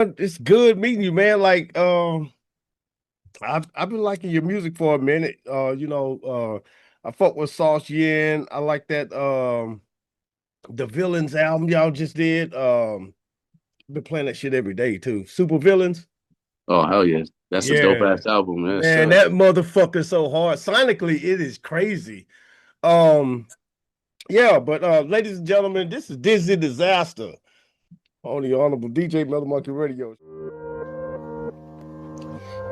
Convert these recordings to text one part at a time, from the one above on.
It's good meeting you, man. Like, I've been liking your music for a minute. I fuck with Sauce Yin. I like that the Villains album y'all just did. Been playing that shit every day too. Super Villains. Oh hell yeah, that's a dope Yeah. ass album, man. Man, Sir. that motherfucker's so hard. Sonically, it is crazy. Um, yeah, but ladies and gentlemen, this is Dizzy Disaster on the Honorable DJ Mother Monkey Radio.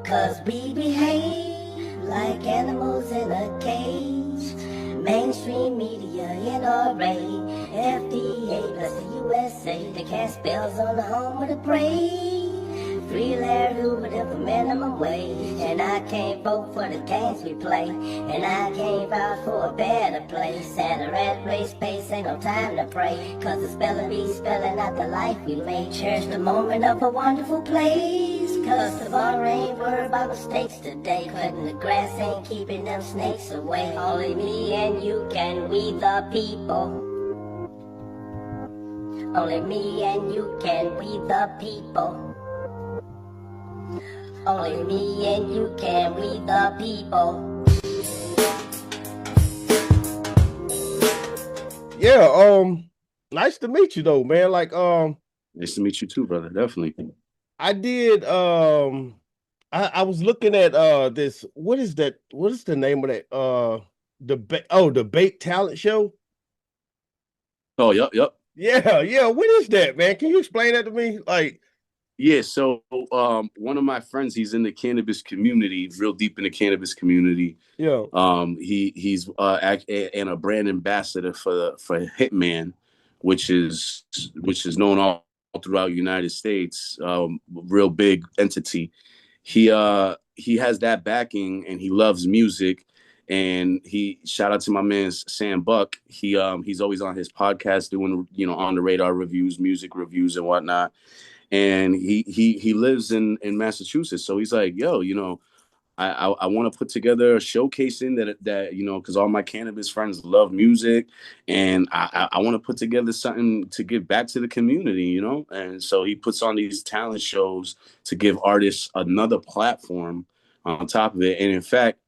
Cause we behave like animals in a cage. Mainstream media, NRA, FDA, plus the USA. They cast spells on the home of the brave. Free Larry Hoover them for minimum wage. And I can't vote for the games we play. And I can't vouch for a better place. And a rat race pace ain't no time to pray. Cause the spelling bee spelling out the life we made. Cherish the moment of a wonderful place. Cause the bar ain't worried about mistakes today. Cutting the grass ain't keeping them snakes away. Only me and you can, we the people. Only me and you can, we the people. Only me and you can, we the people. Yeah, nice to meet you though, man. Like, Nice to meet you too, brother. Definitely. I did I was looking at this, what is that? What is the name of that? The Bait Talent Show? Oh, yep. Yeah, yeah. What is that, man? Can you explain that to me? Like, Yeah, so one of my friends, he's in the cannabis community, real deep in the cannabis community. yeah. He's and a brand ambassador for Hitman, which is known all throughout the United States. Real big entity. He has that backing, and he loves music. And he shout out to my man Sam Buck. He's always on his podcast doing on the radar reviews, music reviews, and whatnot. And he lives in Massachusetts, so he's like, yo, I want to put together a showcasing that because all my cannabis friends love music, and I want to put together something to give back to the community. And so he puts on these talent shows to give artists another platform on top of it. And in fact,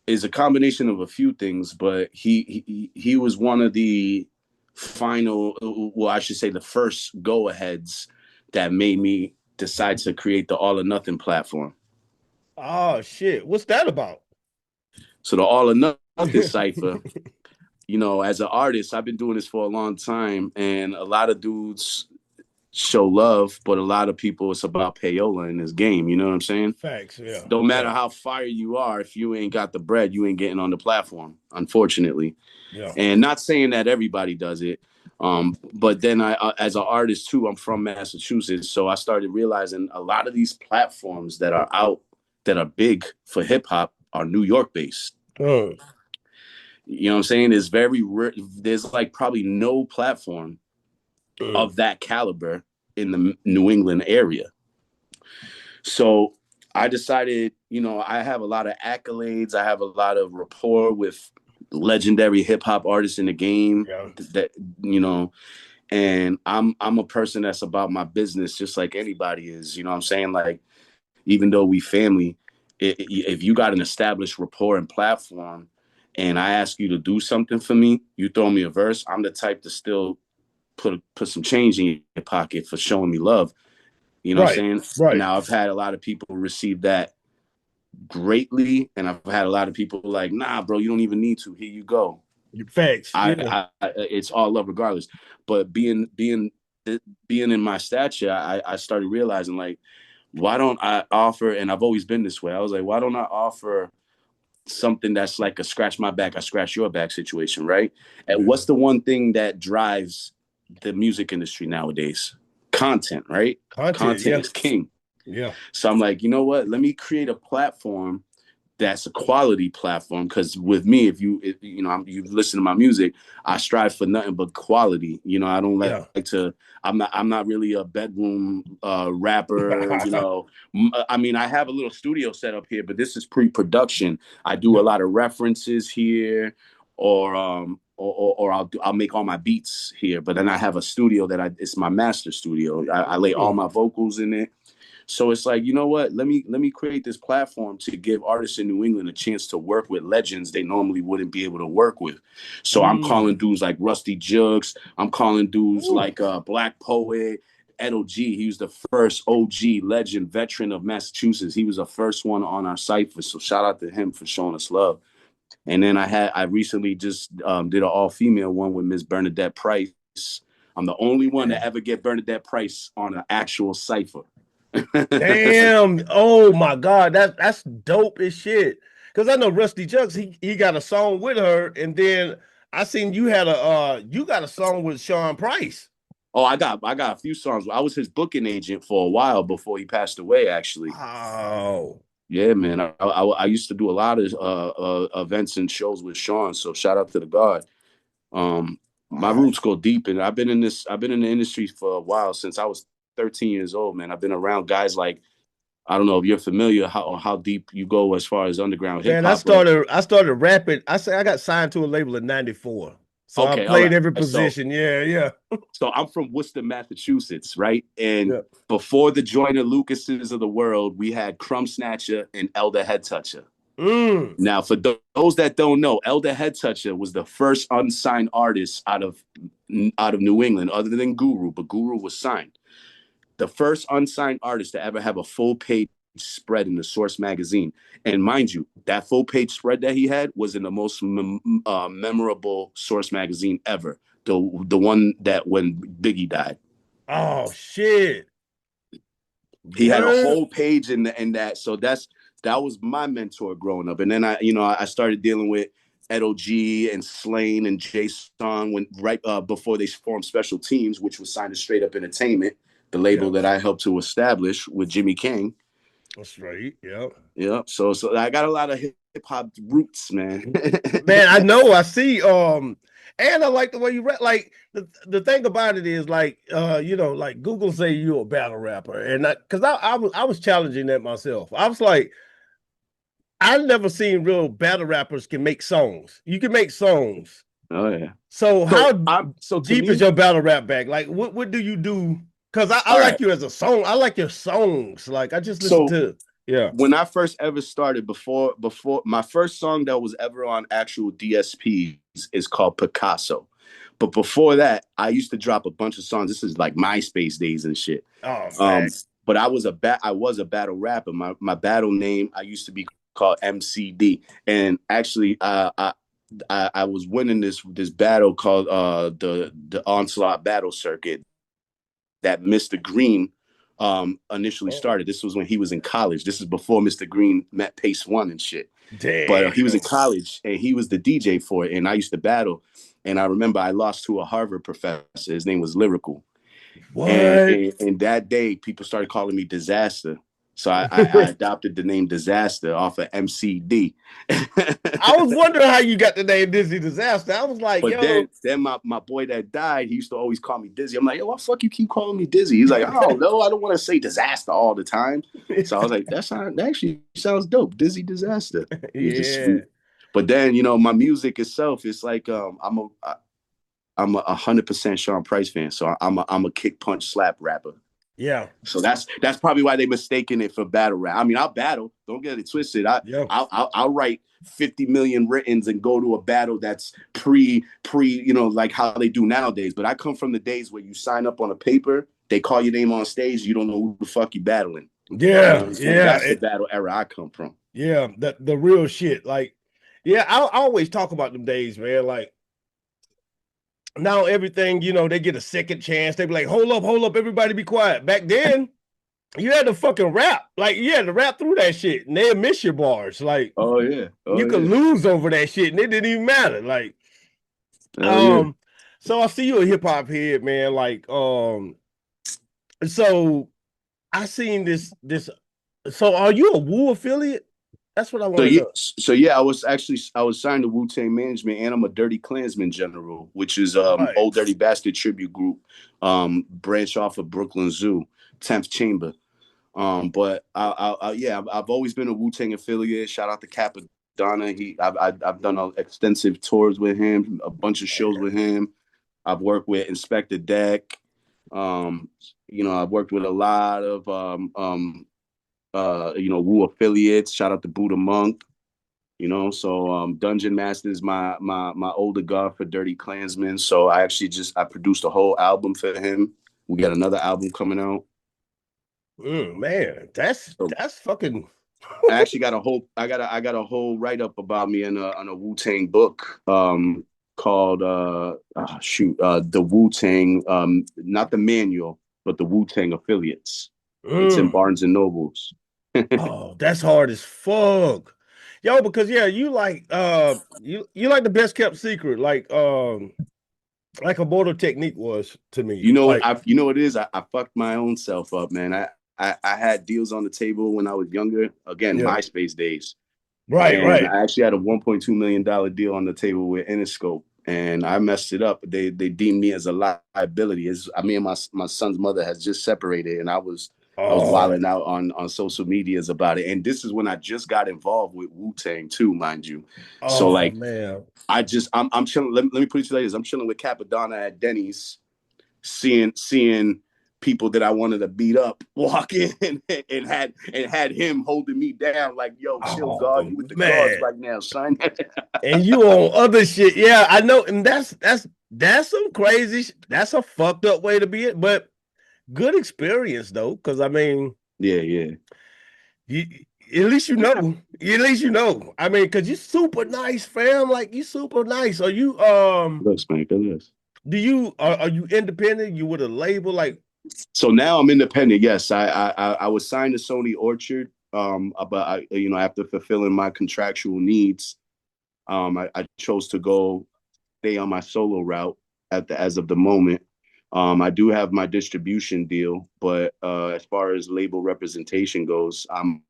is a combination of a few things, but he was one of the final, well, I should say the first go aheads that made me decide to create the All or Nothing platform. Oh shit. What's that about? So the All or Nothing cipher, as an artist, I've been doing this for a long time, and a lot of dudes show love, but a lot of people, it's about payola in this game. You know what I'm saying? Facts, yeah. Don't matter Yeah. how fire you are, if you ain't got the bread, you ain't getting on the platform, unfortunately. Yeah. And not saying that everybody does it. But then as an artist too, I'm from Massachusetts. So I started realizing a lot of these platforms that are out, that are big for hip hop, are New York based. Oh. You know what I'm saying? There's like probably no platform of that caliber in the New England area. So I decided, I have a lot of accolades. I have a lot of rapport with legendary hip hop artists in the game Yeah. that, and I'm a person that's about my business just like anybody is. You know what I'm saying? Like, even though we family, if you got an established rapport and platform and I ask you to do something for me, you throw me a verse, I'm the type to still put some change in your pocket for showing me love. You know what Right. I'm saying? Right. Now, I've had a lot of people receive that greatly, and I've had a lot of people like, nah, bro, you don't even need to. Here you go. Facts. Yeah. It's all love regardless. But being in my stature, I started realizing, like, why don't I offer? And I've always been this way. I was like, why don't I offer something that's like a scratch my back, I scratch your back situation, right? And Yeah. what's the one thing that drives the music industry nowadays? Content, right? Content, Content yeah. is king. Yeah. So I'm like, you know what? Let me create a platform that's a quality platform. Because with me, you've listened to my music, I strive for nothing but quality. I don't Yeah. like to. I'm not really a bedroom rapper. I mean, I have a little studio set up here, but this is pre-production. I do a Yeah. lot of references here, or or I'll make all my beats here. But then I have a studio it's my master studio. I lay all my vocals in it. So it's like, you know what? Let me create this platform to give artists in New England a chance to work with legends they normally wouldn't be able to work with. So I'm calling dudes like Rusty Jugs. I'm calling dudes like Black Poet, Edo G. He was the first OG legend veteran of Massachusetts. He was the first one on our cypher. So shout out to him for showing us love. And then I recently just did an all-female one with Miss Bernadette Price. I'm the only one to ever get Bernadette Price on an actual cypher. Damn! Oh my God, that's dope as shit. Because I know Rusty Jugs, he got a song with her, and then I seen you had you got a song with Sean Price. Oh, I got a few songs. I was his booking agent for a while before he passed away. Actually. Oh. Yeah, man. I used to do a lot of events and shows with Sean. So shout out to the God. My roots go deep, and I've been in the industry for a while, since I was 13 years old, man. I've been around guys like, I don't know if you're familiar how deep you go as far as underground hip hop. Man, I started rapping. I got signed to a label in '94. So I played every position. So, yeah. So I'm from Worcester, Massachusetts, right? And before the Joyner Lucases of the world, we had Crumb Snatcher and Elder Head Toucher. Now, for those that don't know, Elder Head Toucher was the first unsigned artist out of New England, other than Guru, but Guru was signed. The first unsigned artist to ever have a full page spread in the Source magazine. And mind you, that full page spread that he had was in the most memorable Source magazine ever. The one that when Biggie died. Oh shit! He had a whole page in that. So that was my mentor growing up. And then I started dealing with Edo G and Slane and J.A.C.E right before they formed Special Teams, which was signed to Straight Up Entertainment, the label that I helped to establish with Jimmy King. That's right. Yep. Yeah. So I got a lot of hip hop roots, man. Man, I know. I see. And I like the way you rap. Like the thing about it is, like, like Google say you're a battle rapper, and because I was challenging that myself. I was like, I never seen real battle rappers can make songs. You can make songs. Oh yeah. So how deep is your battle rap bag? Like, what do you do? Because I like you as a song. I like your songs. Like, I just listen to. Yeah. When I first ever started, before my first song that was ever on actual DSPs is called Picasso. But before that, I used to drop a bunch of songs. This is like MySpace days and shit. Oh man. But I was a battle rapper. My battle name, I used to be called MCD. And actually I was winning this battle called the Onslaught Battle Circuit that Mr. Green initially started. This was when he was in college. This is before Mr. Green met Pace One and shit. Damn. But he was in college and he was the DJ for it. And I used to battle. And I remember I lost to a Harvard professor. His name was Lyrical. What? And that day, people started calling me Dizasta. So I adopted the name Dizasta off of MCD. I was wondering how you got the name Dizzy Dizasta. I was like, but then my boy that died, he used to always call me Dizzy. I'm like, yo, why the fuck you keep calling me Dizzy? He's like, oh no, I don't want to say disaster all the time. So I was like, that actually sounds dope, Dizzy Dizasta. Yeah. But then my music itself, it's like I'm a 100% Sean Price fan. So I'm a kick punch slap rapper. Yeah. So that's probably why they mistaken it for battle rap. I mean, I'll battle. Don't get it twisted. I'll write 50 million writtens and go to a battle that's pre, like how they do nowadays. But I come from the days where you sign up on a paper, they call your name on stage, you don't know who the fuck you battling. Yeah. That's the battle era I come from. Yeah, the real shit. Like, yeah, I always talk about them days, man. Like, now everything, they get a second chance. They be like, hold up, everybody be quiet. Back then, you had to fucking rap. Like, you had to rap through that shit, and they'll miss your bars. Like, you could lose over that shit, and it didn't even matter. Like, so I see you a hip hop head, man. Like, so I seen this. So are you a Wu affiliate? That's what I want to know. So yeah, I was signed to Wu-Tang Management, and I'm a Dirty Klansman General, which is Old Dirty Bastard tribute group, branch off of Brooklyn Zoo, 10th Chamber. But I've always been a Wu-Tang affiliate. Shout out to Cappadonna. I've done extensive tours with him, a bunch of shows with him. I've worked with Inspector Deck. I've worked with a lot of Wu affiliates. Shout out to Buddha Monk. So Dungeon Master is my older god for Dirty Klansman. So I produced a whole album for him. We got another album coming out. Man, that's fucking. I actually got a whole write up about me in a Wu-Tang book called the Wu-Tang, not the manual, but the Wu-Tang affiliates. It's in Barnes and Nobles. Oh, that's hard as fuck. Yo, because you like you like the best kept secret, like a Mortal Technique was to me. You know like, what it is? I fucked my own self up, man. I had deals on the table when I was younger. Again, MySpace days. Right. I actually had a $1.2 million deal on the table with Interscope, and I messed it up. They deemed me as a liability. Me and my son's mother has just separated, and I was wilding out on social medias about it. And this is when I just got involved with Wu-Tang too, mind you. So man. I'm chilling. Let me put it to you like this. I'm chilling with Cappadonna at Denny's, seeing people that I wanted to beat up walk in and had him holding me down like, yo, chill, God, you with the guards right now, son. And you on other shit. Yeah, I know. And that's some crazy, that's a fucked up way to be it, but good experience though. Cause I mean, yeah. At least you know. At least you know. I mean, cause you super nice, fam. Like you super nice. Are you Looks, man, good. Do you are you independent? You with a label? Like, so now I'm independent. Yes, I was signed to Sony Orchard. But after fulfilling my contractual needs, I chose to stay on my solo route as of the moment. I do have my distribution deal, but as far as label representation goes, I'm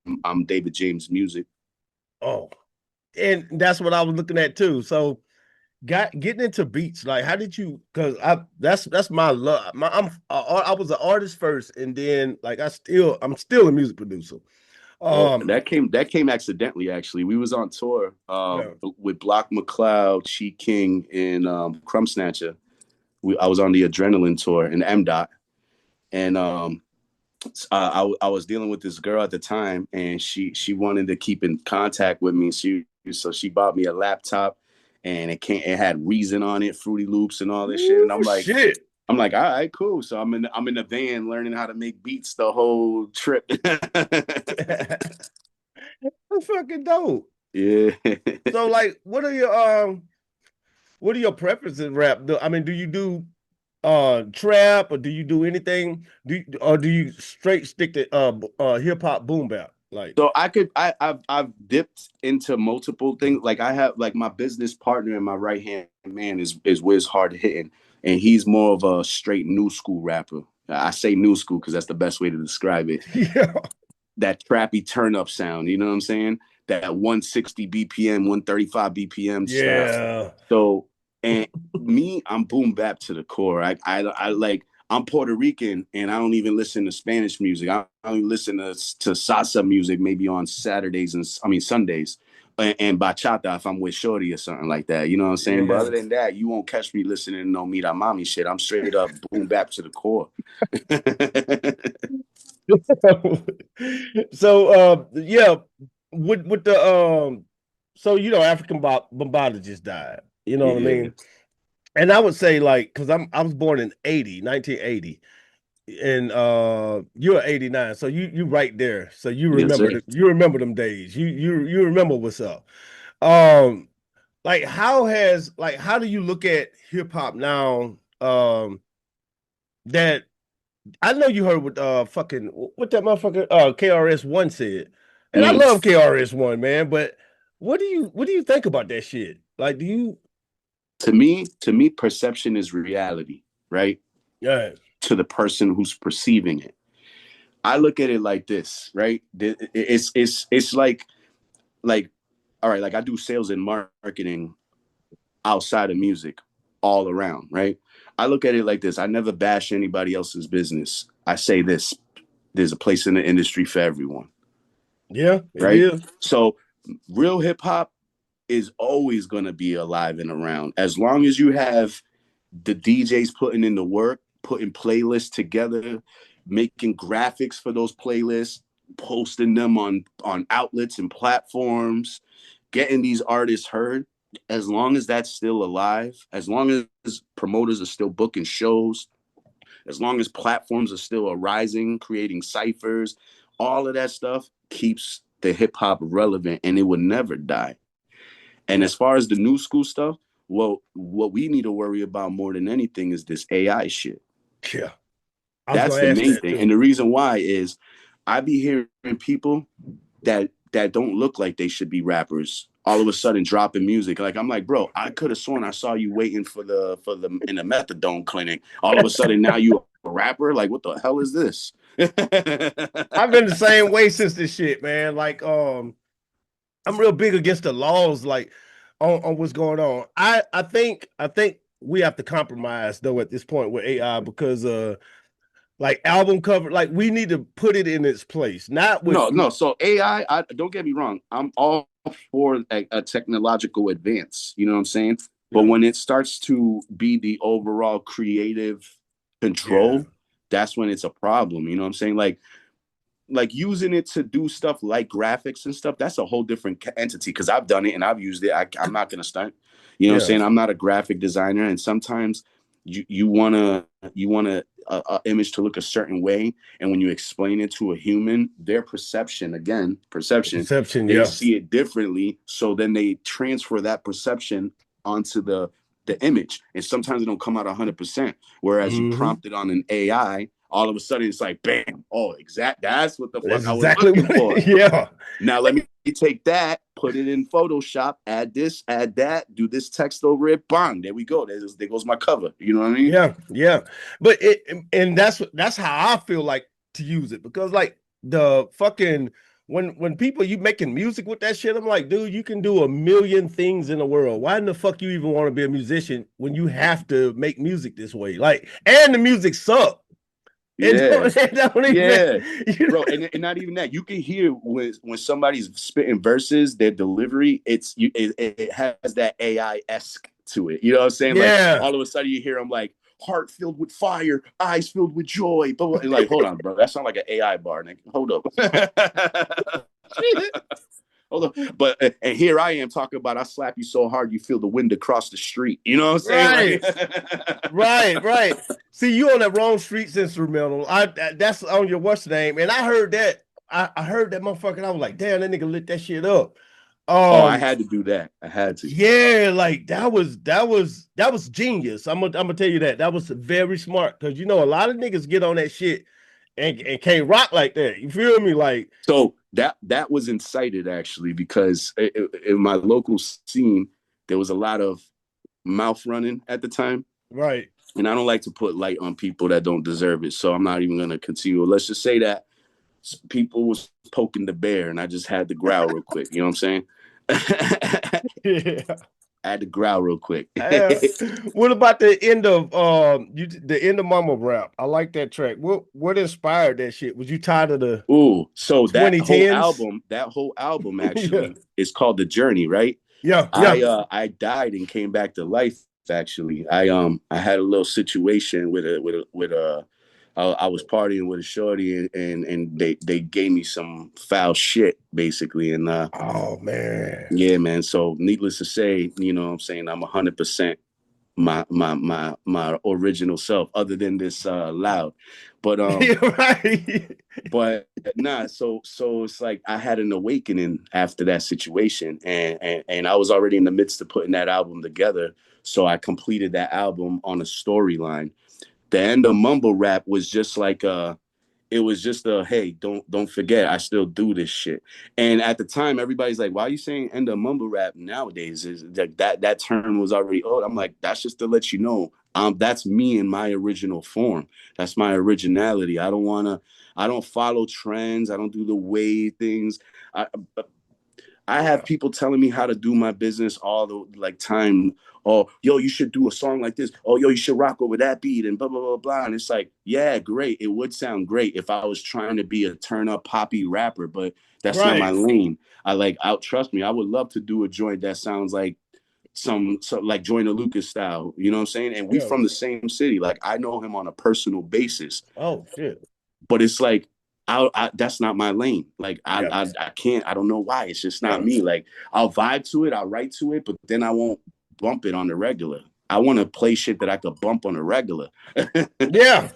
David James Music. Oh, and that's what I was looking at too. So, getting into beats, like, how did you? Because that's my love. I was an artist first, and then like I'm still a music producer. That came accidentally. Actually, we was on tour with Block McCloud, Chi King, and Crumb Snatcher. I was on the Adrenaline tour in MDOT, and I was dealing with this girl at the time, and she wanted to keep in contact with me. So she bought me a laptop, and it had Reason on it, Fruity Loops, and all this shit. And I'm like, shit. I'm like, all right, cool. So I'm in the van learning how to make beats the whole trip. That's fucking dope. Yeah. So like, what are your preferences in rap? I mean, do you do trap, or do you do anything? Do you straight stick to hip hop boom bap? Like, so I've dipped into multiple things. Like I have, like, my business partner and my right hand man is Wiz Hard Hitting, and he's more of a straight new school rapper. I say new school because that's the best way to describe it. Yeah. That trappy turn up sound, you know what I'm saying? That 160 BPM, 135 BPM stuff. So, and me, I'm boom bap to the core. I like, I'm Puerto Rican, and I don't even listen to Spanish music. I only listen to salsa music maybe on Saturdays and Sundays, and bachata if I'm with Shorty or something like that. You know what I'm saying? Yeah. But other than that, you won't catch me listening to no Mira Mami shit. I'm straight up boom bap to the core. So with the so African Bambaataa just died. You know what I mean? And I would say, like, because I was born in 1980, and you're 89, so you right there. So you remember them days. You remember what's up. Like, how do you look at hip hop now? That I know you heard what that motherfucker KRS-One said. And I love KRS-One, man, but what do you think about that shit? Like, do you? To me, perception is reality, right? Yeah. To the person who's perceiving it. I look at it like this, right? It's like, all right, like I do sales and marketing outside of music all around, right? I look at it like this. I never bash anybody else's business. I say there's a place in the industry for everyone. Yeah, right? So real hip hop is always going to be alive and around as long as you have the DJs putting in the work, putting playlists together, making graphics for those playlists, posting them on outlets and platforms, getting these artists heard. As long as that's still alive, as long as promoters are still booking shows, as long as platforms are still arising, creating ciphers, all of that stuff keeps the hip hop relevant, and it will never die. And as far as the new school stuff, well, what we need to worry about more than anything is this AI shit. Yeah. That's the main thing. And the reason why is I be hearing people that don't look like they should be rappers all of a sudden dropping music. Like, I'm like, bro, I could have sworn I saw you waiting for the in the methadone clinic. All of a sudden now you a rapper? Like, what the hell is this? I've been the same way since this shit, man. Like, I'm real big against the laws, like on what's going on. I think we have to compromise though at this point with AI because like album cover, like we need to put it in its place. Not with no. So AI, don't get me wrong. I'm all for a technological advance. You know what I'm saying? But when it starts to be the overall creative control, that's when it's a problem. You know what I'm saying? Like using it to do stuff like graphics and stuff, that's a whole different entity because I've done it and I've used it. I'm not going to stunt. You know what I'm saying? I'm not a graphic designer. And sometimes you want a image to look a certain way. And when you explain it to a human, their perception, they see it differently. So then they transfer that perception onto the image. And sometimes it don't come out 100%. Whereas you prompt it on an AI, all of a sudden it's like, bam, oh, that's what the fuck I was looking for. Yeah. Now let me take that, put it in Photoshop, add this, add that, do this text over it, bang, there we go. There goes my cover. You know what I mean? Yeah. But that's how I feel like to use it because like the fucking when people you making music with that shit, I'm like, dude, you can do a million things in the world. Why in the fuck you even want to be a musician when you have to make music this way? Like, and the music sucks. Yeah, bro, and not even that. You can hear when somebody's spitting verses, their delivery, it has that AI-esque to it. You know what I'm saying? Yeah. Like all of a sudden you hear them like heart filled with fire, eyes filled with joy. But like, hold on, bro, that sounds like an AI bar. Nigga. Hold up. Hold on. But and here I am talking about I slap you so hard you feel the wind across the street. You know what I'm saying? Right. Right. See, you on that wrong streets instrumental. That's on your what's name, and I heard that. I heard that motherfucker. And I was like, damn, that nigga lit that shit up. I had to do that. I had to. Yeah, like that was genius. I'm gonna tell you that was very smart because you know a lot of niggas get on that shit and can't rock like that. You feel me? Like so that was incited actually because in my local scene there was a lot of mouth running at the time. Right. And I don't like to put light on people that don't deserve it, so I'm not even gonna continue. Let's just say that people was poking the bear, and I just had to growl real quick. You know what I'm saying? Yeah. I had to growl real quick. What about the end of the end of Mama Rap? I like that track. What inspired that shit? Was you tired of the so 2010s? that whole album actually is called The Journey, right? Yeah. I died and came back to life actually. I had a little situation with I was partying with a shorty and they gave me some foul shit basically. And oh man. Yeah, man. So needless to say, you know what I'm saying, I'm 100% my original self, other than this loud. But right. But nah, so it's like I had an awakening after that situation, and I was already in the midst of putting that album together. So I completed that album on a storyline. The end of Mumble Rap was just like it was just a hey, don't forget, I still do this shit. And at the time, everybody's like, why are you saying end of Mumble Rap nowadays? Is like that term was already old. I'm like, that's just to let you know, that's me in my original form. That's my originality. I don't follow trends. I don't do the way things. I I have people telling me how to do my business all the like time. Oh, yo, you should do a song like this. Oh, yo, you should rock over that beat and blah, blah, blah, blah. And it's like, yeah, great. It would sound great if I was trying to be a turn up poppy rapper, but that's not my lane. Trust me, I would love to do a joint that sounds like some like Joyner Lucas style. You know what I'm saying? And we from the same city. Like I know him on a personal basis. Oh, shit. But it's like, that's not my lane. Like I can't. I don't know why. It's just not me. Like I'll vibe to it. I'll write to it, but then I won't bump it on the regular. I want to play shit that I could bump on the regular. Yeah.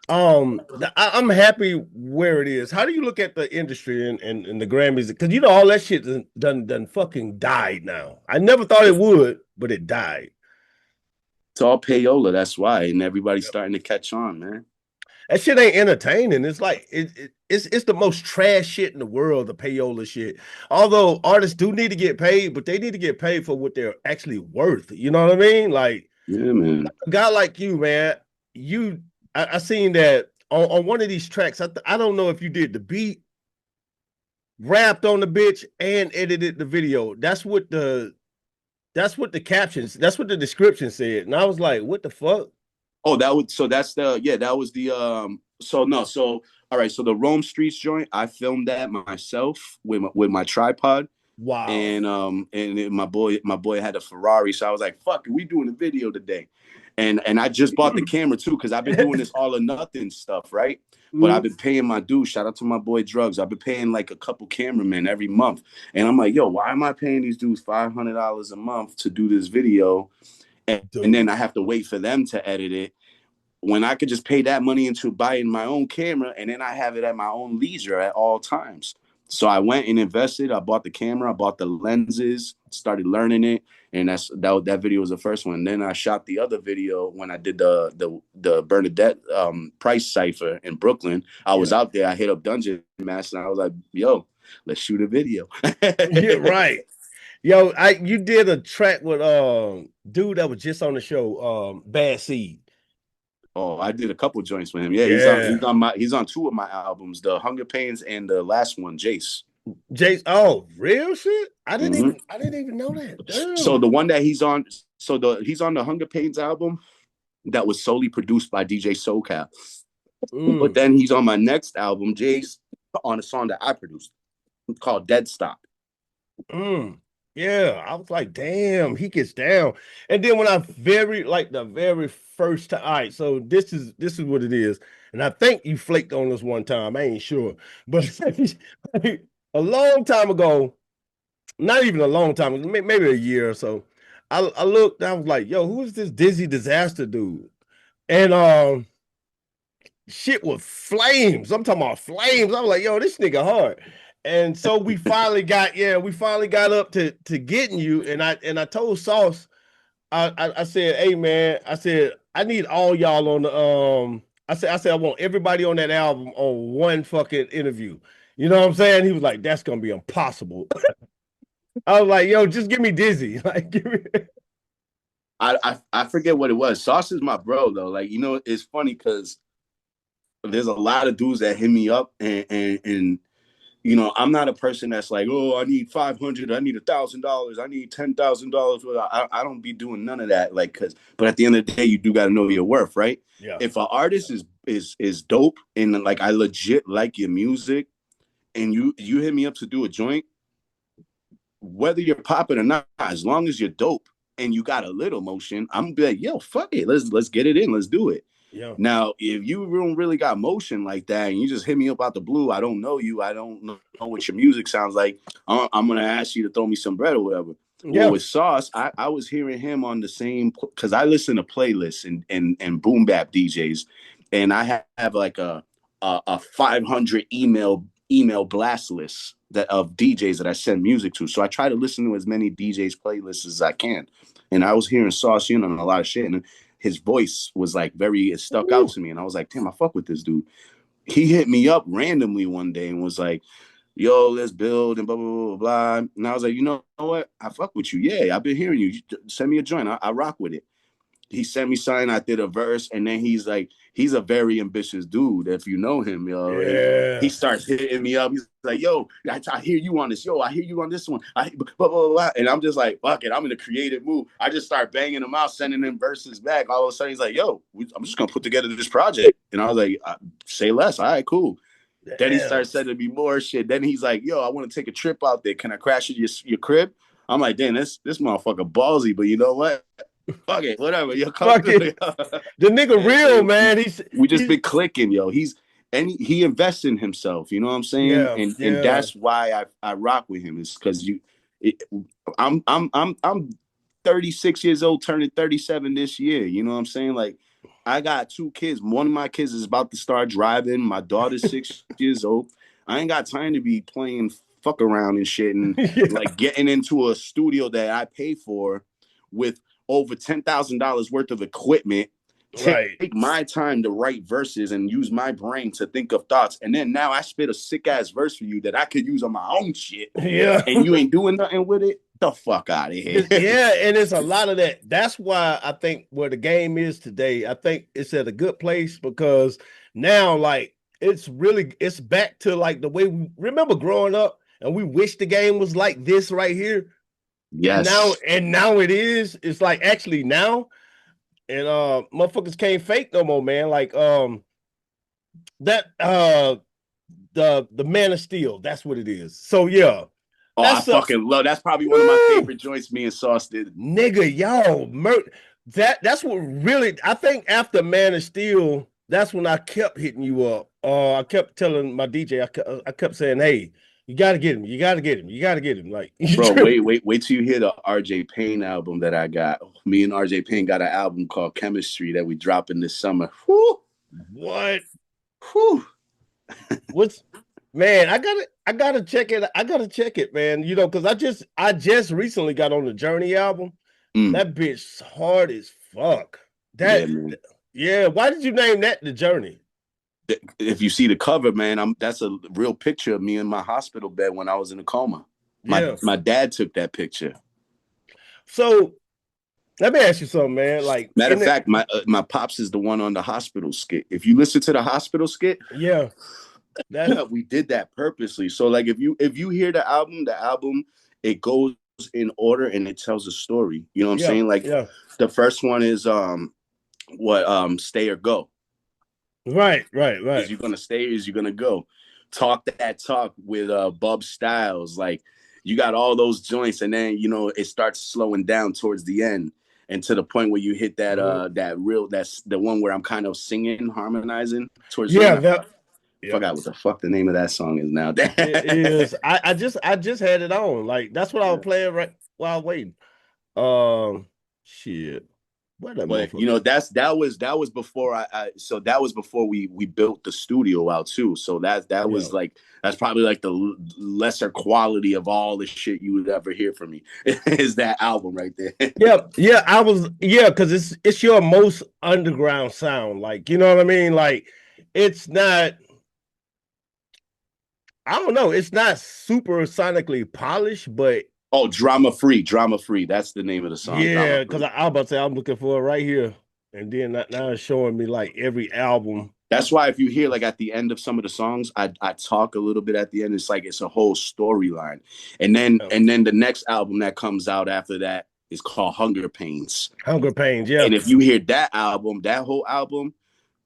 I'm happy where it is. How do you look at the industry and the Grammys? Because you know all that shit done fucking died now. I never thought it would, but it died. It's all payola. That's why, and everybody's starting to catch on, man. That shit ain't entertaining. It's like it's the most trash shit in the world, the payola shit. Although artists do need to get paid, but they need to get paid for what they're actually worth. You know what I mean? Like, yeah, man. A guy like you, man, I seen that on one of these tracks. I don't know if you did the beat, rapped on the bitch, and edited the video. That's what the captions, that's what the description said. And I was like, what the fuck? Oh, that was all right. So the Rome Streets joint, I filmed that myself with my tripod. Wow. And my boy had a Ferrari, so I was like, fuck it, we doing a video today. And I just bought the camera too, because I've been doing this all or nothing stuff, right? But I've been paying my dues. Shout out to my boy Drugs. I've been paying like a couple cameramen every month. And I'm like, yo, why am I paying these dudes $500 a month to do this video? And then I have to wait for them to edit it, when I could just pay that money into buying my own camera, and then I have it at my own leisure at all times. So I went and invested. I bought the camera, I bought the lenses, started learning it, and that video was the first one. Then I shot the other video when I did the Bernadette Price cipher in Brooklyn. I was out there. I hit up Dungeon Master, and I was like, "Yo, let's shoot a video." Yeah, right. Yo, you did a track with dude that was just on the show, Bad Seed. Oh, I did a couple joints with him. Yeah, he's on two of my albums, the Hunger Pains and the last one, J.A.C.E. J.A.C.E. Oh, real shit? I didn't even know that. Damn. So the one that he's on, he's on the Hunger Pains album that was solely produced by DJ SoCal. But then he's on my next album, J.A.C.E., on a song that I produced called Dead Stop. Yeah, I was like, damn, he gets down. And then when the very first time, all right, so this is what it is. And I think you flaked on this one time. I ain't sure. But a long time ago, not even a long time, maybe a year or so, I looked, I was like, yo, who is this Dizzy Dizasta dude? And shit was flames. I'm talking about flames. I was like, yo, this nigga hard. And so we finally got up to getting you. And I told Sauce, I said, hey man, I said, I need all y'all on the I said I want everybody on that album on one fucking interview. You know what I'm saying? He was like, that's gonna be impossible. I was like, yo, just give me Dizzy. Like, give me. I forget what it was. Sauce is my bro though. Like, you know, it's funny because there's a lot of dudes that hit me up and you know, I'm not a person that's like, oh, I need $500, I need $1,000, I need $10,000. I don't be doing none of that. Like, but at the end of the day, you do got to know your worth, right? Yeah. If an artist is dope and like I legit like your music, and you hit me up to do a joint, whether you're popping or not, as long as you're dope and you got a little motion, I'm gonna be like, yo, fuck it, let's get it in, let's do it. Yeah. Now, if you don't really got motion like that and you just hit me up out the blue, I don't know you, I don't know what your music sounds like, I'm going to ask you to throw me some bread or whatever. Yeah. Well, with Sauce, I was hearing him on the same, because I listen to playlists and BoomBap DJs, and I have like a 500 email blast list of DJs that I send music to. So I try to listen to as many DJs playlists as I can. And I was hearing Sauce, you know, and a lot of shit. And his voice was like it stuck out to me. And I was like, damn, I fuck with this dude. He hit me up randomly one day and was like, yo, let's build and blah, blah, blah, blah. And I was like, you know what? I fuck with you. Yeah, I've been hearing you. Send me a joint. I rock with it. He sent me something. I did a verse. And then he's like, he's a very ambitious dude. If you know him, yo, and he Yeah. starts hitting me up. He's like, "Yo, I hear you on this. Yo, I hear you on this one. Blah, blah, blah, blah." And I'm just like, "Fuck it, I'm in a creative mood." I just start banging him out, sending him verses back. All of a sudden, he's like, "Yo, I'm just gonna put together this project." And I was like, "Say less. All right, cool." Then he starts sending me more shit. Then he's like, "Yo, I want to take a trip out there. Can I crash at your crib?" I'm like, "Damn, this motherfucker ballsy." But you know what? Fuck it, whatever. Yo, come through. The nigga real, man. We just been clicking, yo. He invests in himself. You know what I'm saying? And that's why I rock with him. Is because I'm 36 years old, turning 37 this year. You know what I'm saying? Like, I got 2 kids. One of my kids is about to start driving. My daughter's 6 years old. I ain't got time to be playing fuck around and shit and like getting into a studio that I pay for with over $10,000 worth of equipment. Take my time to write verses and use my brain to think of thoughts. And then now I spit a sick ass verse for you that I could use on my own shit. Yeah. And you ain't doing nothing with it. The fuck out of here. Yeah, and it's a lot of that. That's why I think where the game is today, I think it's at a good place because now, like, it's back to like the way we remember growing up, and we wish the game was like this right here. Yes. Now it is. It's like actually now, and motherfuckers can't fake no more, man. Like that the Man of Steel. That's what it is. So yeah. Oh, I fucking love. That's probably one of my favorite joints me and Sauce did. Nigga, y'all, that's what really. I think after Man of Steel, that's when I kept hitting you up. I kept telling my DJ, I kept saying, "Hey, you gotta get him. You gotta get him. You gotta get him." Like, bro, wait till you hear the RJ Payne album that I got. Me and RJ Payne got an album called Chemistry that we dropping this summer. Whew. What? Whew. What's Man, I gotta check it. I gotta check it, man. You know, because I just recently got on the Journey album. That bitch hard as fuck. Yeah. Why did you name that the Journey? If you see the cover, man, that's a real picture of me in my hospital bed when I was in a coma. My dad took that picture. So let me ask you something, man. Like, matter of fact, my pops is the one on the hospital skit. If you listen to the hospital skit, yeah. We did that purposely. So like if you hear the album, it goes in order and it tells a story. You know what I'm saying? Like the first one is Stay or Go. Right. Is you gonna stay or is you gonna go? Talk that talk with Bub Styles. Like you got all those joints, and then you know it starts slowing down towards the end. And to the point where you hit that that's the one where I'm kind of singing, harmonizing towards forgot what the fuck the name of that song is now. It is. I just had it on. Like that's what I was playing right while waiting. Shit. But you know that was before so that was before we built the studio out too. So that was like that's probably like the lesser quality of all the shit you would ever hear from me is that album right there. Because it's your most underground sound. Like, you know what I mean? Like it's not. I don't know. It's not super sonically polished, but drama free. That's the name of the song. Yeah, because I was about to say I'm looking for it right here, and then now it's showing me like every album. That's why if you hear like at the end of some of the songs, I talk a little bit at the end. It's like it's a whole storyline, and then the next album that comes out after that is called Hunger Pains. Hunger Pains, yeah. And if you hear that album, that whole album.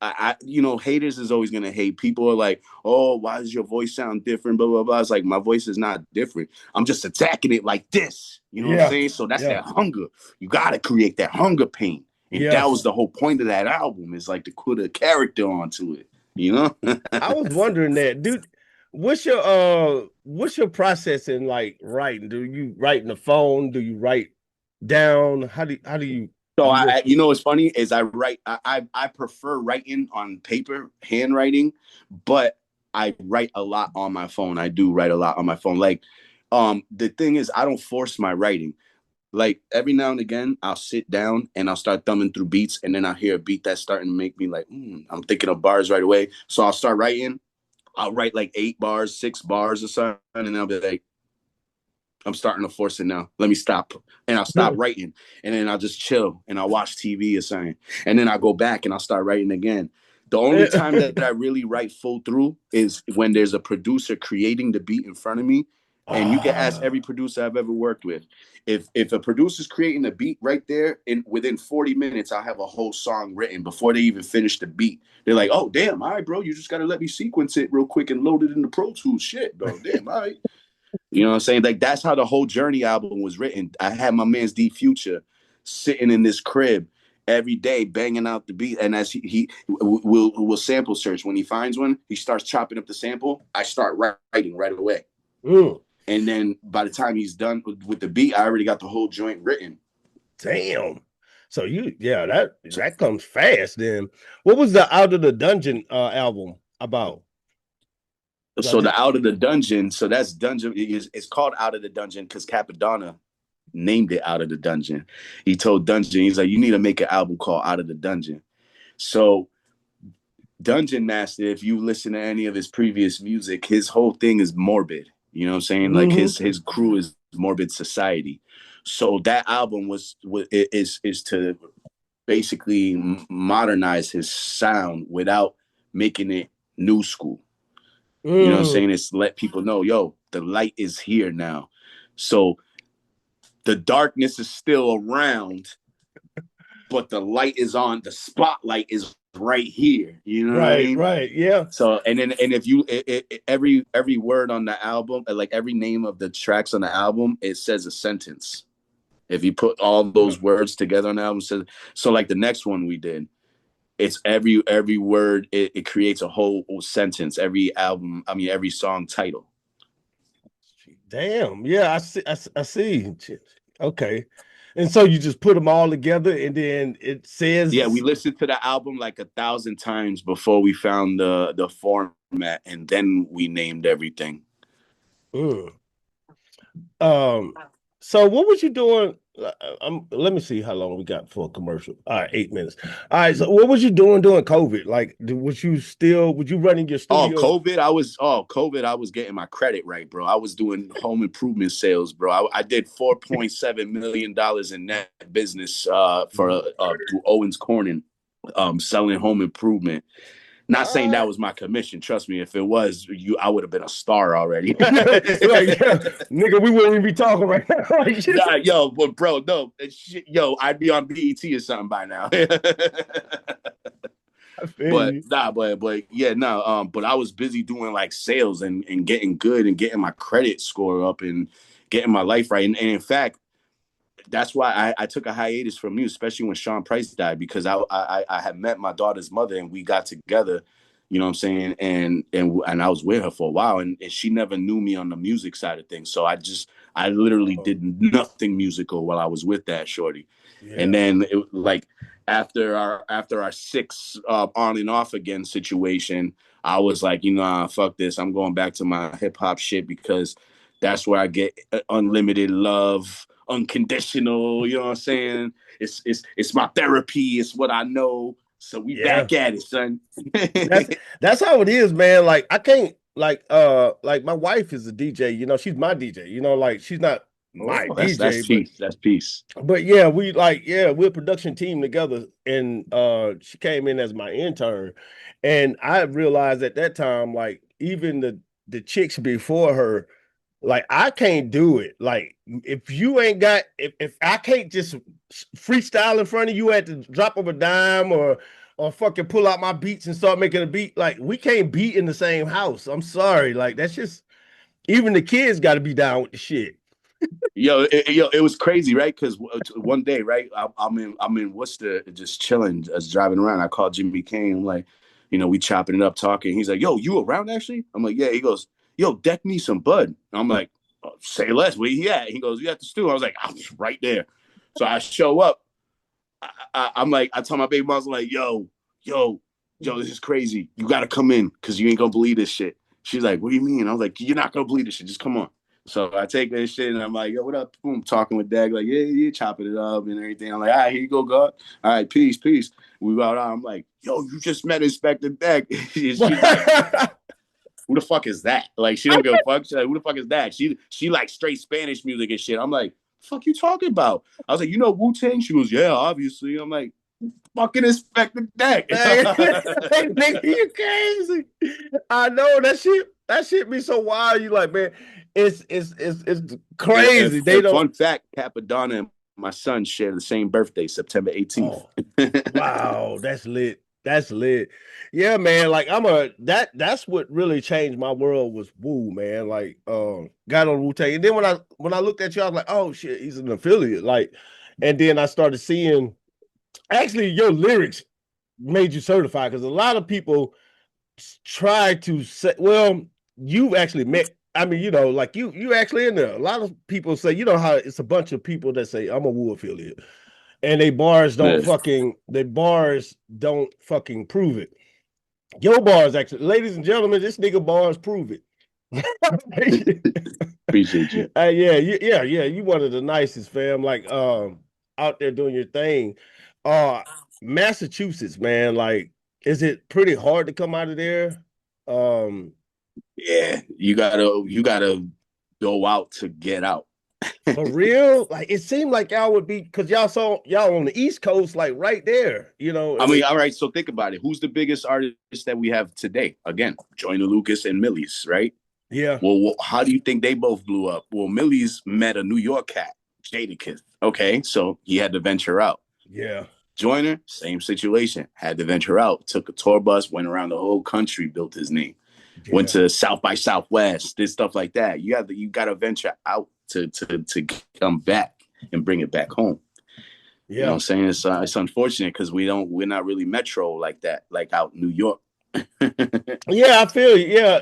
I you know, haters is always gonna hate. People are like, oh, why does your voice sound different? Blah blah blah. It's like my voice is not different. I'm just attacking it like this. You know what I'm saying? So that's that hunger. You gotta create that hunger pain. And that was the whole point of that album, is like to put a character onto it. You know? I was wondering that, dude. What's your process in like writing? Do you write in the phone? Do you write down? How do you? So you know what's funny is I write. I prefer writing on paper, handwriting, but I write a lot on my phone. I do write a lot on my phone. Like, the thing is, I don't force my writing. Like every now and again, I'll sit down and I'll start thumbing through beats, and then I'll hear a beat that's starting to make me like, I'm thinking of bars right away. So I'll start writing. I'll write like 8 bars, 6 bars or something, and I'll be like, I'm starting to force it now. Let me stop. And I'll stop writing. And then I'll just chill and I'll watch TV or something. And then I'll go back and I'll start writing again. The only time that I really write full through is when there's a producer creating the beat in front of me. And you can ask every producer I've ever worked with. If a producer's creating a beat right there, in within 40 minutes, I'll have a whole song written before they even finish the beat. They're like, oh, damn, all right, bro, you just got to let me sequence it real quick and load it in the Pro Tools. Shit, bro, damn, all right. You know what I'm saying? Like, that's how the whole Journey album was written. I had my man's D Future sitting in this crib every day banging out the beat, and as he will sample search. When he finds one, he starts chopping up the sample. I start writing right away. And then by the time he's done with the beat, I already got the whole joint written. Damn. So that comes fast. Then what was the Out of the Dungeon album about? So the Out of the Dungeon, so that's Dungeon. It's called Out of the Dungeon because Cappadonna named it Out of the Dungeon. He told Dungeon, he's like, you need to make an album called Out of the Dungeon. So Dungeon Master, if you listen to any of his previous music, his whole thing is morbid. You know what I'm saying? Like his crew is Morbid Society. So that album is to basically modernize his sound without making it new school. You know what I'm saying? It's let people know, yo, the light is here now. So the darkness is still around, but the light is on. The spotlight is right here. You know what I mean? Right, yeah. So and if you every word on the album, like every name of the tracks on the album, it says a sentence. If you put all those words together on the album, so like the next one we did, it's every word it creates a whole sentence. Every song title. Damn, yeah, I see. Okay. And so you just put them all together and then it says... Yeah, we listened to the album like 1,000 times before we found the format, and then we named everything. So what was you doing? Let me see how long we got for a commercial. All right, 8 minutes. All right, so what was you doing during COVID? Like, was you running your studio? COVID, I was getting my credit right, bro. I was doing home improvement sales, bro. I did $4.7 million in net business through Owens Corning, selling home improvement. Not saying that was my commission. Trust me, if it was, I would have been a star already. Nigga, we wouldn't even be talking right now. Yo, but bro, no, I'd be on BET or something by now. But I was busy doing like sales and getting good and getting my credit score up and getting my life right. And in fact, that's why I took a hiatus from music, especially when Sean Price died, because I had met my daughter's mother and we got together, you know what I'm saying? And I was with her for a while and she never knew me on the music side of things. So I literally did nothing musical while I was with that shorty. Yeah. And then after our 6 on and off again situation, I was like, fuck this. I'm going back to my hip hop shit because that's where I get unlimited love, unconditional, you know what I'm saying? It's my therapy, it's what I know. So we back at it, son. that's how it is, man. Like I can't like my wife is a DJ, she's my DJ, like she's not my DJ. That's peace. But yeah, we're a production team together, and she came in as my intern, and I realized at that time, like even the chicks before her, like I can't do it. Like if I can't just freestyle in front of you at the drop of a dime or fucking pull out my beats and start making a beat, like we can't be in the same house. I'm sorry. Like that's just, even the kids got to be down with the shit. It was crazy, right? Because one day, right, I'm in Worcester just chilling, just driving around. I called Jimmy Kane. I'm like, we chopping it up, talking. He's like, yo, you around actually? I'm like, yeah. He goes, yo, deck me some bud. I'm like, oh, say less. Where he at? He goes, you at the stew. I was like, I'm right there. So I show up. I'm like, I tell my baby mom, I was like, yo, this is crazy. You got to come in because you ain't going to believe this shit. She's like, what do you mean? I was like, you're not going to believe this shit. Just come on. So I take this shit and I'm like, yo, what up? Boom, talking with Dad. Like, yeah, chopping it up and everything. I'm like, all right, here you go, God. All right, peace. We go out. I'm like, yo, you just met Inspector Deck. She's like, who the fuck is that? Like, she don't give a fuck. She's like, who the fuck is that? She like straight Spanish music and shit. I'm like, fuck you talking about? I was like, Wu-Tang? She goes, yeah, obviously. I'm like, Fucking Inspector Deck. Hey, nigga, you crazy. I know that shit be so wild. You like, man, it's crazy. And fun fact, Cappadonna and my son share the same birthday, September 18th. Oh, wow, that's lit. That's lit. Yeah, man. Like that's what really changed my world was Wu, man. Like got on Wu-Tang. And then when I looked at you, I was like, oh shit, he's an affiliate. Like, and then I started seeing actually your lyrics made you certified because a lot of people try to say, well, you've actually met. I mean, you know, like you actually in there. A lot of people say, you know how it's a bunch of people that say I'm a Wu affiliate, and they bars don't fucking prove it. Your bars actually, ladies and gentlemen, this nigga bars prove it. Appreciate you. Yeah, you one of the nicest, fam. Like out there doing your thing. Massachusetts, man, like, is it pretty hard to come out of there? Yeah, you gotta go out to get out. For real? Like, it seemed like y'all would be, because y'all on the East Coast, like right there, you know. I mean, all right, so think about it. Who's the biggest artist that we have today? Again, Joyner Lucas and Millie's, right? Yeah. Well, how do you think they both blew up? Well, Millie's met a New York cat, Jadakiss. Okay, so he had to venture out. Yeah. Joyner, same situation. Had to venture out. Took a tour bus, went around the whole country, built his name. Yeah. Went to South by Southwest, did stuff like that. You got to venture out to come back and bring it back home. Yeah. You know what I'm saying? It's unfortunate because we're not really metro like that, like out in New York. Yeah, I feel you.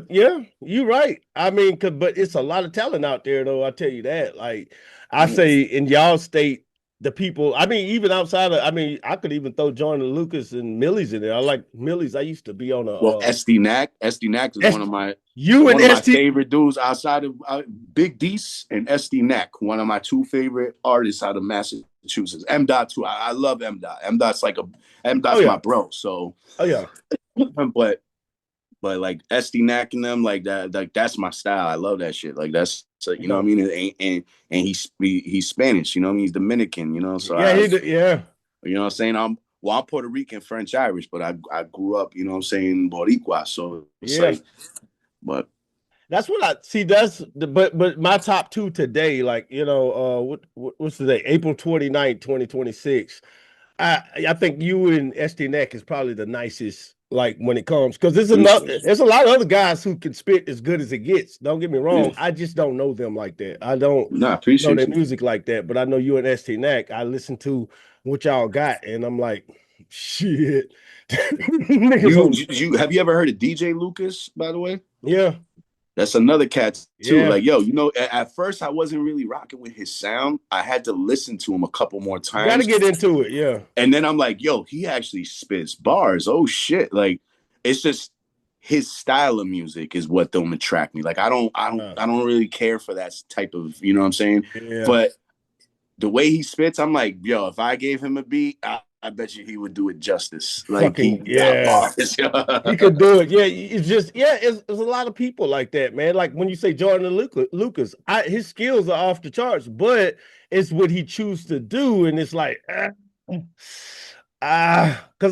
Yeah. You're right. I mean, but it's a lot of talent out there, though. I tell you that. Like, I say in y'all state, the people, I mean, even outside of, I mean, I could even throw Joyner Lucas and Millie's in there. I like Millie's. I used to be on a. Well, SD Knack is one of my favorite dudes outside of Big D's and SD Knack, one of my two favorite artists out of Massachusetts. M. Dot too. I love M. Dot. M. Dot's my bro. So. Oh yeah. But like SD Knack and them, like that, like that's my style. I love that shit. Like that's, you know what I mean? And he's Spanish, you know what I mean? He's Dominican, you know? So yeah. You know what I'm saying? I'm Puerto Rican, French, Irish, but I grew up, you know what I'm saying, Boricua. So it's like, but that's what I see. But my top two today, like, you know, what's today? April 29th, 2026. I think you and SD Knack is probably the nicest. Like when it comes, because there's a lot of other guys who can spit as good as it gets. Don't get me wrong. Yeah. I just don't know them like that. I don't know their music like that, but I know you and SD Knack. I listen to what y'all got, and I'm like, shit. Have you ever heard of DJ Lucas, by the way? Yeah. That's another cat too. Yeah. Like, yo, you know, at first I wasn't really rocking with his sound. I had to listen to him a couple more times. Got to get into it, yeah. And then I'm like, yo, he actually spits bars. Oh shit! Like, it's just his style of music is what don't attract me. Like, I don't really care for that type of, you know what I'm saying? Yeah. But the way he spits, I'm like, yo, if I gave him a beat, I bet you he would do it justice. Like, he could do it. Yeah, it's just, it's a lot of people like that, man. Like when you say Joyner Lucas, his skills are off the charts, but it's what he chooses to do, and it's like, because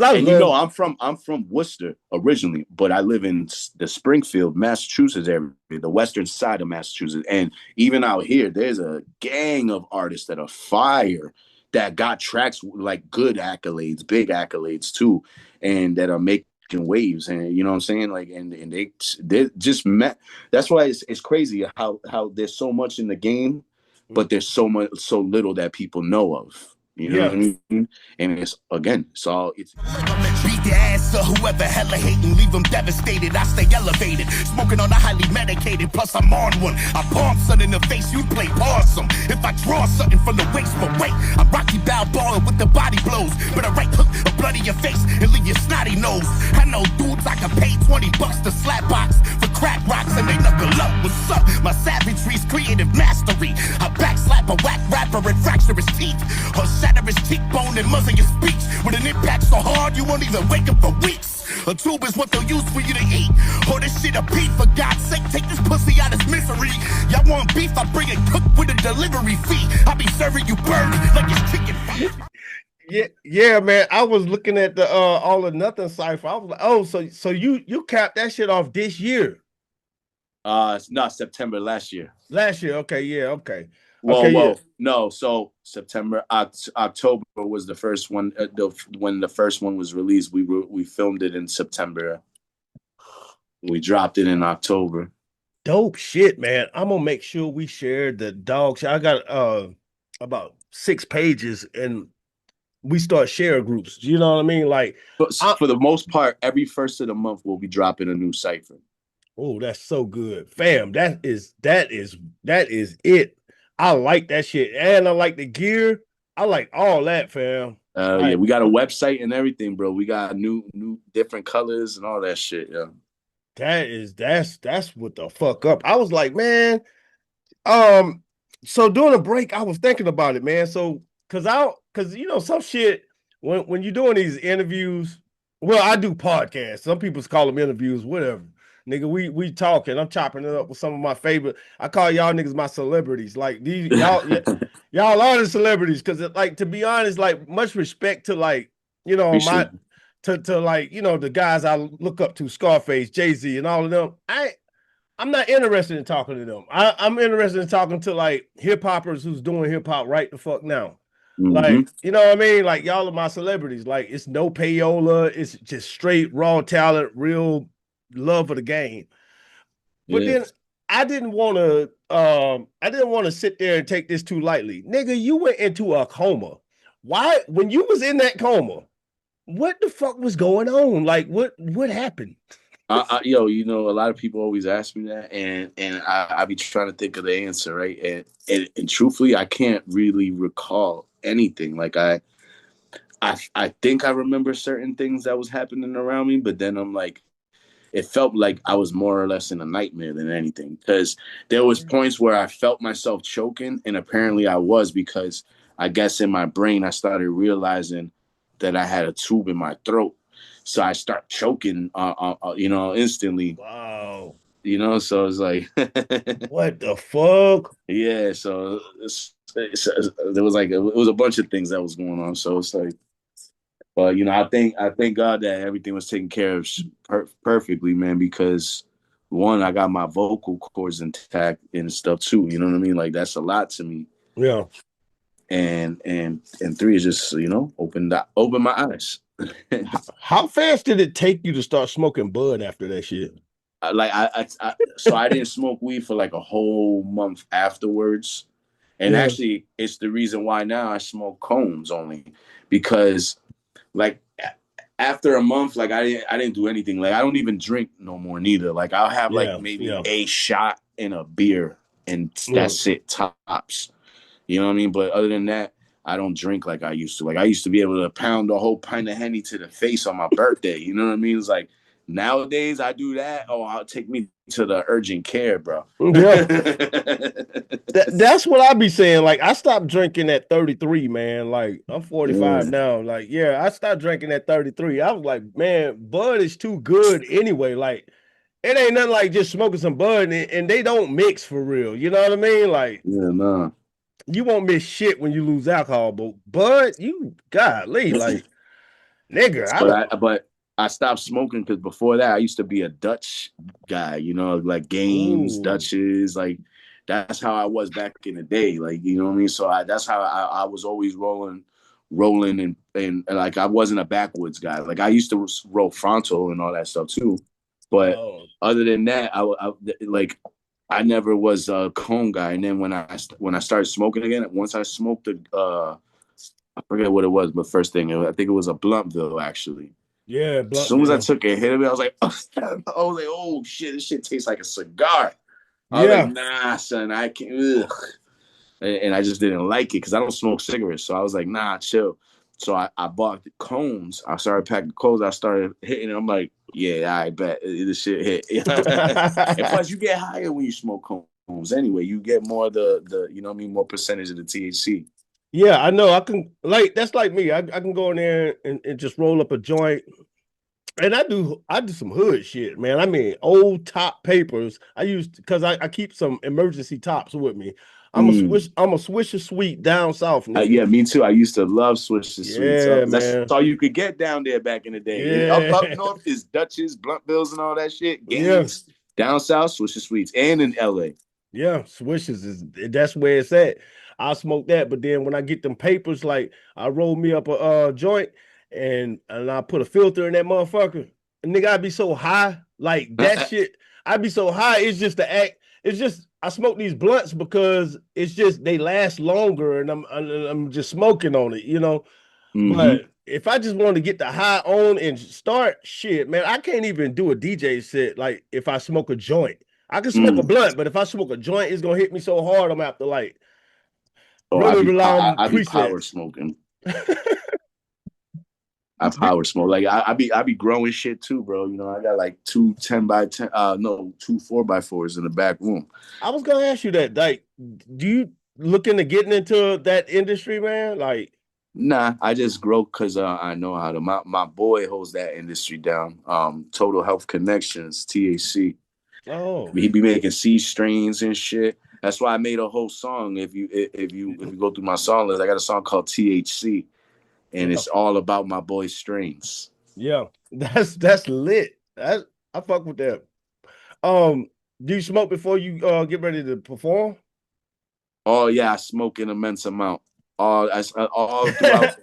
I'm from Worcester originally, but I live in the Springfield, Massachusetts area, the western side of Massachusetts, and even out here, there's a gang of artists that are fire. That got tracks like good accolades, big accolades too, and that are making waves. And you know what I'm saying? Like, and they just met. That's why it's crazy how there's so much in the game, but there's so little that people know of. You know what I mean? And it's all. Beat the ass of whoever hella hating, leave them devastated. I stay elevated, smoking on a highly medicated. Plus I'm on one. I palm sun in the face, you play possum. If I draw something from the waist, but wait, I'm Rocky Balboa with the body blows. But a right hook will bloody your face and leave your snotty nose. I know dudes I can pay $20 to slap box for crack rocks and they knuckle up. What's up? My savagery's creative mastery. I backslap a whack rapper and fracture his teeth. Or shatter his cheekbone and muzzle your speech. With an impact so hard you won't even wake up for weeks. A tube is what they'll use for you to eat. Or this shit a beef, for God's sake, take this pussy out of misery. Y'all want beef, I bring it cooked with a delivery fee. I be serving you burgers like it's chicken feet. yeah, man. I was looking at the all or nothing cipher. I was like, oh, so you capped that shit off this year. It's not September last year. Last year. Okay, yeah, okay. Well, Okay, yeah. well, no. So September, October was the first one. When the first one was released, we filmed it in September. We dropped it in October. Dope shit, man. I'm gonna make sure we share the dog shit. I got about 6 pages and we start share groups. You know what I mean? Like But for the most part, every first of the month we'll be dropping a new cipher. oh, that's so good. Fam, that is it. I like that shit. And I like the gear. I like all that, fam. Yeah, we got a website and everything, bro. We got new different colors and all that shit. Yeah. That's what the fuck up. I was like, man, so during a break, I was thinking about it, man. So cause you know, some shit when you're doing these interviews, well, I do podcasts. Some people call them interviews, whatever. Nigga, we talking. I'm chopping it up with some of my favorite. I call y'all niggas my celebrities. Like these y'all are the celebrities. Cause like to be honest, like much respect to like, you know, Appreciate to like, you know, the guys I look up to, Scarface, J.A.C.E, and all of them. I'm not interested in talking to them. I'm interested in talking to like hip hoppers who's doing hip hop right the fuck now. Like, you know what I mean? Like, y'all are my celebrities. Like, it's no payola. It's just straight raw talent, real love of the game. But then I didn't want to sit there and take this too lightly. Nigga, you went into a coma. Why? When you was in that coma, what the fuck was going on? Like, what happened? Yo, you know, a lot of people always ask me that, and I be trying to think of the answer, right? And truthfully, I can't really recall anything. Like I think I remember certain things that was happening around me, but then I'm like, it felt like I was more or less in a nightmare than anything, because there was points where I felt myself choking, and apparently I was, because I guess in my brain I started realizing that I had a tube in my throat. So I start choking, you know, instantly. Wow. You know, so it's like, what the fuck? Yeah. So there was like, it was a bunch of things that was going on. So it's like, but you know, I thank God that everything was taken care of perfectly, man. Because one, I got my vocal cords intact and stuff too. You know what I mean? Like that's a lot to me. Yeah. And three is just, you know, open my eyes. How fast did it take you to start smoking bud after that shit? So I didn't smoke weed for like a whole month afterwards, and actually, it's the reason why now I smoke cones only, because like after a month, like I didn't do anything. Like I don't even drink no more neither. Like I'll have like maybe a shot and a beer, and that's it, tops. You know what I mean? But other than that, I don't drink like I used to. Like I used to be able to pound a whole pint of Henny to the face on my birthday. You know what I mean? It's like nowadays I do that. Oh, I'll take me to the urgent care, bro. Yeah. That's what I be saying. Like I stopped drinking at 33, man. Like I'm 45 now. Like, yeah, I stopped drinking at 33. I was like, man, bud is too good anyway. Like it ain't nothing like just smoking some bud and they don't mix for real. You know what I mean? Like, you won't miss shit when you lose alcohol, but bud, you golly, like nigga. But I stopped smoking because before that I used to be a Dutch guy, you know, like games, Dutches, like that's how I was back in the day, like, you know what I mean. So that's how I was always rolling and like I wasn't a backwoods guy. Like I used to roll frontal and all that stuff too, but other than that, I never was a cone guy. And then when I started smoking again, once I smoked I forget what it was, but first thing, I think it was a Bluntville, actually. Yeah, as soon as I took a hit of it, I was like, oh shit, this shit tastes like a cigar. I was like, nah, son, I can't. Ugh. And I just didn't like it because I don't smoke cigarettes. So I was like, nah, chill. So I bought the cones. I started packing cones. I started hitting it. I'm like, yeah, I bet this shit hit. And plus, you get higher when you smoke cones anyway. You get more of the you know what I mean, more percentage of the THC. Yeah, I know. I can that's like me. I can go in there and just roll up a joint. And I do some hood shit, man. I mean, old top papers. I used because I keep some emergency tops with me. I'm a Swisher Sweet down south, nigga. Yeah, me too. I used to love Swisher Sweets. Yeah, That's man. all you could get down there back in the day. Up Yeah. north is Dutchess, Blunt Bills, and all that shit. Yeah. Gaines. Down south, Swisher Sweets, and in LA. Yeah, Swishes is that's where it's at. I smoke that, but then when I get them papers, like I roll me up a joint and I put a filter in that motherfucker. And nigga, I be so high, like that shit. I be so high. It's just the act. It's just I smoke these blunts because it's just they last longer, and I'm just smoking on it, you know. But if I just want to get the high on and start shit, man, I can't even do a DJ set like if I smoke a joint. I can smoke a blunt, but if I smoke a joint, it's gonna hit me so hard I'm gonna have to like really rely on I be power presets. smoking. I power smoke. Like I be growing shit too, bro. You know, I got like 2 10x10, no, 2 4x4s in the back room. I was gonna ask you that. Like, do you look into getting into that industry, man? Like, nah, I just grow because I know how to. My boy holds that industry down. Total Health Connections, TAC. oh, He be making C strains and shit. That's why I made a whole song. If you go through my song list, I got a song called THC, and yeah, it's all about my boy's strains. yeah. That's lit. I fuck with that. Do you smoke before you get ready to perform? Oh yeah, I smoke an immense amount. All throughout,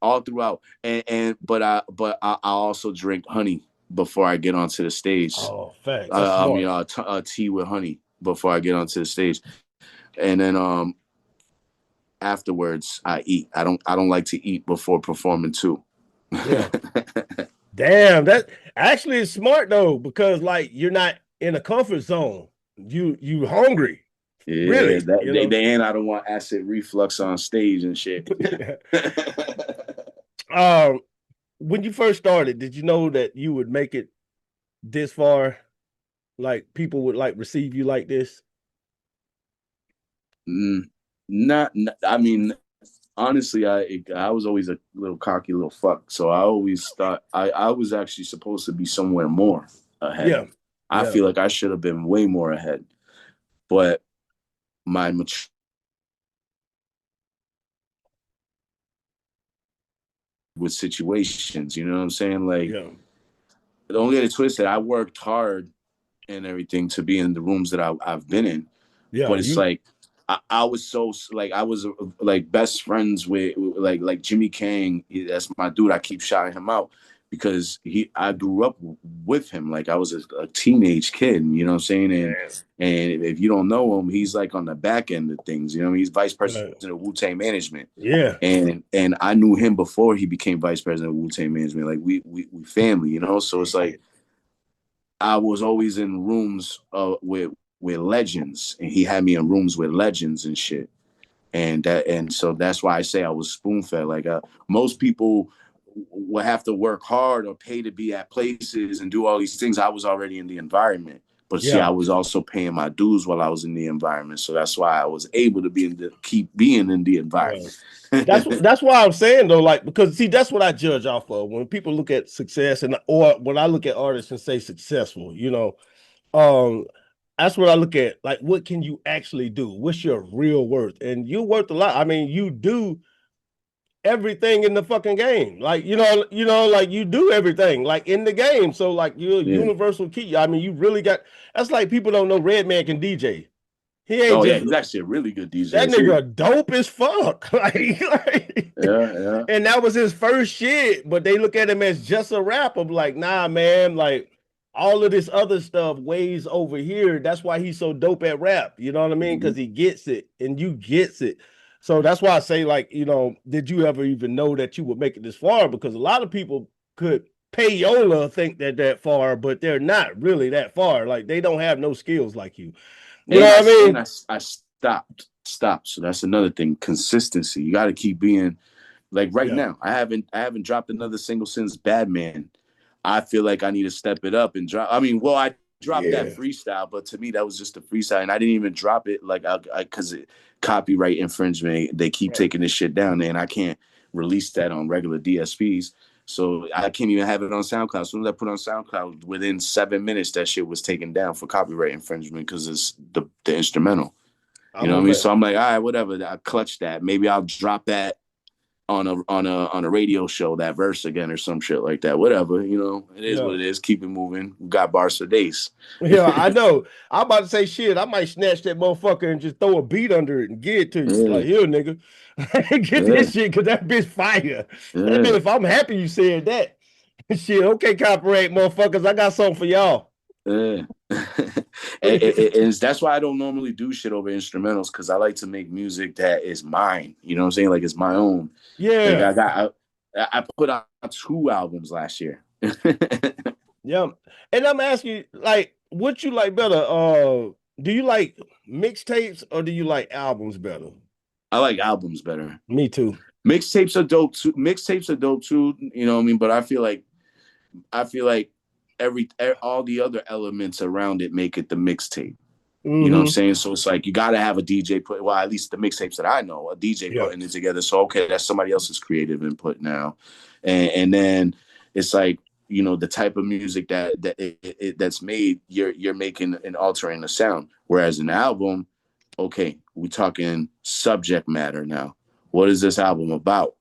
all throughout. I also drink honey before I get onto the stage. Oh, facts. That's smart. Tea with honey before I get onto the stage, and then afterwards I eat. I don't like to eat before performing too. Yeah. Damn, that actually is smart though, because like you're not in a comfort zone. You hungry. Yeah, Really, you know. and I don't want acid reflux on stage and shit. um, when you first started, did you know that you would make it this far? Like people would like receive you like this? I mean, honestly, I was always a little cocky little fuck. So I always thought I was actually supposed to be somewhere more ahead. Yeah. I feel like I should have been way more ahead. But my with situations, you know what I'm saying? Like, don't get it twisted. I worked hard and everything to be in the rooms that I've been in. Yeah, but it's like I was so like I was like best friends with like Jimmy Kang. That's my dude. I keep shouting him out because I grew up with him. Like I was a teenage kid, you know what I'm saying? And if you don't know him, he's like on the back end of things. You know, he's vice president of Wu-Tang Management. Yeah, and I knew him before he became vice president of Wu-Tang Management. Like we family, you know. So it's like I was always in rooms with legends, and he had me in rooms with legends and shit. And so that's why I say I was spoon fed. Like most people will have to work hard or pay to be at places and do all these things. I was already in the environment, but see, I was also paying my dues while I was in the environment. So that's why I was able to keep being in the environment. That's why I'm saying though, like, because see, that's what I judge off of when people look at success, and or when I look at artists and say successful, you know, that's what I look at. Like, what can you actually do? What's your real worth? And you're worth a lot. I mean, you do everything in the fucking game. Like, you know, like you do everything like in the game. So like you're a universal key. I mean, you really got. That's like people don't know Redman can DJ. He ain't he's actually a really good DJ. That nigga dope as fuck. Yeah. And that was his first shit, but they look at him as just a rapper. Like, nah, man, like all of this other stuff weighs over here. That's why he's so dope at rap. You know what I mean? Because he gets it and you gets it. So that's why I say, like, you know, did you ever even know that you would make it this far? Because a lot of people could payola think that far, but they're not really that far. Like, they don't have no skills like you. You know what I mean? And I stopped. So that's another thing. Consistency. You got to keep being like right now. I haven't dropped another single since Bad Man. I feel like I need to step it up and drop. I mean, well, I dropped that freestyle, but to me that was just a freestyle, and I didn't even drop it like because copyright infringement. They keep taking this shit down there, and I can't release that on regular DSPs. So I can't even have it on SoundCloud. As soon as I put it on SoundCloud, within 7 minutes, that shit was taken down for copyright infringement because it's the instrumental. You know what I mean? So I'm like, all right, whatever. I clutch that. Maybe I'll drop that on a radio show, that verse again or some shit like that. Whatever, you know, it is what it is. Keep it moving. We got bars for days. Yeah, I know. I'm about to say shit. I might snatch that motherfucker and just throw a beat under it and give it to you. Like, here, nigga, get this shit because that bitch fire. That bitch, if I'm happy you said that. Shit, okay, copyright motherfuckers. I got something for y'all. And that's why I don't normally do shit over instrumentals, because I like to make music that is mine. You know what I'm saying? Like, it's my own. Yeah. Like I put out 2 albums last year. Yeah. And I'm asking you, like, what you like better? Do you like mixtapes or do you like albums better? I like albums better. Me too. Mixtapes are dope too. You know what I mean? But I feel like all the other elements around it make it the mixtape. You know what I'm saying? So it's like you got to have a DJ put, well, at least the mixtapes that I know, a DJ putting it together. So okay, that's somebody else's creative input now, and then it's like, you know, the type of music that's made, you're making and altering the sound. Whereas an album, okay, we talking subject matter now. What is this album about?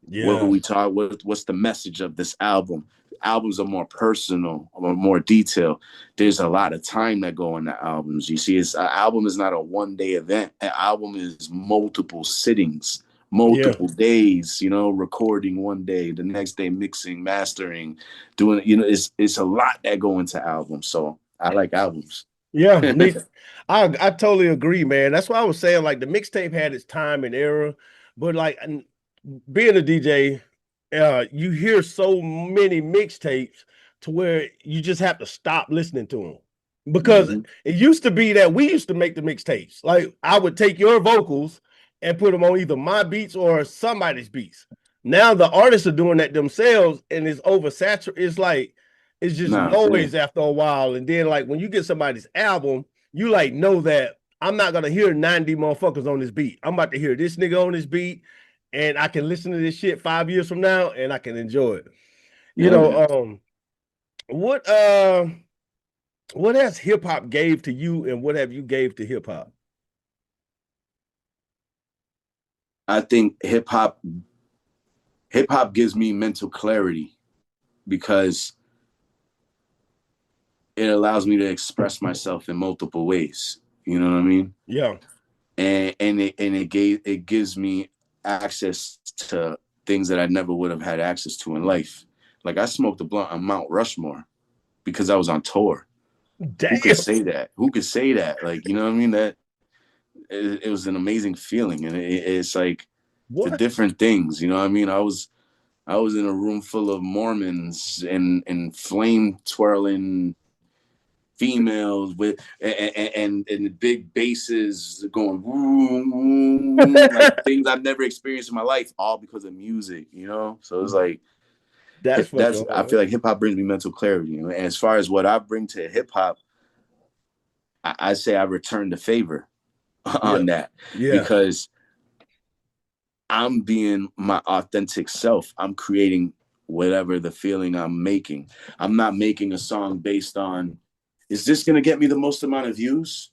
Yeah. What are we talk? What's the message of this album? Albums are more personal, or more detailed. There's a lot of time that go into albums. You see, an album is not a one-day event. An album is multiple sittings, multiple days. You know, recording one day, the next day mixing, mastering, doing. You know, it's a lot that go into albums. So I like albums. Yeah, I totally agree, man. That's why I was saying, like, the mixtape had its time and era, but like being a DJ, you hear so many mixtapes to where you just have to stop listening to them, because it used to be that we used to make the mixtapes. Like, I would take your vocals and put them on either my beats or somebody's beats. Now the artists are doing that themselves, and it's oversaturated. It's like, it's just noise after a while. And then, like, when you get somebody's album, you like know that I'm not gonna hear 90 motherfuckers on this beat. I'm about to hear this nigga on this beat, and I can listen to this shit 5 years from now and I can enjoy it. You know, what has hip hop gave to you, and what have you gave to hip hop? I think hip hop gives me mental clarity, because it allows me to express myself in multiple ways. You know what I mean? Yeah. And it gives me access to things that I never would have had access to in life. Like, I smoked a blunt on Mount Rushmore because I was on tour. Damn. Who could say that? Who could say that? Like, you know what I mean? That it was an amazing feeling, and it's like the different things. You know what I mean? I was in a room full of Mormons and flame twirling females with and the big basses going woo, like things I've never experienced in my life, all because of music, you know. So it's like that's I feel like hip hop brings me mental clarity, you know? And as far as what I bring to hip hop, I say I return the favor on that, because I'm being my authentic self. I'm creating whatever the feeling I'm making. I'm not making a song based on, is this going to get me the most amount of views?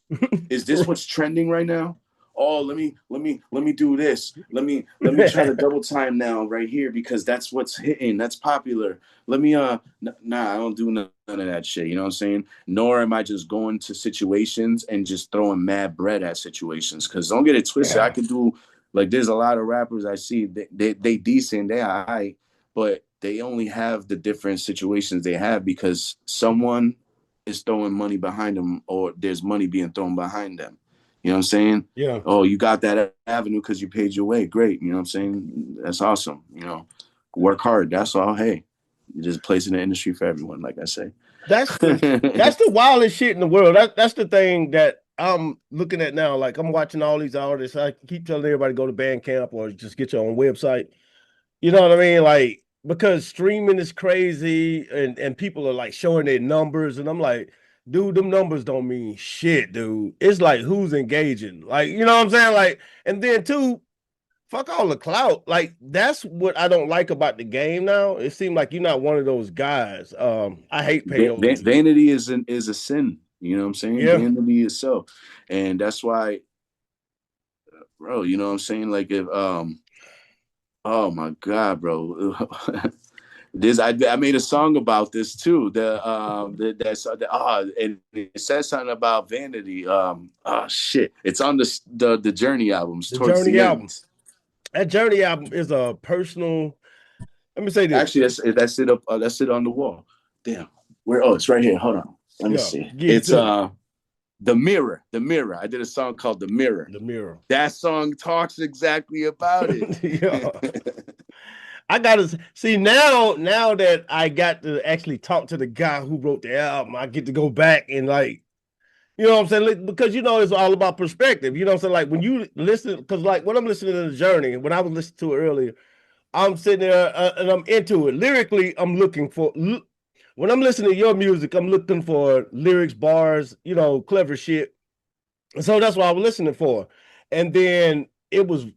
Is this what's trending right now? Oh, let me do this. Let me try to double time now right here because that's what's hitting. That's popular. Let me I don't do none of that shit. You know what I'm saying? Nor am I just going to situations and just throwing mad bread at situations. Because don't get it twisted. I could do, like, there's a lot of rappers I see, they decent, they all right, but they only have the different situations they have because someone is throwing money behind them, or there's money being thrown behind them. You know what I'm saying? Yeah. Oh, you got that avenue because you paid your way. Great. You know what I'm saying? That's awesome. You know, work hard. That's all. Hey, you're just placing the industry for everyone, like I say. That's the wildest shit in the world. That's the thing that I'm looking at now. Like, I'm watching all these artists. I keep telling everybody go to Bandcamp or just get your own website. You know what I mean? Like, because streaming is crazy and people are like showing their numbers, and I'm like, dude, them numbers don't mean shit, dude. It's like, who's engaging? Like, you know what I'm saying? Like, and then too, fuck all the clout. Like, that's what I don't like about the game now. It seems like you're not one of those guys. I hate payola. Vanity is a sin. You know what I'm saying? Yeah. Vanity is so. And that's why bro, you know what I'm saying? Like if oh my God, bro. I made a song about this too. And it says something about vanity. Shit. It's on the Journey albums The towards Journey the end. album. That Journey album is a personal. Let me say this. Actually, that's it up. That's it on the wall. Damn. Where? Oh, it's right here. Hold on. Let me see. Get It's to The Mirror. The Mirror. I did a song called The Mirror. The Mirror. That song talks exactly about it. Yeah. I gotta see now that I got to actually talk to the guy who wrote the album, I get to go back and like, you know what I'm saying? Because you know it's all about perspective. You know what I'm saying? Like when you listen, because like when I'm listening to The Journey, when I was listening to it earlier, I'm sitting there and I'm into it. Lyrically, I'm looking for when I'm listening to your music, I'm looking for lyrics, bars, you know, clever shit. So that's what I was listening for. And then it was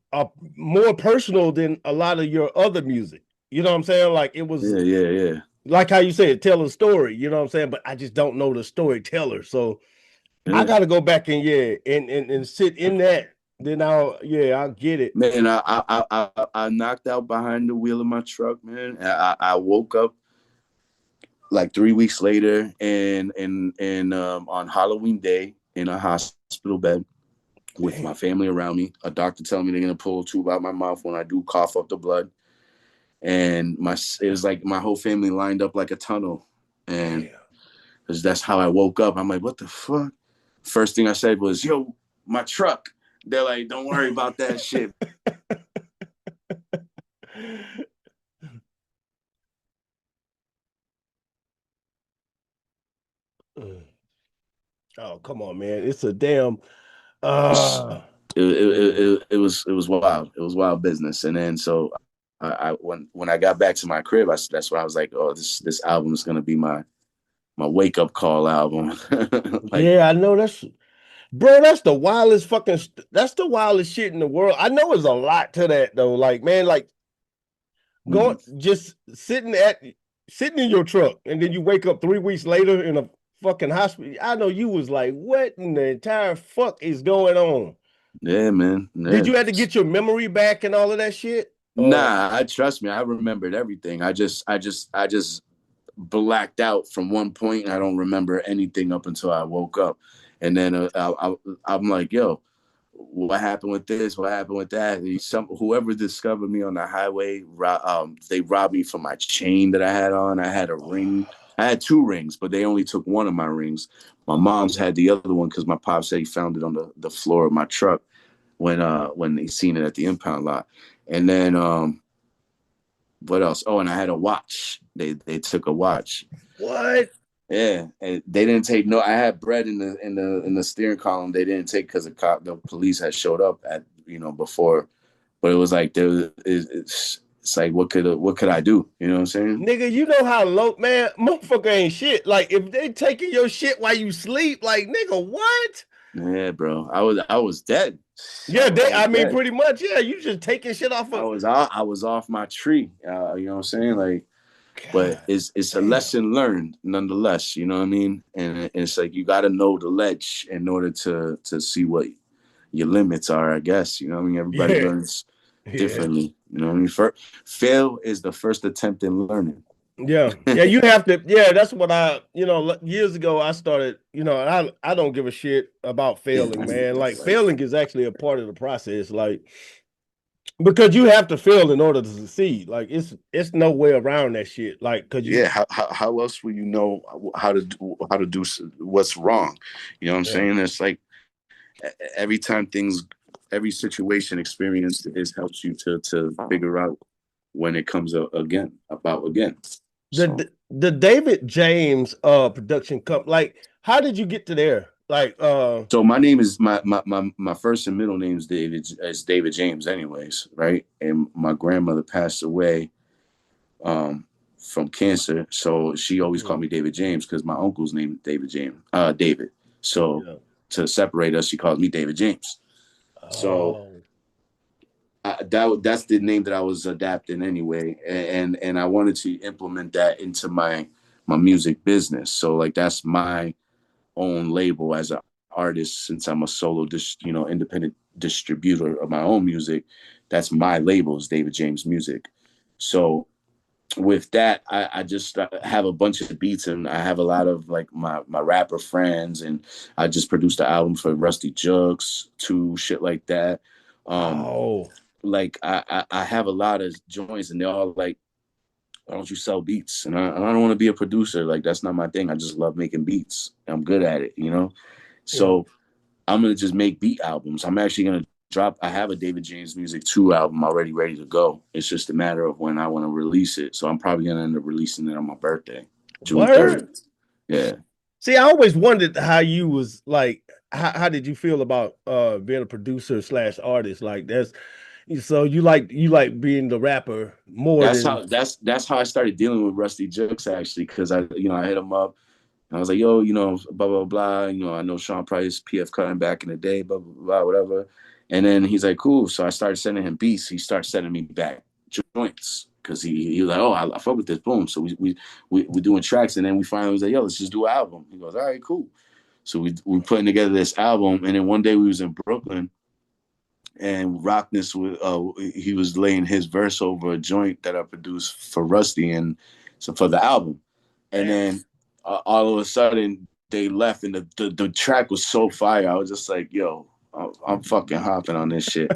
more personal than a lot of your other music. You know what I'm saying? Like it was Yeah. like how you said, tell a story, you know what I'm saying? But I just don't know the storyteller. So I gotta go back and and sit in that. Then I'll get it. Man, I knocked out behind the wheel of my truck, man. I woke up like 3 weeks later and on Halloween Day in a hospital bed with my family around me. A doctor telling me they're gonna pull a tube out my mouth when I do cough up the blood. And it was like my whole family lined up like a tunnel. And because that's how I woke up. I'm like, what the fuck? First thing I said was, yo, my truck. They're like, don't worry about that shit. Oh, come on, man. It's a damn it was wild. It was wild business. And then so when I got back to my crib, that's where I was like, oh, this album is gonna be my wake up call album. Like, yeah, I know bro, that's the wildest that's the wildest shit in the world. I know there's a lot to that though. Like, man, like going just sitting in your truck and then you wake up 3 weeks later in a fucking hospital. I know you was like, what in the entire fuck is going on? Yeah, man. Yeah. Did you have to get your memory back and all of that shit? Nah, trust me, I remembered everything. I just blacked out from one point. I don't remember anything up until I woke up. And then I'm like, yo, what happened with this? What happened with that? Whoever discovered me on the highway, they robbed me from my chain that I had on. I had a ring. I had 2 rings, but they only took one of my rings. My mom's had the other one because my pop said he found it on the floor of my truck when they seen it at the impound lot. And then what else? Oh, and I had a watch. They took a watch. What? Yeah, and they didn't take I had bread in the steering column. They didn't take because the police had showed up at before, but it was like it's like what could I do? You know what I'm saying? Nigga, you know how low, man, motherfucker ain't shit. Like if they taking your shit while you sleep, like nigga, what? Yeah, bro, I was dead. Yeah, I mean, pretty much. Yeah, you just taking shit off of. I was off my tree. You know what I'm saying? Like. God, but it's a lesson learned nonetheless, you know what I mean? And it's like you got to know the ledge in order to see what your limits are, I guess. You know what I mean? Everybody learns differently. You know what I mean? Fail is the first attempt in learning. Yeah. Yeah, you have to. Yeah, that's what years ago I started, I don't give a shit about failing, man. Like failing is actually a part of the process. Like, because you have to fail in order to succeed. Like it's no way around that shit. Like, cause how else will you know how to do what's wrong? You know what I'm saying? It's like every situation experience helps you to figure out when it comes again. So. The David James production company. Like, how did you get to there? Like, so my name is my first and middle name is David James, anyways, right? And my grandmother passed away from cancer, so she always called me David James because my uncle's name is David. So to separate us, she called me David James. So that's the name that I was adapting anyway, and I wanted to implement that into my music business. So like that's my own label as an artist, since I'm a solo independent distributor of my own music. That's my label, is David James Music. So with that, I just have a bunch of beats, and I have a lot of like my rapper friends, and I just produced an album for Rusty Jugs too, shit like that. Oh, Like I have a lot of joints, and they're all like, why don't you sell beats? And I don't want to be a producer. Like, that's not my thing. I just love making beats. I'm good at it, you know? yeah. So I'm going to just make beat albums. I'm actually going to I have a David James Music 2 album already ready to go. It's just a matter of when I want to release it. So I'm probably going to end up releasing it on my birthday, June 3rd. Yeah. See, I always wondered how you was like, how did you feel about being a producer slash artist? Like so you like being the rapper more than That's how I started dealing with Rusty Jux, actually, because I hit him up. And I was like, yo, blah, blah, blah. I know Sean Price, PF Cutting back in the day, blah, blah, blah, whatever. And then he's like, cool. So I started sending him beats. He started sending me back joints because he was like, oh, I fuck with this, boom. So we doing tracks. And then we finally was like, yo, let's just do an album. He goes, all right, cool. So we putting together this album. And then one day we was in Brooklyn, and Rockness he was laying his verse over a joint that I produced for Rusty, and so for the album. And then all of a sudden they left, and the track was so fire. I was just like, yo, I'm fucking hopping on this shit.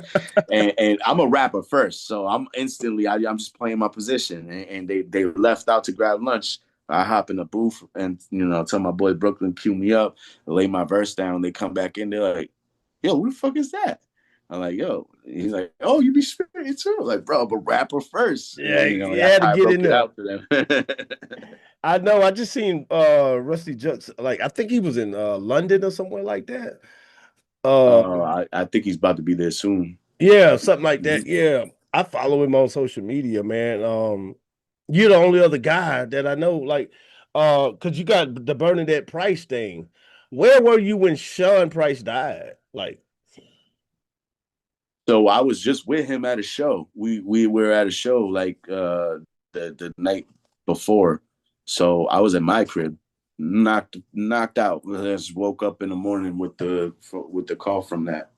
and I'm a rapper first, so I'm instantly I'm just playing my position. And they left out to grab lunch. I hop in the booth and tell my boy Brooklyn cue me up, lay my verse down. They come back in, they're like, yo, who the fuck is that? I'm like, yo. He's like, oh, you be spitting too? I'm like, bro, I'm a rapper first. Yeah, you had to get in there. Out to them. I know. I just seen Rusty Jux. Like, I think he was in London or somewhere like that. I think he's about to be there soon. Yeah, something like that. Yeah, I follow him on social media, man. You're the only other guy that I know, like, because you got the Bernadette Price thing. Where were you when Sean Price died? Like, so I was just with him at a show. We were at a show like the night before. So I was at my crib, knocked out. I just woke up in the morning with the call from that.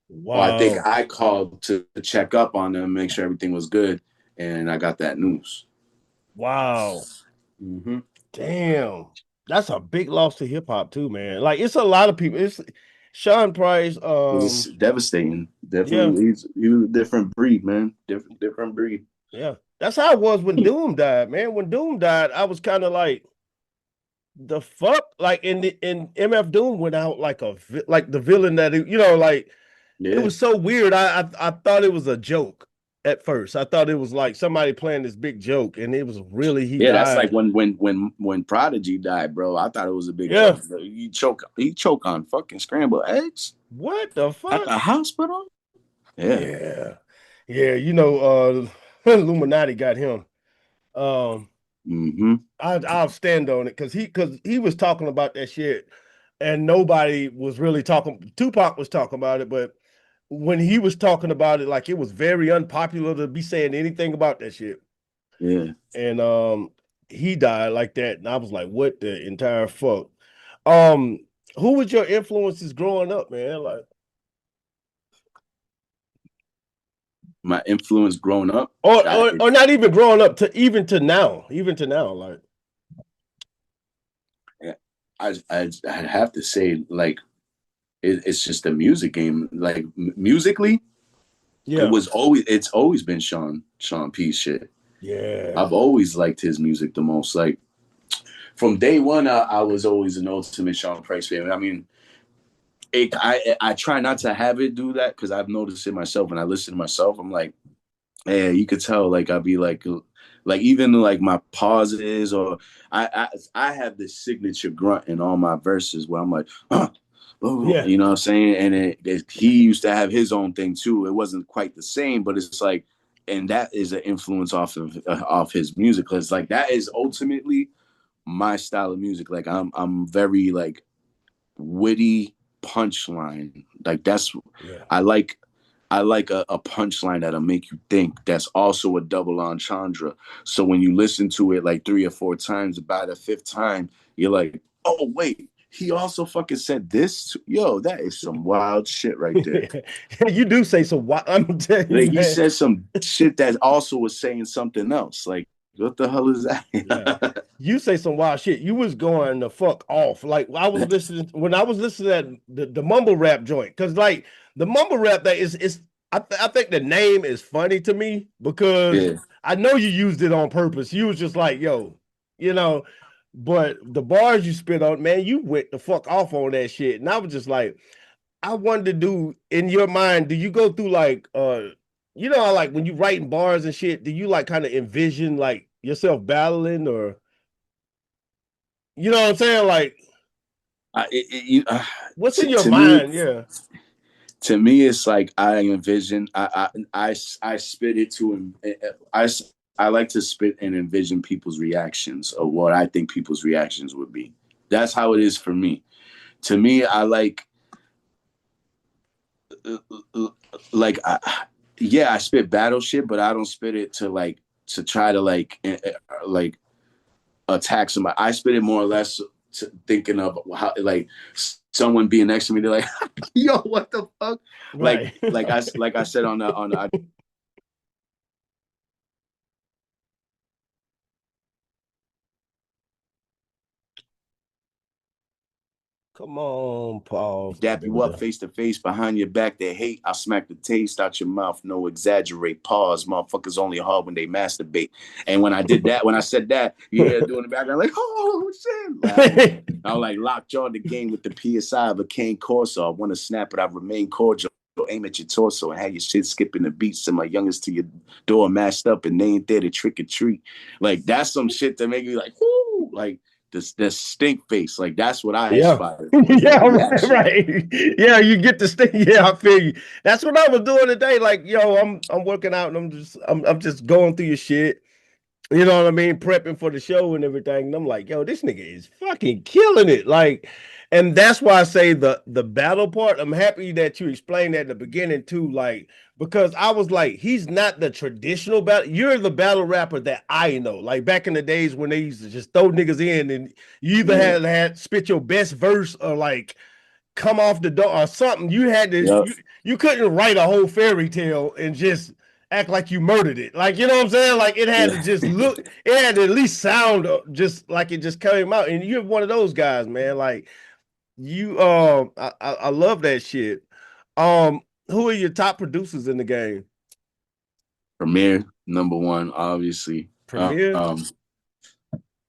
wow. Well, I think I called to check up on them, make sure everything was good, and I got that news. Wow. Mm-hmm. Damn. That's a big loss to hip hop too, man. Like, it's a lot of people. It's Sean Price. It's devastating. Definitely, yeah. he was a different breed, man. Different breed. Yeah, that's how it was when Doom died, man. When Doom died, I was kind of like, the fuck, like in MF Doom went out like the villain that like it was so weird. I thought it was a joke at first. I thought it was like somebody playing this big joke, and it was really he died. That's like when Prodigy died, bro. I thought it was a big joke. He choke on fucking scrambled eggs. What the fuck? At the hospital? Yeah. Illuminati got him. I'll stand on it because he was talking about that shit, and nobody was really talking. Tupac was talking about it, but when he was talking about it, like, it was very unpopular to be saying anything about that shit. Yeah. And he died like that, and I was like, what the entire fuck? Who was your influences growing up, man? Like, my influence growing up, or not even growing up, to now, like. Yeah, I have to say, like, it's just the music game. Like, musically, it's always been Sean P shit. Yeah, I've always liked his music the most. Like, from day one, I was always an ultimate Sean Price fan. I mean, I try not to have it do that because I've noticed it myself. When I listen to myself, I'm like, yeah, you could tell. Like, I'd be like even like my pauses, or I have this signature grunt in all my verses where I'm like, yeah. You know what I'm saying? And he used to have his own thing too. It wasn't quite the same, but it's like, and that is an influence off his music, because like that is ultimately my style of music. Like, I'm very like witty punchline. Like, that's I like a punchline that'll make you think. That's also a double entendre. So when you listen to it like 3 or 4 times, by the 5th time, you're like, oh wait, he also fucking said this. Yo, that is some wild shit right there. You do say some wild. I'm telling you, Like, he man. said some shit that also was saying something else. Like, what the hell is that? Yeah. You say some wild shit. You was going the fuck off. Like I was listening when I was listening to the mumble rap joint, because like the mumble rap that is I think the name is funny to me because Yeah. I know you used it on purpose. You was just like, yo, you know, but the bars you spit on, man, you went the fuck off on that shit. And I was just like, I wanted to do in your mind, do you go through like you know, like when you writing bars and shit, do you like kind of envision like yourself battling, or you know what I'm saying? Like what's in your mind? Yeah. To me, it's like I envision. I spit it to I like to spit and envision people's reactions of what I think people's reactions would be. That's how it is for me. To me, I like I spit battle shit, but I don't spit it to try to like attack somebody. I spit it more or less thinking of how like someone being next to me. They're like, "Yo, what the fuck?" Right. Like I said on the. Come on, Paul. Dap you up face to face, behind your back they hate. I'll smack the taste out your mouth, no exaggerate. Pause. Motherfuckers only hard when they masturbate. And when I did that, when I said that, you hear doing the background like, oh shit. I like lockjaw the game with the PSI of a cane Corso. I want to snap it, I remain cordial. Aim at your torso and have your shit skipping the beats. Send my youngest to your door mashed up and they ain't there to trick or treat. Like that's some shit that make me like, whoo, like this stink face. Like that's what I aspire for. Yeah, right. Yeah, you get the stink. Yeah, I feel you. That's what I was doing today. Like, yo, I'm working out and I'm just going through your shit. You know what I mean? Prepping for the show and everything. And I'm like, yo, this nigga is fucking killing it. Like, and that's why I say the battle part. I'm happy that you explained that at the beginning too. Like, because I was like, he's not the traditional battle. You're the battle rapper that I know. Like back in the days when they used to just throw niggas in and you either had spit your best verse or like come off the door or something. You had to you couldn't write a whole fairy tale and just act like you murdered it. Like, you know what I'm saying? Like it had to just look, it had to at least sound just like it just came out. And you're one of those guys, man. Like you I love that shit. Who are your top producers in the game? Premier, number one, obviously. Premier.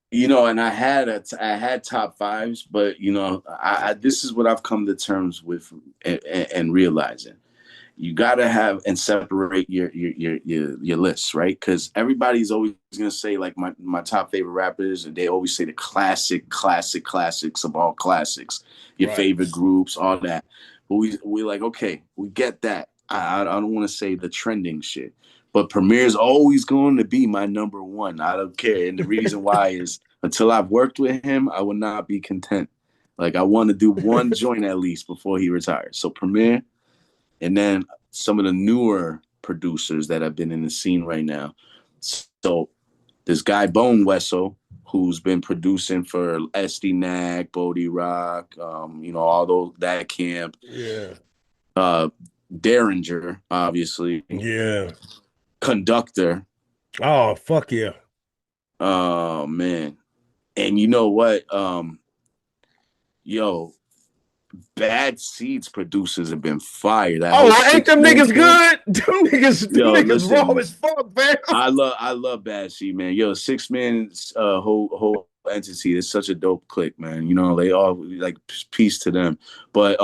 You know, and I had top fives, but you know, I this is what I've come to terms with and realizing. You gotta have and separate your lists, right? Because everybody's always gonna say like my top favorite rappers, and they always say the classics of all classics, your favorite groups, all that. But we like, okay, we get that. I don't want to say the trending shit, but Premier's always going to be my number one. I don't care, and the reason why is until I've worked with him, I will not be content. Like I want to do one joint at least before he retires. So Premier. And then some of the newer producers that have been in the scene right now. So this guy Bone Wessel, who's been producing for SD Nag, Bodie Rock, you know, all those that camp. Yeah. Derringer, obviously. Yeah. Conductor. Oh, fuck yeah. Oh man. And you know what? Yo, Bad Seeds producers have been fired. Ain't them niggas good? Them niggas raw as fuck, man. I love Bad Seed, man. Yo, 6 man whole entity is such a dope clique, man. You know, they all like peace to them. But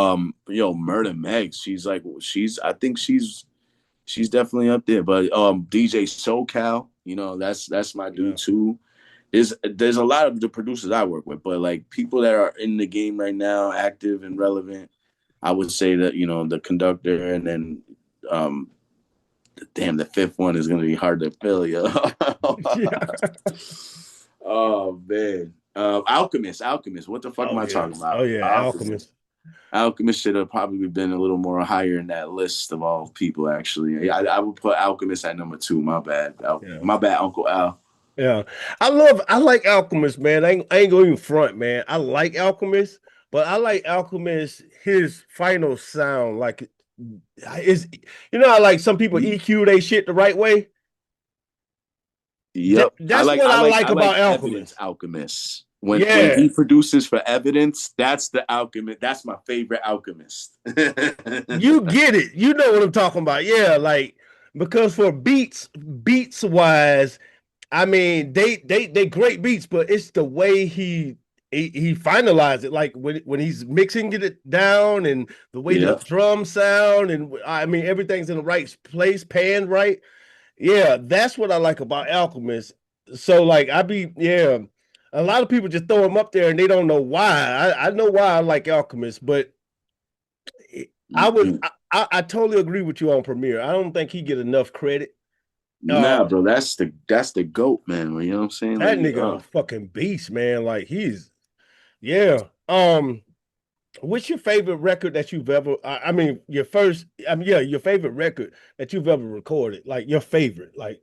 yo, Murder Meg, I think she's definitely up there. But DJ SoCal, you know, that's my dude too. There's a lot of the producers I work with, but like people that are in the game right now, active and relevant, I would say that, you know, the Conductor, and then the fifth one is gonna be hard to fill, yo. Oh man. Alchemist. What the fuck am I talking about? Oh yeah, Alchemist. Alchemist should have probably been a little more higher in that list of all people, actually. I would put Alchemist at number 2. My bad. My bad, Uncle Al. Yeah, I like Alchemist, man. I ain't going even front, man. I like Alchemist. but I like Alchemist, his final sound, like is I like some people EQ they shit the right way. Yep. That's what I like I about like Evidence Alchemist. Alchemist. When Yeah, he produces for Evidence, that's the Alchemist. That's my favorite Alchemist. you get it. You know what I'm talking about. Yeah, like because for beats wise, I mean they great beats, but it's the way he finalized it. Like when he's mixing it down and the way the Yeah. drums sound, and I mean everything's in the right place, panned right. Yeah, that's what I like about Alchemist. So like a lot of people just throw him up there and they don't know why. I know why I like Alchemist, but I would Mm-hmm. I totally agree with you on Premier. I don't think he get enough credit. Nah, bro, that's the goat, man. You know what I'm saying? That Like, nigga a fucking beast, man. Like yeah. What's your favorite record that you've ever? I mean, your first. I mean, yeah, your favorite record that you've ever recorded. Like your favorite. Like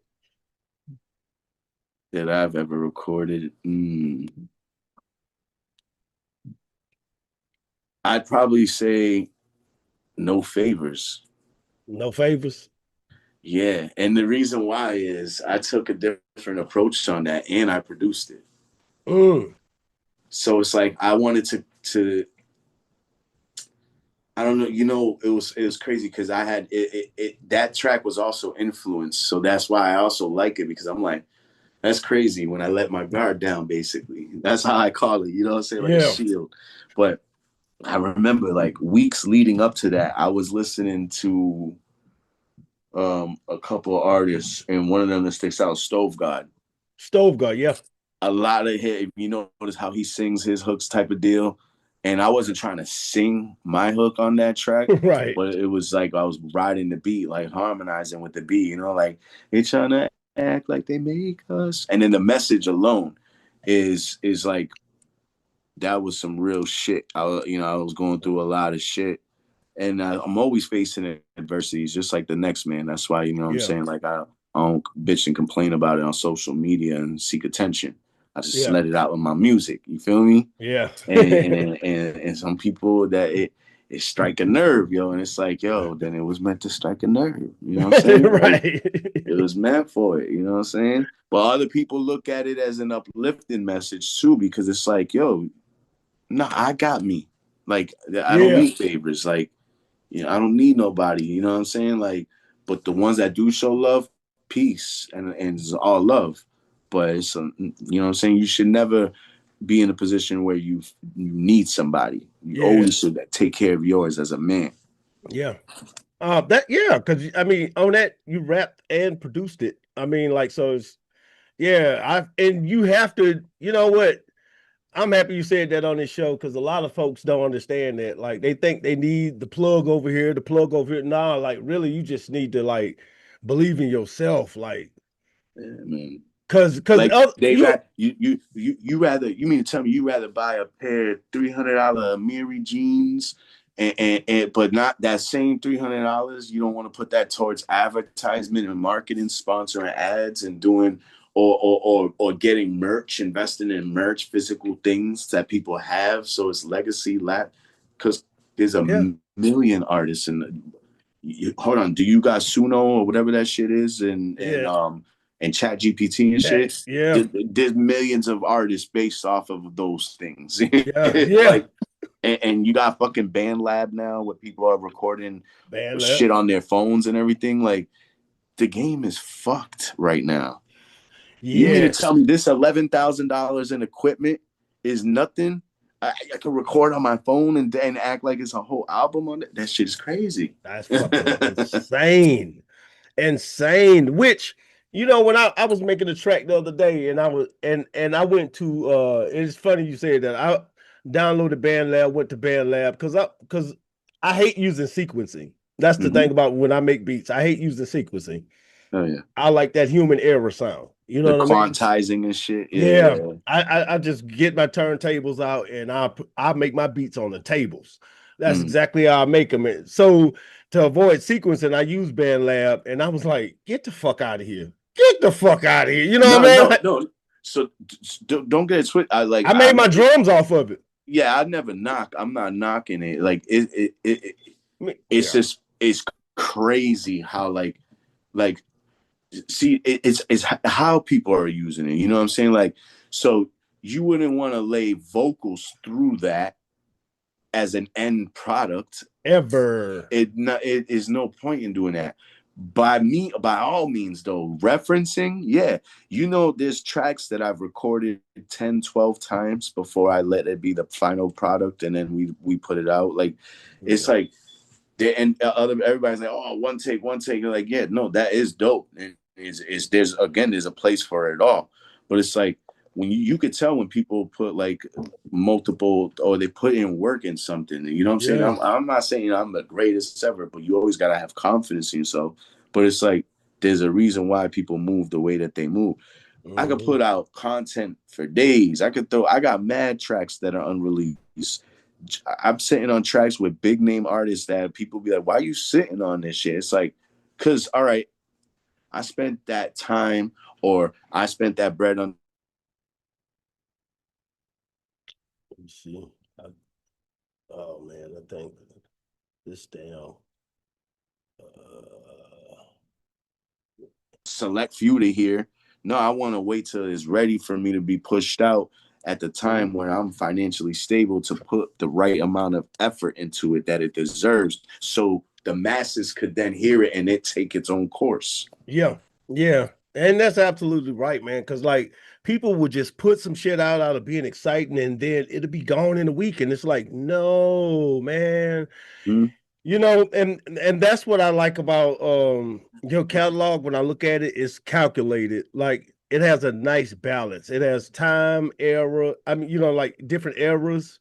that I've ever recorded. I'd probably say No Favors. No Favors. Yeah, and the reason why is I took a different approach on that, and I produced it. Mm. So it's like I wanted to I don't know, it was crazy because I had that track was also influenced, so that's why I also like it because I'm like, that's crazy when I let my guard down. Basically, that's how I call it. You know what I'm saying, like a Yeah. shield. But I remember like weeks leading up to that, I was listening to a couple of artists, and one of them that sticks out, Stove God. Stove God. Yeah. A lot of hit. If you notice how he sings his hooks, type of deal. And I wasn't trying to sing my hook on that track, Right. but it was like I was riding the beat, like harmonizing with the beat. Like they trying to act like they make us, and then the message alone is like that was some real shit. I was going through a lot of shit, and I'm always facing adversities, just like the next man. That's why what I'm Yeah. saying, like I don't bitch and complain about it on social media and seek attention. I just Yeah. let it out in my music. You feel me? Yeah. and some people that it strike a nerve, yo, and it's like, yo, then it was meant to strike a nerve. You know what I'm saying? Like, Right. it was meant for it. You know what I'm saying? But other people look at it as an uplifting message too, because it's like, yo, no, I got me. Like, I don't Yeah. need favors. Like, I don't need nobody. You know what I'm saying? Like, but the ones that do show love, peace, and it's all love. But it's you know what I'm saying? You should never be in a position where you need somebody. You Yeah. always should take care of yours as a man. Yeah. Because I mean, on that you rapped and produced it. I mean, like, so it's and you have to, you know what? I'm happy you said that on this show because a lot of folks don't understand that. Like they think they need the plug over here, the plug over here. Nah, like really, you just need to like believe in yourself. Like, Yeah, man. cause Like they you rather, you mean to tell me you rather buy a pair of $300 Amiri jeans and but not that same $300, you don't want to put that towards advertisement and marketing, sponsoring ads and doing or getting merch, investing in merch, physical things that people have, so it's legacy because there's a yeah, million artists hold on, do you guys Suno or whatever that shit is yeah, and Chat GPT and shit? yeah, There's millions of artists based off of those things. yeah. Like, and you got fucking BandLab now where people are recording Bad luck. shit on their phones and everything. Like, the game is fucked right now. You mean to Yeah, tell me this $11,000 in equipment is nothing? I can record on my phone and act like it's a whole album on it. That shit is crazy. that's fucking insane. Insane. Which, when I was making a track the other day and I was and I went to it's funny you said that. I downloaded BandLab, went to BandLab because I hate using sequencing. That's the thing about when I make beats. I hate using sequencing. Oh yeah. I like that human error sound. You know The what I mean? quantizing and shit. Yeah. Yeah. I just get my turntables out and I make my beats on the tables. That's exactly how I make them. And so to avoid sequencing, I use BandLab, and I was like, get the fuck out of here. Get the fuck out of here. You know what I mean? No. So don't get it twisted. I made my drums off of it. Yeah, I'm not knocking it. Like it's just it's crazy how like see it's how people are using it. You know what I'm saying? Like, so you wouldn't want to lay vocals through that as an end product ever. It is no point in doing that. By all means though, referencing, yeah, there's tracks that I've recorded 10 12 times before I let it be the final product, and then we put it out. Like, it's like everybody's like, oh, one take. You're like, yeah, no, that is dope, and there's a place for it all. But it's like, when you could tell when people put like multiple, or they put in work in something. You know what I'm saying? I'm not saying I'm the greatest ever, but you always gotta have confidence in yourself. But it's like, there's a reason why people move the way that they move. I could put out content for days. I got mad tracks that are unreleased. I'm sitting on tracks with big name artists that people be like, why are you sitting on this shit? It's like, cause all right, I spent that time, or I spent that bread on. Let me see. Oh man, I think this damn select few to hear. No, I want to wait till it's ready for me to be pushed out at the time where I'm financially stable to put the right amount of effort into it that it deserves, so the masses could then hear it and it take its own course. Yeah. And that's absolutely right, man. Cause like, people would just put some shit out of being exciting, and then it'll be gone in a week. And it's like, no, man. And that's what I like about your catalog. When I look at it, it's calculated. Like, it has a nice balance. It has time, era. I mean, like different eras.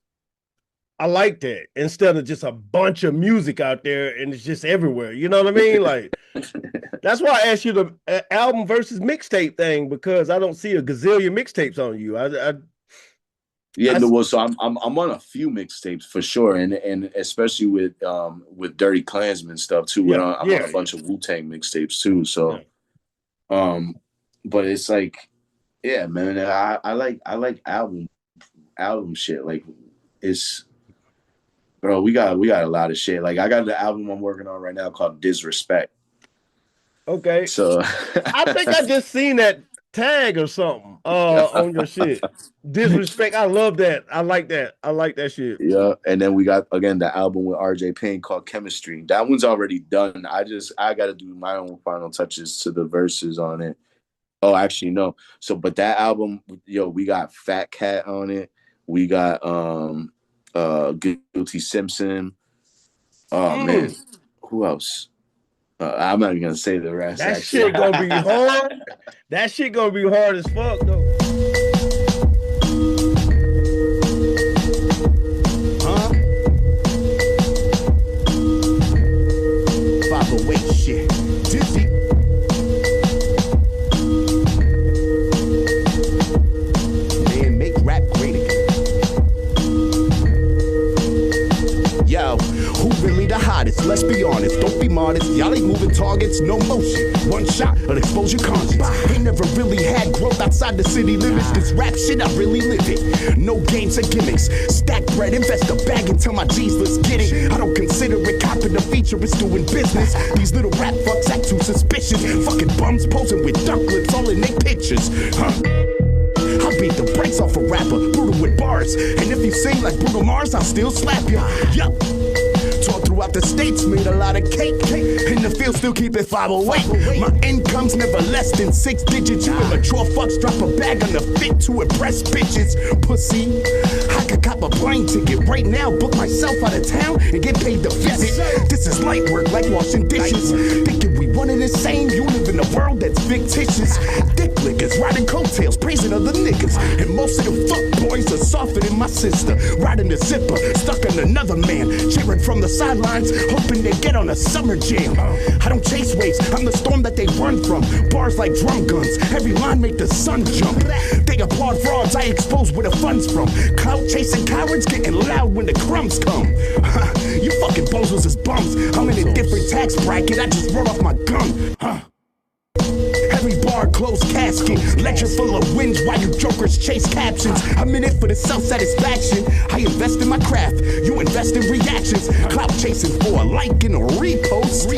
I like that, instead of just a bunch of music out there and it's just everywhere. You know what I mean? Like, that's why I asked you the album versus mixtape thing, because I don't see a gazillion mixtapes on you. So I'm on a few mixtapes for sure, and especially with Dirty Klansman stuff too. I'm on a bunch of Wu-Tang mixtapes too. So, but it's like, yeah, man, I like album shit. Like, it's, bro, we got a lot of shit. Like, I got the album I'm working on right now called Disrespect. Okay. So I think I just seen that tag or something on your shit. Disrespect. I love that. I like that. I like that shit. Yeah. And then we got, again, the album with RJ Payne called Chemistry. That one's already done. I got to do my own final touches to the verses on it. Oh, actually, no. So, but that album, we got Fat Cat on it. We got Guilty Simpson. Oh, man. Who else? I'm not even gonna say the rest. That shit gonna be hard. That shit gonna be hard as fuck though. Huh? 508 shit. Dizzy. Man, make rap great again. Yo, who really the hottest? Let's be honest, don't be modest. Y'all ain't moving targets, no motion. One shot, but expose your conscience. Ain't never really had growth outside the city limits. This rap shit, I really live it. No games or gimmicks. Stack bread, invest a bag and tell my G's, let's get it. I don't consider it copping a feature, it's doing business. These little rap fucks act too suspicious. Fucking bums posing with duck lips all in their pictures. I'll beat the brakes off a rapper, brutal with bars. And if you sing like Bruno Mars, I'll still slap you. Yup. Toured throughout the states, made a lot of cake. In the field, still keep it 508. My income's never less than 6 digits. You immature fucks drop a bag on the fit to impress bitches. Pussy, I could cop a plane ticket right now, book myself out of town and get paid to visit. This is light work like washing dishes. Thinking we one and the same, you live in a world that's fictitious. Dick lickers, riding coattails, praising other niggas. And most of the fuck boys are softer than my sister. Riding the zipper, stuck on another man. Cheering from the sidelines, hoping they get on a summer jam. I don't chase waves, I'm the storm that they run from. Bars like drum guns, every line make the sun jump. They applaud frauds, I expose where the fun's from. Clout chasing cowards, getting loud when the crumbs come. You fucking bozos is bums. I'm in a different tax bracket, I just wrote off my gun. Every bar, closed casket. Ledger full of wins while you jokers chase captions. I'm in it for the self-satisfaction. I invest in my craft, you invest in reactions. Clout chasing for a like and a repost.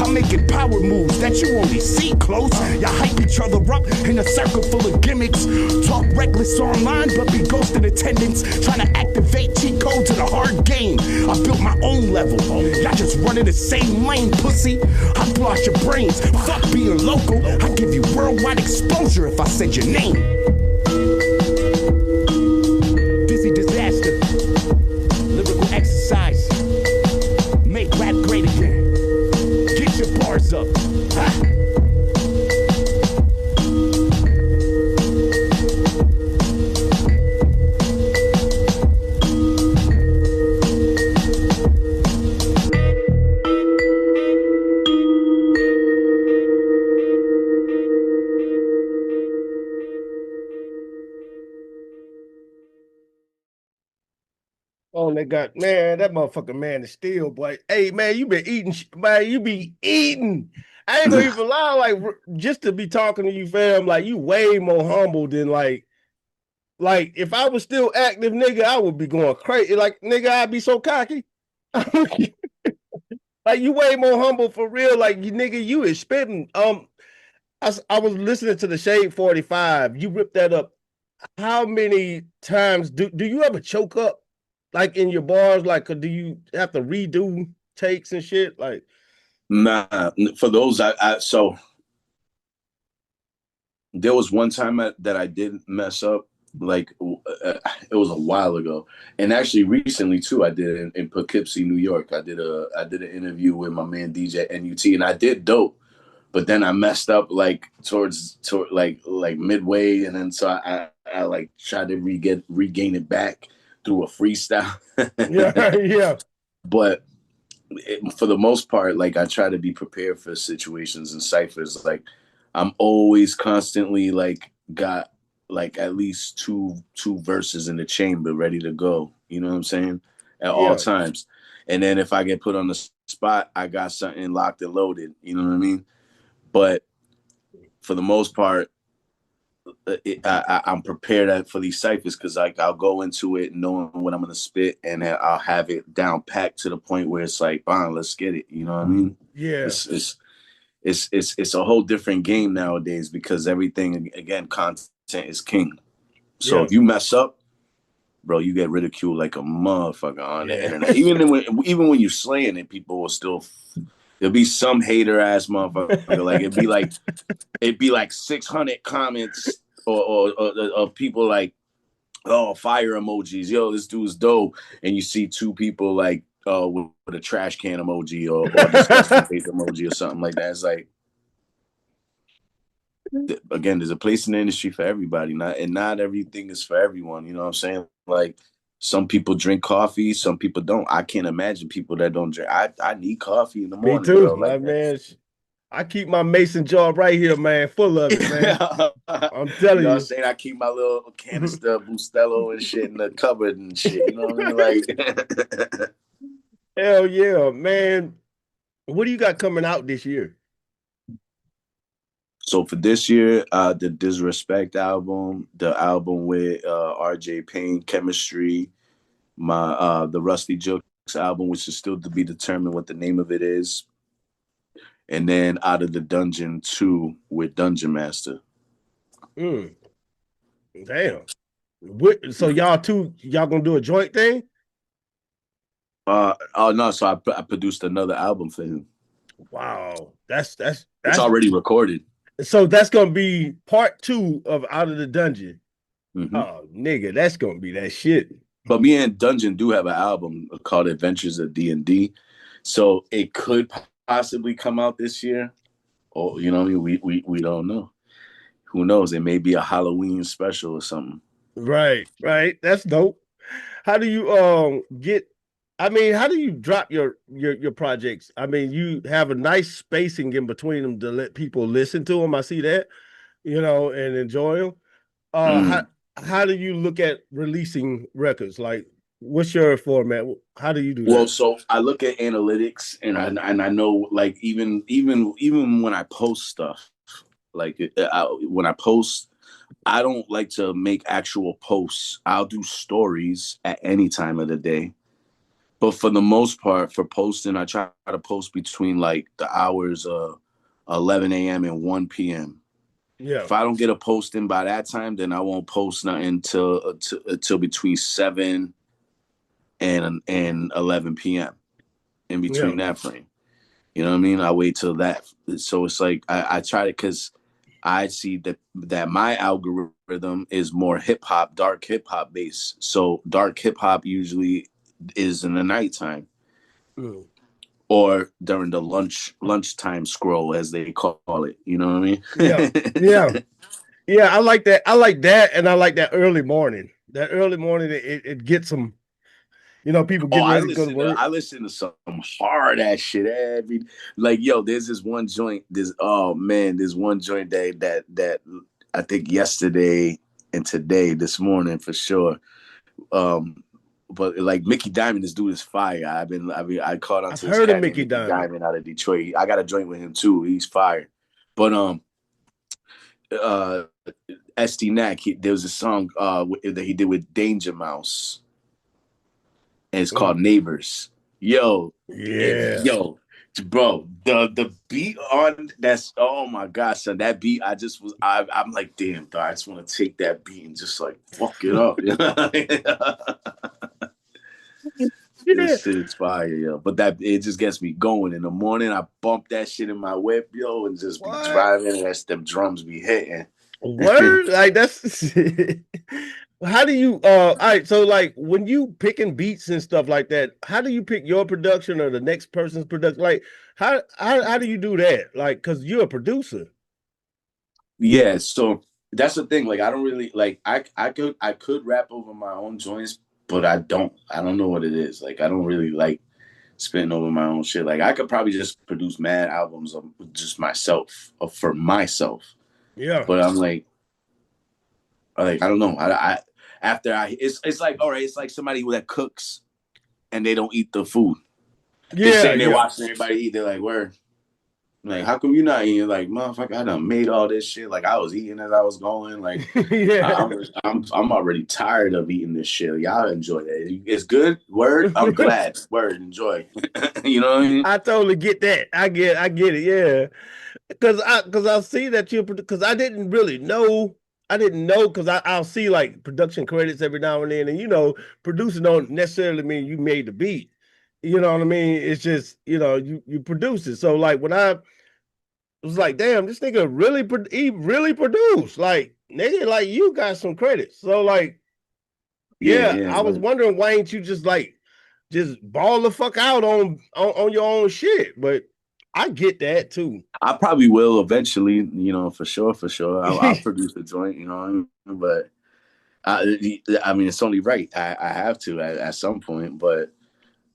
I'm making power moves that you only see close. Y'all hype each other up in a circle full of gimmicks. Talk reckless online, but be ghost in attendance. Trying to activate cheat codes in a hard game. I built my own level. Y'all just running the same lane, pussy. I blow out your brains. Fuck being local. I give you worldwide exposure if I said your name. Dizzy Disaster. Lyrical exercise. Make rap great again. Get your bars up. Ha! Oh, they got, man, that motherfucking man is still, boy. Hey, man, you been eating, man, you be eating. I ain't gonna even lie, like, just to be talking to you, fam, like, you way more humble than, like, if I was still active, nigga, I would be going crazy. Like, nigga, I'd be so cocky. Like, you way more humble for real. Like, you nigga, you is spitting. I was listening to the Shade 45. You ripped that up. How many times do you ever choke up? Like in your bars, like, do you have to redo takes and shit? Like, Nah, for those, so there was one time that I did mess up. Like it was a while ago, and actually recently too. I did in Poughkeepsie, New York. I did an interview with my man DJ NUT, and I did dope. But then I messed up like towards like midway, and then so I like tried to regain it back through a freestyle. yeah. But for the most part, like I try to be prepared for situations and ciphers. Like I'm always constantly like got like at least two verses in the chamber ready to go. You know what I'm saying? At all times. And then if I get put on the spot, I got something locked and loaded. You know what I mean? But for the most part, I'm prepared for these ciphers because like I'll go into it knowing what I'm gonna spit, and I'll have it down packed to the point where it's like, fine, let's get it. You know what I mean? Yeah. It's a whole different game nowadays because everything, again, content is king. So if you mess up, bro, you get ridiculed like a motherfucker on the internet. Even when you're slaying it, people will still. There'll be some hater ass motherfucker. Like it'd be like 600 comments or people like, oh, fire emojis. Yo, this dude's dope. And you see two people like with a trash can emoji or disgusting face emoji or something like that. It's like, again, there's a place in the industry for everybody. Not everything is for everyone. You know what I'm saying? Like some people drink coffee, some people don't. I can't imagine people that don't drink. I need coffee in the morning. Me too, bro. Like, man. I keep my mason jar right here, man, full of it, man. I'm telling you. Know what I'm saying? I keep my little canister of Bustelo and shit in the cupboard and shit. You know what I mean? Like, hell yeah, man. What do you got coming out this year? So for this year, the Disrespect album, the album with RJ Payne, Chemistry, the Rusty Jokes album, which is still to be determined what the name of it is. And then Out of the Dungeon 2 with Dungeon Master. Damn. So y'all gonna do a joint thing? Oh no, so I produced another album for him. Wow. That's it's already recorded. So that's gonna be part 2 of Out of the Dungeon. Mm-hmm. Oh, nigga, that's gonna be that shit. But me and Dungeon do have an album called Adventures of D&D. So it could possibly come out this year. Or, you know what I mean? We don't know. Who knows? It may be a Halloween special or something. Right. That's dope. How do you how do you drop your projects? I mean, you have a nice spacing in between them to let people listen to them. I see that, and enjoy them. How do you look at releasing records? Like, what's your format? How do you do that? Well, so I look at analytics, and I know, like, even when I post stuff, Like when I post, I don't like to make actual posts. I'll do stories at any time of the day. But for the most part, for posting, I try to post between like the hours of 11 a.m. and 1 p.m. Yeah. If I don't get a post in by that time, then I won't post nothing till between 7 and 11 p.m. in between that frame. You know what I mean? I wait till that. So it's like I try to, because I see that my algorithm is more hip hop, dark hip hop based. So dark hip hop usually is in the nighttime or during the lunchtime scroll, as they call it. You know what I mean? Yeah. I like that. I like that, and I like that early morning. That early morning, it gets them. You know, people getting ready to go to work. I listen to some hard ass shit like, yo, there's this one joint. There's one joint that I think yesterday and today, this morning for sure. But like Mickey Diamond, this dude is fire. I caught on to this cat Mickey Diamond out of Detroit. I got a joint with him too. He's fire. But SD Knack, there was a song that he did with Danger Mouse. And it's called Neighbors. Yo, bro, the beat on that's, oh my gosh, son, that beat, I'm like, damn, dog, I just want to take that beat and just like fuck it up. This shit is fire, yo. But it just gets me going. In the morning, I bump that shit in my whip, yo, and just be driving, and that's them drums be hitting. Word? Like that's how do you all right, so like when you picking beats and stuff like that, how do you pick your production or the next person's production? Like how do you do that? Like, because you're a producer. Yeah, so that's the thing. Like, I don't really like I could rap over my own joints, but I don't know what it is. Like, I don't really like spitting over my own shit. Like, I could probably just produce mad albums of just myself, for myself. Yeah. But I'm like I don't know. It's like, all right, it's like somebody that cooks and they don't eat the food. They're sitting there watching everybody eat. They're like, where? Like, how come you're not eating? Like, motherfucker, I done made all this shit. Like, I was eating as I was going. Like, I'm already tired of eating this shit. Y'all enjoy that. It's good. Word. I'm glad. Word. Enjoy. You know what I mean? I totally get that. I get it. Yeah. Because I see that because I didn't know because I'll see like production credits every now and then, and producing don't necessarily mean you made the beat. You know what I mean? It's just you produce it. So like when I was like, damn, this nigga he really produced. Like, nigga, like you got some credits. So like, I was wondering why ain't you just ball the fuck out on your own shit, but I get that too. I probably will eventually, for sure. I'll produce a joint, but I mean, it's only right. I have to at some point, but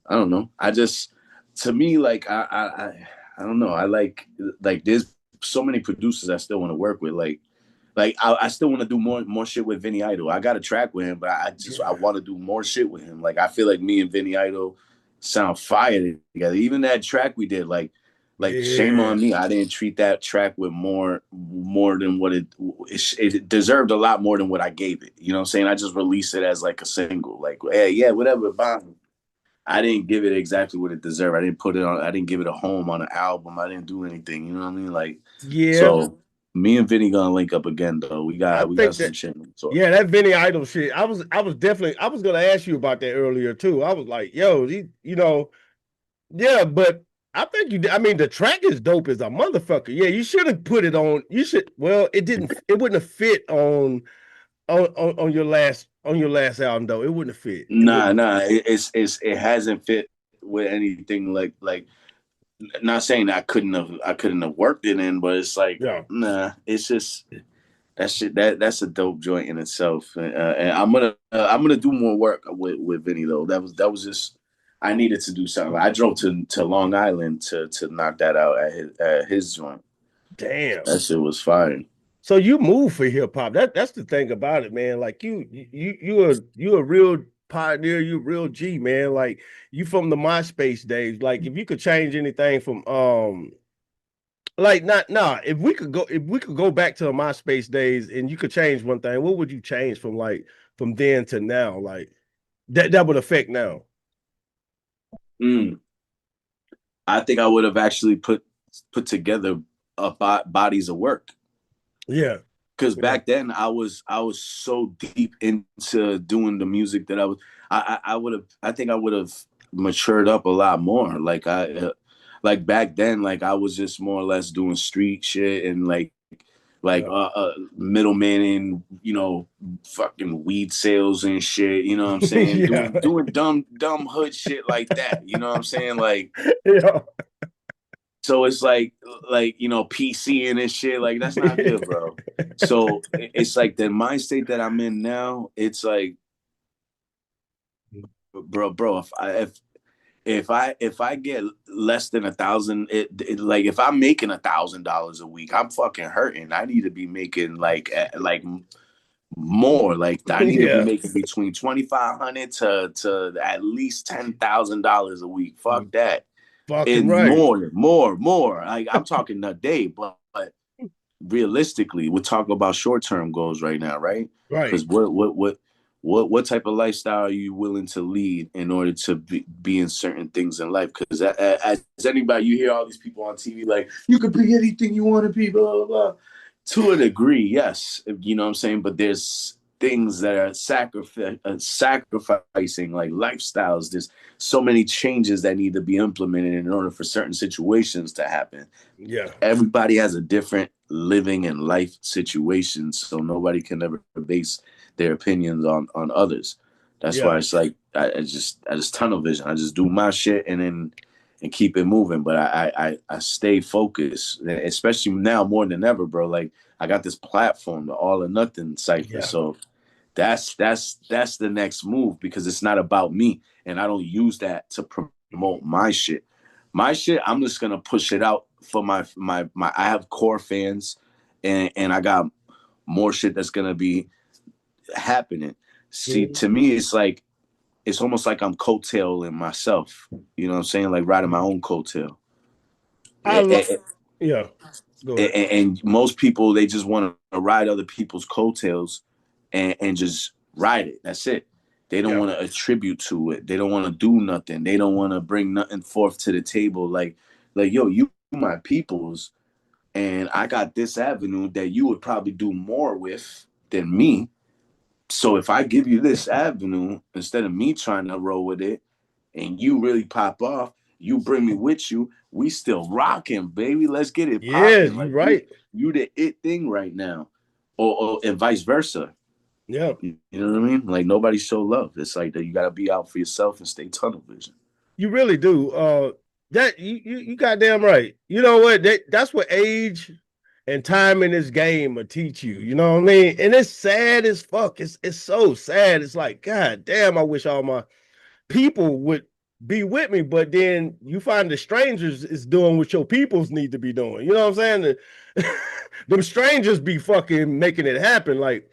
I don't know. To me, like, I don't know. I like there's so many producers I still want to work with. Like I still want to do more shit with Vinny Idol. I got a track with him, but I want to do more shit with him. Like, I feel like me and Vinny Idol sound fire together. Even that track we did, like shame on me, I didn't treat that track with more than what it deserved. A lot more than what I gave it. You know what I'm saying? I just released it as like a single, like, hey, yeah, whatever, bomb. I didn't give it exactly what it deserved. I didn't give it a home on an album. I didn't do anything. You know what I mean? Like, so me and Vinny gonna link up again, though. We got some shit. Yeah, that Vinny Idol shit. I was gonna ask you about that earlier too. I was like, yo, yeah, but I think you did. I mean, the track is dope as a motherfucker. Yeah, you should have put it on. Well, it wouldn't have fit on your last album though. It wouldn't have fit. It hasn't fit with anything like. Not saying I couldn't have worked it in, but it's like, nah. It's just that shit. That's a dope joint in itself, and I'm gonna do more work with Vinny though. That was just. I needed to do something. I drove to Long Island to knock that out at his joint. Damn, that shit was fire. So you move for hip hop. That's the thing about it, man. Like you're a real pioneer. You a real G, man. Like you from the MySpace days. Like if you could change anything from Like not nah. If we could go back to the MySpace days and you could change one thing, what would you change from like from then to now? Like that would affect now. Mm. I think I would have actually put together bodies of work. Yeah. Because Yeah. back then I was so deep into doing the music that I would have I think I would have matured up a lot more. Like like back then, like I was just more or less doing street shit and like Yeah. middleman, you know, fucking weed sales and shit, you know what I'm saying? Yeah. Doing dumb hood shit like that. You know what I'm saying? Like Yeah. so it's like you know, PC and this shit, like that's not good, bro. So it's like the mind state that I'm in now, it's like bro, if I get less than 1,000, like if I'm making $1,000 a week, I'm fucking hurting. I need to be making like more. Like I need to be Yeah. making between 2,500 to at least $10,000 a week. Fuck that. Fucking And right. more. Like I'm talking a day, but realistically, we're talking about short term goals right now, right? Right. Because what type of lifestyle are you willing to lead in order to be in certain things in life? Because as anybody, you hear all these people on TV like you could be anything you want to be, blah blah blah. To a degree, yes, you know what I'm saying. But there's things that are sacrificing, like lifestyles. There's so many changes that need to be implemented in order for certain situations to happen. Yeah. Everybody has a different living and life situation, so nobody can ever base their opinions on others. That's Yeah. why it's like I just tunnel vision. I just do my shit and keep it moving. But I stay focused, especially now more than ever, bro. Like I got this platform, the All or Nothing cipher. Yeah. So that's the next move because it's not about me, and I don't use that to promote my shit. My shit, I'm just gonna push it out for my. I have core fans, and I got more shit that's gonna be happening. See, Mhm. to me, it's almost like I'm coattailing myself. You know what I'm saying? Like riding my own coattail. I love. And, Yeah. Go ahead. and most people they just want to ride other people's coattails and just ride it. That's it. They don't Yeah. want to attribute to it. They don't want to do nothing. They don't want to bring nothing forth to the table. Like yo, you my peoples, and I got this avenue that you would probably do more with than me. So if I give you this avenue instead of me trying to roll with it, and you really pop off, you bring me with you. We still rocking, baby. Let's get it Yeah. popping. You Like right. you the it thing right now, or and vice versa. Yeah. You know what I mean? Like nobody show love. It's like that you got to be out for yourself and stay tunnel vision. You really do. That you goddamn right. You know what? That's what age and time in this game will teach you. You know what I mean? And it's sad as fuck. It's so sad. It's like, God damn, I wish all my people would be with me, but then you find the strangers is doing what your peoples need to be doing. You know what I'm saying? Them strangers be fucking making it happen. Like,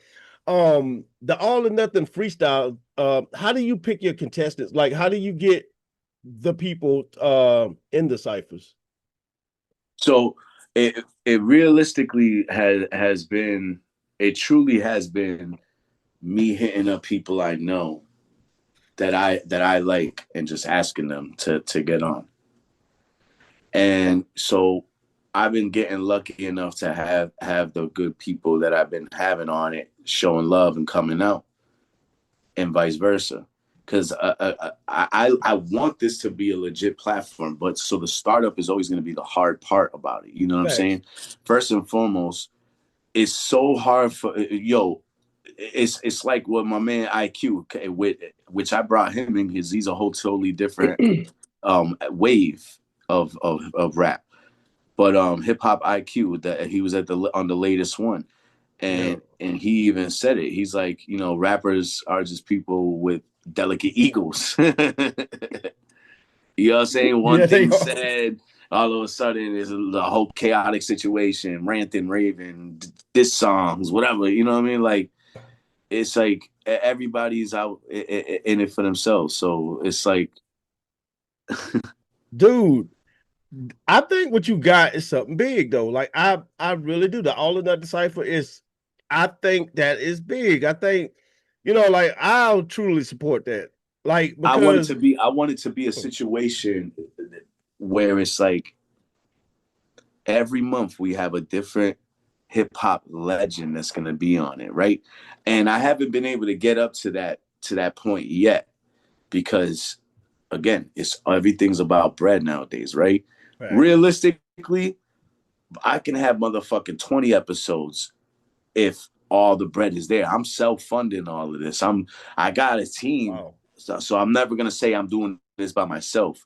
the all or nothing freestyle. How do you pick your contestants? Like, how do you get the people in the ciphers? So it realistically has been it truly has been me hitting up people I know that I like and just asking them to get on. And so I've been getting lucky enough to have the good people that I've been having on it showing love and coming out, and vice versa. Because I want this to be a legit platform, but so the startup is always going to be the hard part about it. You know what I'm Facts. saying? First and foremost, it's so hard for yo. It's like what my man IQ with which I brought him in because he's a whole totally different wave of rap. But hip hop IQ that he was at the on the latest one, Yeah. and he even said it. He's like, you know, rappers are just people with delicate egos. You know what I'm saying? One Yeah, they thing are. said, all of a sudden is a whole chaotic situation, ranting, raving, diss songs, whatever. You know what I mean? Like it's like everybody's out in it for themselves. So it's like, Dude. I think what you got is something big though. Like I really do. The All or Nothing Cipher is, I think that is big. I think, like I'll truly support that. Like because I want it to be a situation where it's like every month we have a different hip hop legend that's gonna be on it, right? And I haven't been able to get up to that point yet because again, it's everything's about bread nowadays, right? right. Realistically, I can have motherfucking 20 episodes if all the bread is there. I'm self-funding all of this. I got a team, Wow. so I'm never gonna say I'm doing this by myself.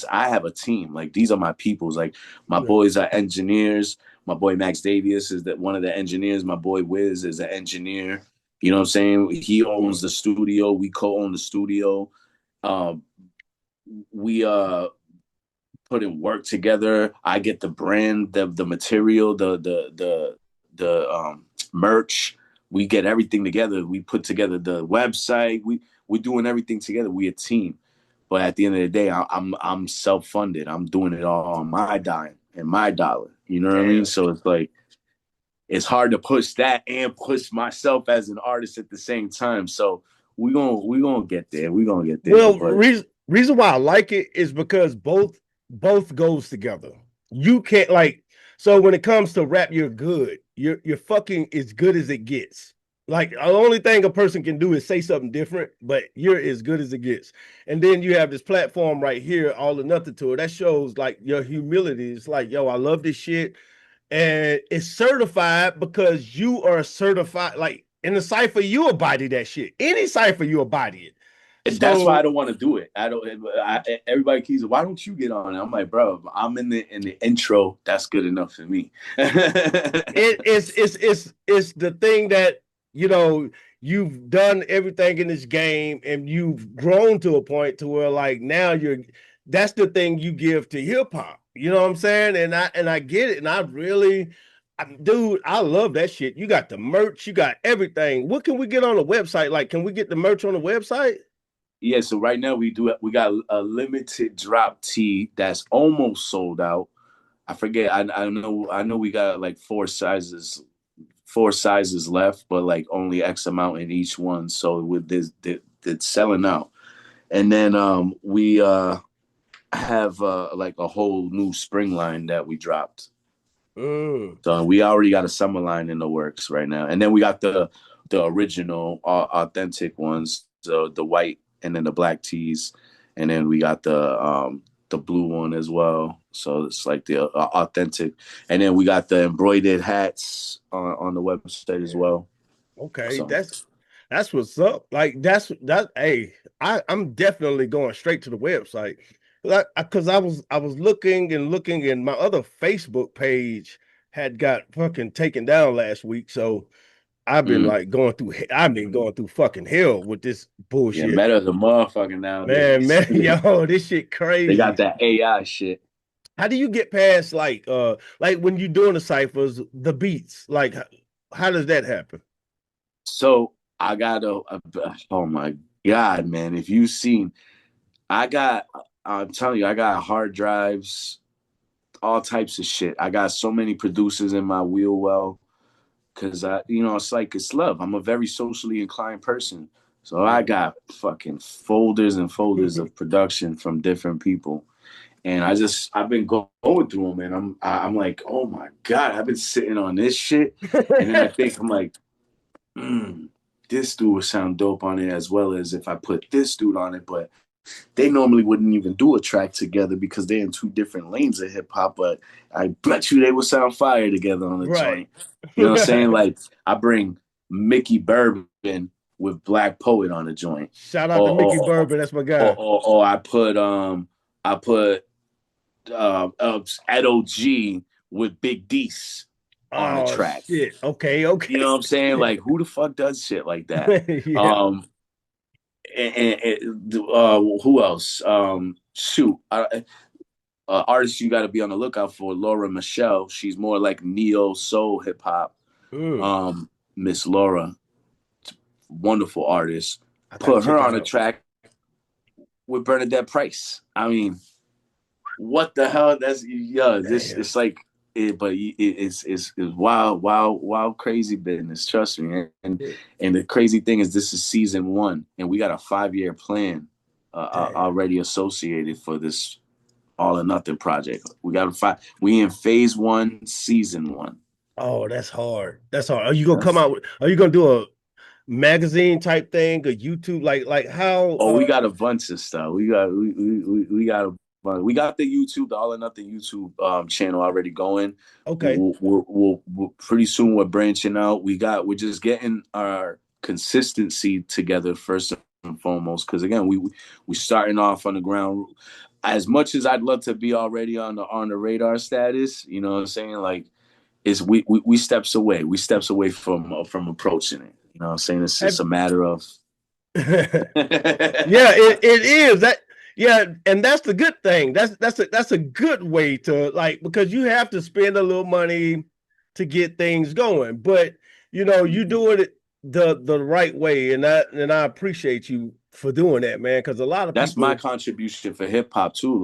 I have a team. Like these are my peoples. Like my Yeah. boys are engineers. My boy Max Davius is that one of the engineers. My boy Wiz is an engineer. You know what I'm saying? He owns the studio. We co-own the studio. Um, we put in work together. I get the brand, the material, the merch. We get everything together. We put together the website. We're doing everything together. We a team. But at the end of the day, I'm self funded. I'm doing it all on my dime and my dollar. You know what I mean? Damn. So it's like it's hard to push that and push myself as an artist at the same time. So we gonna get there. We're gonna get there. Well, But reason why I like it is because both goes together. You can't like, so when it comes to rap, you're good. You're fucking as good as it gets. Like the only thing a person can do is say something different, but you're as good as it gets. And then you have this platform right here, All or Nothing Tour. That shows like your humility. It's like, yo, I love this shit. And it's certified because you are certified. Like in the cipher, you embody that shit. Any cipher, you embody it. that's why I So don't want to do it. I don't. Everybody keeps. Why don't you get on it? I'm like, bro, I'm in the intro. That's good enough for me. it's the thing that you've done everything in this game and you've grown to a point to where like now that's the thing you give to hip hop. You know what I'm saying? And I get it, and dude, I love that shit. You got the merch, you got everything. What can we get on the website? Like, can we get the merch on the website? Yeah. So right now we got a limited drop tee that's almost sold out. I forget. I know we got like four sizes left, but like only X amount in each one. So with this, it's selling out. And then we have like a whole new spring line that we dropped. Mm. So we already got a summer line in the works right now, and then we got the original, authentic ones, the white and then the black tees, and then we got the blue one as well. So it's like the authentic, and then we got the embroidered hats on the website as well. Okay, So that's what's up. Like that. Hey, I'm definitely going straight to the website, because I was looking and looking, and my other Facebook page had got fucking taken down last week. So mm, I've been going through fucking hell with this yeah, bullshit. Meta's a motherfucker Man, nowadays. yo, this shit They got crazy. that AI shit. How do you get past like when you're doing the ciphers, the beats? Like how does that happen? So I got oh my god, man! If you seen, I got, I'm telling you, I got hard drives, all types of shit. I got so many producers in my wheel well because it's like it's love. I'm a very socially inclined person, so I got fucking folders and folders of production from different people, and I've been going through them, and I'm like, oh my god, I've been sitting on this shit, and then I think I'm like, this dude would sound dope on it as well as if I put this dude on it, but they normally wouldn't even do a track together because they're in two different lanes of hip hop, but I bet you they would sound fire together on the Right. joint. You know what I'm saying? Like I bring Mickey Bourbon with Black Poet on the joint. Shout out to Or Mickey or Bourbon. That's my or, guy. or I put Edo G with Big D's on a Oh track. shit. Okay, You okay. know what I'm saying? Like who the fuck does shit like that? Yeah. Um who else? Shoot, artist you got to be on the lookout for. Laura Michelle. She's more like neo soul hip hop. Mm, Miss Laura, wonderful artist. I gotta Put her check on her a out. track with Bernadette Price. I mean, what the hell? That's this Damn. it's like it's wild, crazy business. Trust me. And the crazy thing is, this is season 1, and we got a 5-year plan already associated for this All or Nothing project. We in phase 1, season 1. Oh, that's hard. That's hard. Are you gonna come out with, are you gonna do a magazine type thing or YouTube? Like how Oh, we got a bunch of stuff. We got the YouTube, the All or Nothing YouTube channel already going. okay. We'll pretty soon we're branching out. We're just getting our consistency together first and foremost. Because again, we starting off on the ground. As much as I'd love to be already on the radar status, you know what I'm saying? Like, is we steps away. We steps away from approaching it. You know what I'm saying? It's just a matter of yeah, it is that. Yeah, and that's the good thing. That's a good way to, like, because you have to spend a little money to get things going, but you doing it the right way, and I appreciate you for doing that, man. Because a lot of that's my people, contribution for hip hop too.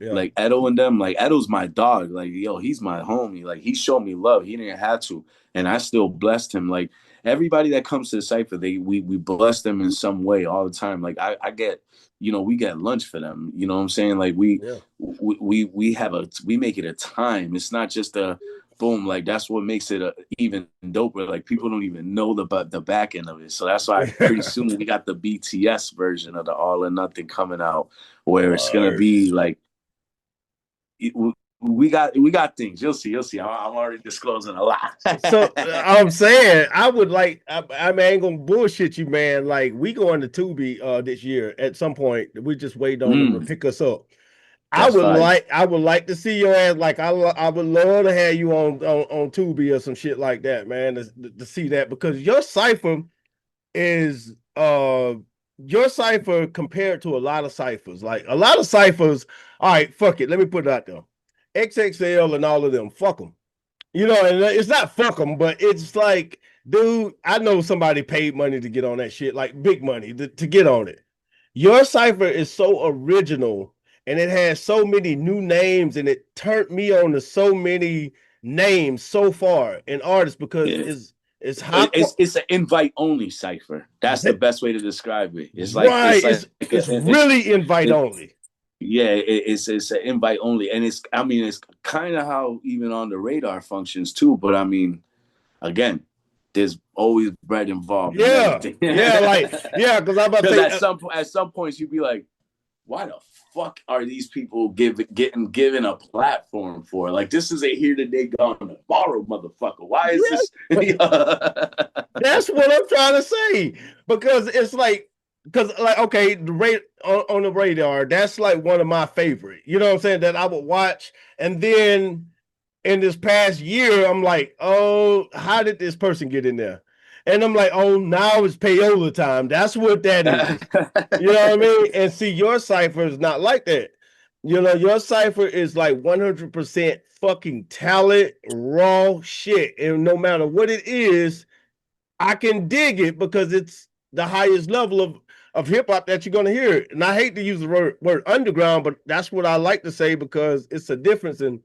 yeah, Like Edo and them, like Edo's my dog. Like, yo, he's my homie. Like, he showed me love. He didn't have to, and I still blessed him. Like, everybody that comes to the cipher, we bless them in some way all the time. Like, I get, we get lunch for them. You know what I'm saying? Like, yeah. we make it a time. It's not just a boom. Like, that's what makes it even doper. Like, people don't even know the back end of it. So that's why pretty soon we got the BTS version of the All or Nothing coming out, where it's gonna be like, we got things. You'll see. I'm already disclosing a lot. So I'm saying I would like. I ain't gonna bullshit you, man. Like, we going to Tubi this year at some point. We just waiting on them to pick us up. I That's fine. would like to see your ass. Like, I would love to have you on Tubi or some shit like that, man. To see that, because is your cipher compared to a lot of ciphers. Like, a lot of ciphers. All right, fuck it. Let me put it out there. XXL and all of them. Fuck them. And it's not fuck them, but it's like, dude, I know somebody paid money to get on that shit, like big money to get on it. Your cipher is so original, and it has so many new names, and it turned me on to so many names so far in artists, because Yeah. it's high. It's an invite only cipher. That's the best way to describe it. It's like right. It's really invite only. Yeah, it's an invite only, and it's kind of how even On the Radar functions too. But I mean, again, there's always bread involved. Yeah, because I'm about to say, at some points you'd be like, why the fuck are these people getting given a platform for? Like, this is a here today, gone tomorrow, motherfucker. Why is this? That's what I'm trying to say, because it's like, okay, the rate on the radar, that's like one of my favorite. You know what I'm saying? That I would watch, and then in this past year, I'm like, oh, how did this person get in there? And I'm like, oh, now it's payola time. That's what that is. You know what I mean? And see, your cipher is not like that. Your cipher is like 100% fucking talent, raw shit. And no matter what it is, I can dig it, because it's the highest level of hip hop that you're going to hear. And I hate to use the word underground, but that's what I like to say, because it's a difference in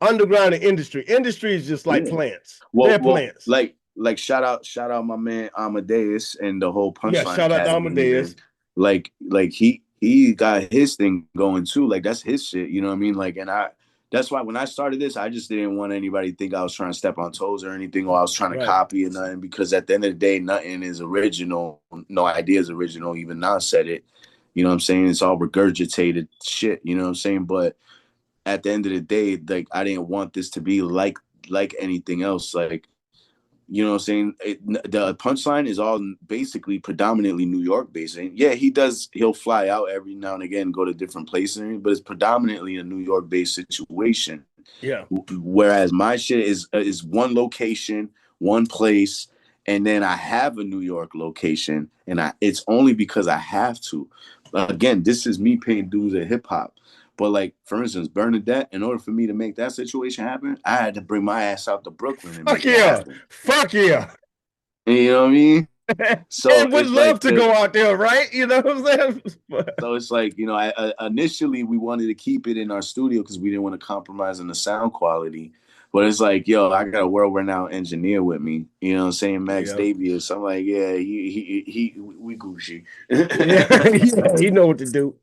underground and industry. Industry is just like plants. They're plants. Like shout out my man Amadeus and the whole Punchline. Yeah, shout out to Amadeus. Like he got his thing going too. Like, that's his shit. You know what I mean? Like, and that's why when I started this, I just didn't want anybody to think I was trying to step on toes or anything, or I was trying to copy or nothing, because at the end of the day, nothing is original. No idea is original. Even Nas said it. You know what I'm saying? It's all regurgitated shit. You know what I'm saying? But at the end of the day, like, I didn't want this to be like anything else. Like, you know what I'm saying? The Punchline is all basically predominantly New York based. And yeah, he'll fly out every now and again, go to different places, but it's predominantly a New York based situation. Yeah. Whereas my shit is one location, one place, and then I have a New York location, and it's only because I have to. Again, this is me paying dues at hip hop. But, like, for instance, Bernadette, in order for me to make that situation happen, I had to bring my ass out to Brooklyn. And Fuck yeah. you know what I mean? So and would it's love like to go out there, right? You know what I'm saying? so it's like, you know, initially we wanted to keep it in our studio because we didn't want to compromise on the sound quality. But it's like, yo, I got a world-renowned engineer with me. You know what I'm saying? Max Yeah. Davies. I'm like, yeah, we Gucci. Yeah, yeah, he know what to do.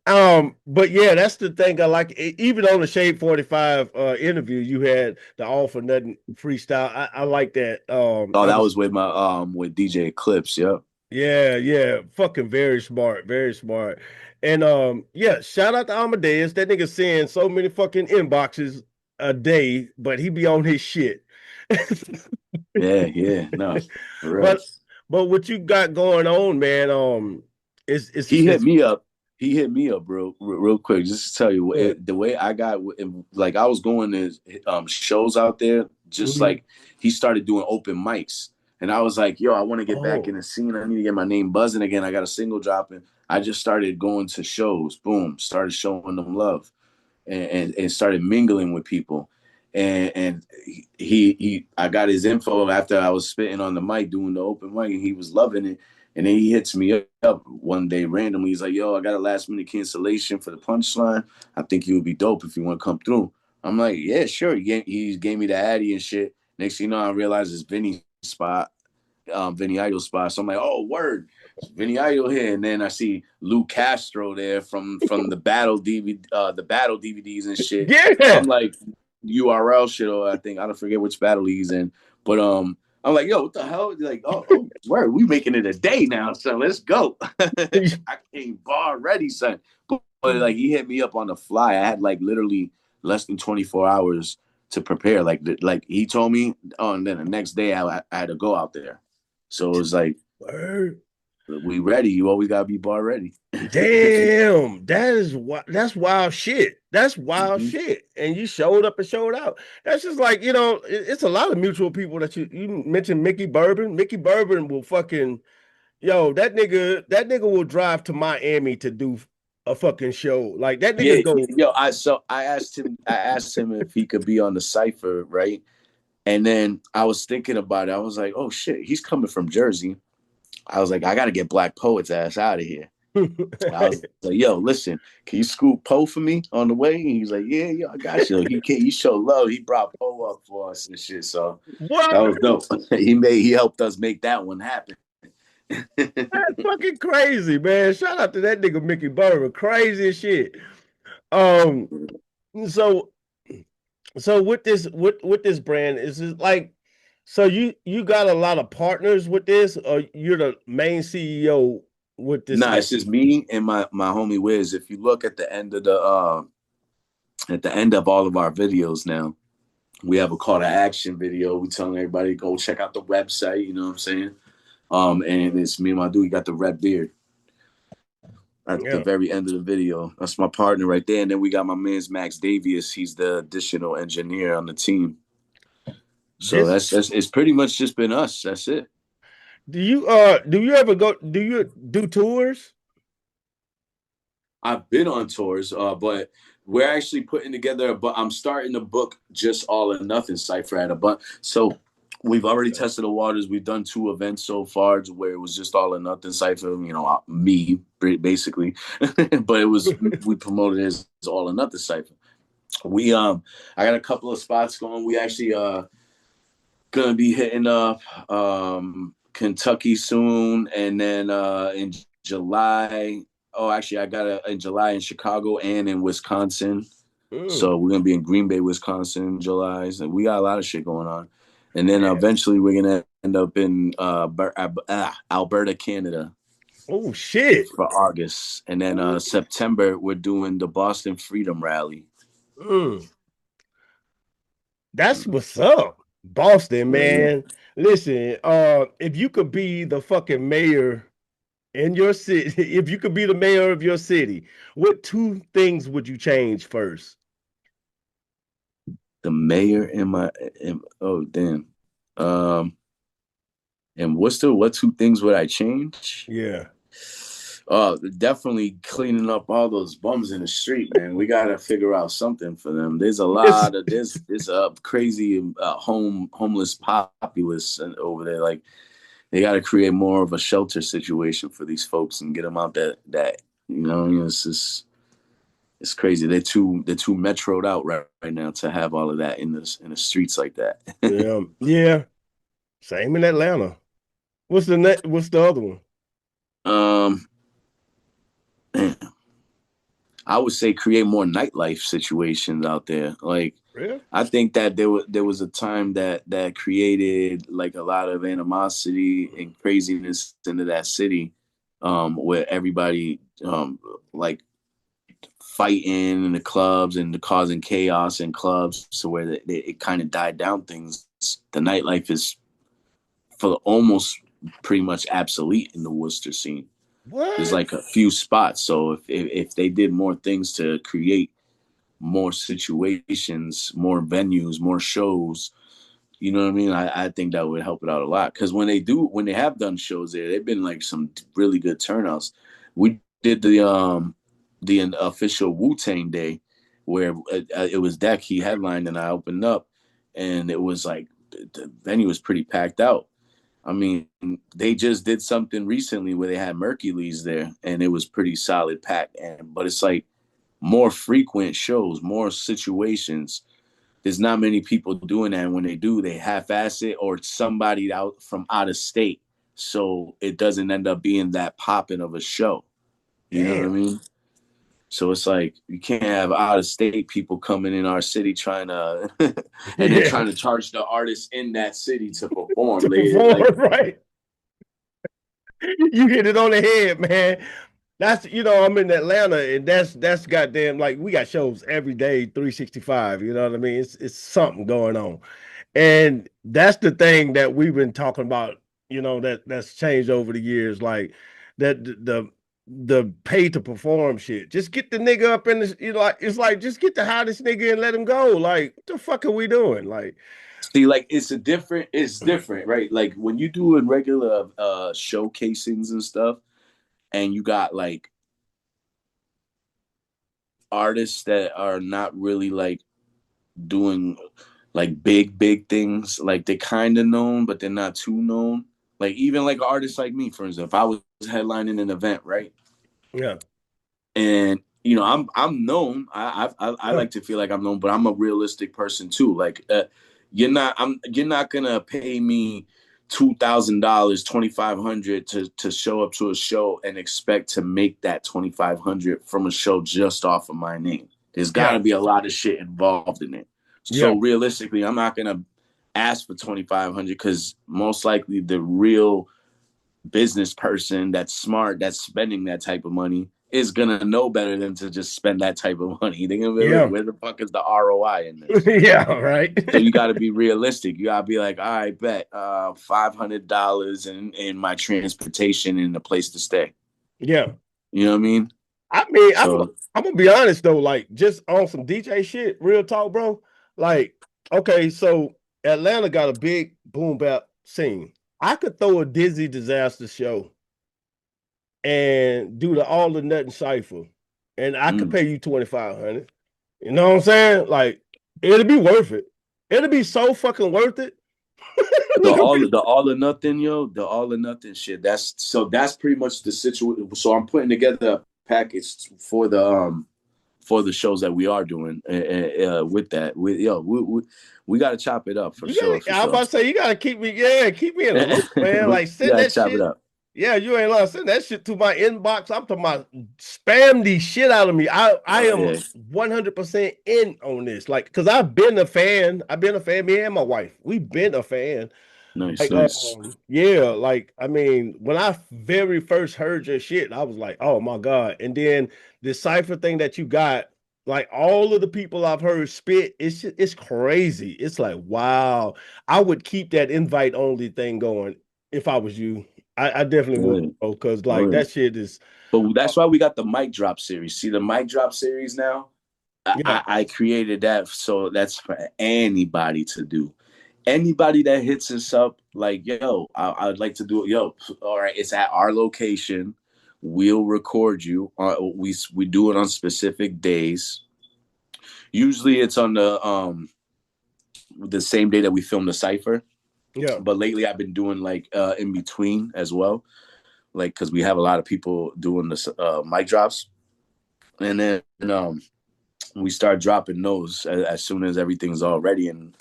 But yeah, that's the thing I like. Even on the Shade 45 interview, you had the all for nothing freestyle. I like that. Oh, I that was was with my with DJ Eclipse. Yep. Yeah, yeah, fucking very smart, very smart. And yeah, shout out to Amadeus. That nigga sends so many fucking inboxes a day, but he be on his shit. Yeah, yeah. No, for real. But but what you got going on, man? He hit It's me up. He hit me up real quick just to tell you good. the way I got like I was going to shows out there just Mhm. like he started doing open mics and I was like, yo, I want to get back in Oh, the scene. I need to get my name buzzing again. I got a single dropping. I just started going to shows. Boom, started showing them love and started mingling with people. And he I got his info after I was spitting on the mic doing the open mic and he was loving it. And then he hits me up one day randomly. He's like, yo, I got a last minute cancellation for the punchline. I think you would be dope if you want to come through. I'm like, yeah, sure. He gave me the Addy and shit. Next thing you know, I realized it's Vinny spot, Vinny Idol spot. So I'm like, oh, word. Vinny Idol here, and then I see Lou Castro there from the battle DVDs and shit. yeah. I'm like URL shit, or I think I don't forget which battle he's in, but I'm like, yo, what the hell? Like, oh, word, we making it a day now, son. Let's go. I came bar ready, son. But like he hit me up on the fly. I had like literally less than 24 hours to prepare. Like he told me, oh, and then the next day I had to go out there. So it was like, Word. we ready. You always gotta be bar ready. Damn, that's wild shit. That's wild Mhm. shit. And you showed up and showed out. That's just like, it's a lot of mutual people that you mentioned Mickey Bourbon. Mickey Bourbon will fucking that nigga will drive to Miami to do a fucking show. Like that Yeah, nigga go, yo, I asked him if he could be on the cipher, right? And then I was thinking about it. I was like, oh shit, he's coming from Jersey. I was like, I gotta get Black Poet's ass out of here. I was like, yo, listen, can you scoop Poe for me on the way? And he's like, yeah, yo, I got you. He showed love. He brought Poe up for us and shit. So that what? was dope. He helped us make that one happen. That's fucking crazy, man. Shout out to that nigga Mickey Bourbon. Crazy as shit. Um, so so with this brand, is it like so you got a lot of partners with this, or you're the main CEO with this Nah, it's just company? me and my homie Wiz. If you look at the end of all of our videos now, we have a call to action video. We telling everybody to go check out the website. You know what I'm saying? And it's me and my dude. He got the red beard at the Yeah. very end of the video. That's my partner right there. And then we got my man's Max Davies. He's the additional engineer on the team. So This that's it's pretty much just been us. That's it. do you ever go do you do tours? I've been on tours, but we're actually putting together. But I'm starting to book just all or nothing cipher at a bunch. So we've already tested the waters. We've done 2 events so far where it was just all or nothing cipher. You know, me basically, but it was we promoted it as all or nothing cipher. I got a couple of spots going. We actually gonna be hitting up Kentucky soon, and then in July. Oh, actually, I got in July in Chicago and in Wisconsin. Mm, So we're gonna be in Green Bay, Wisconsin, in July. So we got a lot of shit going on, and then damn. eventually we're gonna end up in Alberta, Canada, Oh shit. for August, and then September we're doing the Boston Freedom Rally. Mm, that's what's up. Boston, Yeah. man. Listen, if you could be the fucking mayor in your city, if you could be the mayor of your city, what 2 things would you change first? The mayor oh damn, um, in Worcester, what 2 things would I change? Yeah. Definitely cleaning up all those bums in the street, man. We gotta figure out something for them. There's a It's, lot of there's a crazy homeless populace over there. Like they got to create more of a shelter situation for these folks and get them out that it's just it's crazy. They're too metroed out right now to have all of that in the streets like that. Yeah. Same in Atlanta. What's the other one? um, I would say create more nightlife situations out there. Like, Really? I think that there was a time that created like a lot of animosity and craziness into that city, where everybody like fighting in the clubs and causing chaos in clubs, so where it kind of died down things. The nightlife is for almost pretty much obsolete in the Worcester scene. There's What? like a few spots. So if they did more things to create more situations, more venues, more shows, you know what I mean? I think that would help it out a lot. Because when they have done shows there, they've been like some really good turnouts. We did the official Wu-Tang Day, where it was Deck, he headlined, and I opened up, and it was like the venue was pretty packed out. I mean, they just did something recently where they had Mercules there, and it was pretty solid pack. But it's like more frequent shows, more situations. There's not many people doing that. And when they do, they half-ass it, or somebody out from out of state. So it doesn't end up being that popping of a show. You know what I Damn. mean? So it's like you can't have out of state people coming in our city trying to and then Yeah. trying to charge the artists in that city to perform. To They perform, like right? You hit it on the head, man. That's I'm in Atlanta, and that's goddamn, like, we got shows every day, 365. You know what I mean? It's something going on. And that's the thing that we've been talking about, that's changed over the years. Like that the pay to perform shit. Just get the nigga up in this, like, it's like, just get the hottest nigga and let him go. Like, what the fuck are we doing? Like, see, like it's different, right? Like when you do in regular showcasings and stuff, and you got like artists that are not really like doing like big things, like they're kind of known but they're not too known, like even like artists like me, for instance, if I was headlining an event, right, yeah. and I'm known. I Yeah. like to feel like I'm known, but I'm a realistic person too. Like you're not gonna pay me $2,000, 2,500 to show up to a show and expect to make that 2,500 from a show just off of my name. There's got to Yeah. be a lot of shit involved in it. Yeah. So realistically, I'm not gonna ask for 2,500 because most likely the real business person that's smart, that's spending that type of money, is gonna know better than to just spend that type of money. They're gonna be like, Yeah. where the fuck is the ROI in this? Yeah, right. So you got to be realistic. You got to be like, all right, bet $500 in my transportation and a place to stay. Yeah. You know what I mean? I mean, So I'm gonna be honest though, like, just on some DJ shit, real talk, bro. Like, okay, so Atlanta got a big boom bap scene. I could throw a Dizzy Disaster show and do the all or nothing cipher, and I could pay you 2,500. You know what I'm saying? Like, it'll be worth it. It'll be so fucking worth it. the all or nothing, yo, the all or nothing shit. That's pretty much the situation. So I'm putting together a package for the shows that we are doing with that. We got to chop it up for sure. For I'm sure. about to say, you gotta keep me in the loop, man. We Like, send gotta that chop shit. it up. Yeah, you ain't lying. Send that shit to my inbox. I'm talking about, spam the shit out of me. I am Yeah. 100% in on this. Like, cause I've been a fan. Me and my wife. We've been a fan. Nice, Like, nice. yeah, like, I mean, when I very first heard your shit, I was like, oh my God. And then the cipher thing that you got, like, all of the people I've heard spit, it's crazy. It's like, wow. I would keep that invite only thing going if I was you. I definitely would, Yeah. because Oh, like, yeah. that shit is, But that's why we got the mic drop series. See the mic drop series now? yeah, I created that so that's for anybody to do. Anybody that hits us up, like, yo, I'd like to do it. Yo, all right, it's at our location. We'll record you. We do it on specific days. Usually it's on the same day that we film the cipher. Yeah. But lately I've been doing like in between as well, like because we have a lot of people doing this mic drops, and then we start dropping those as soon as everything's all ready. And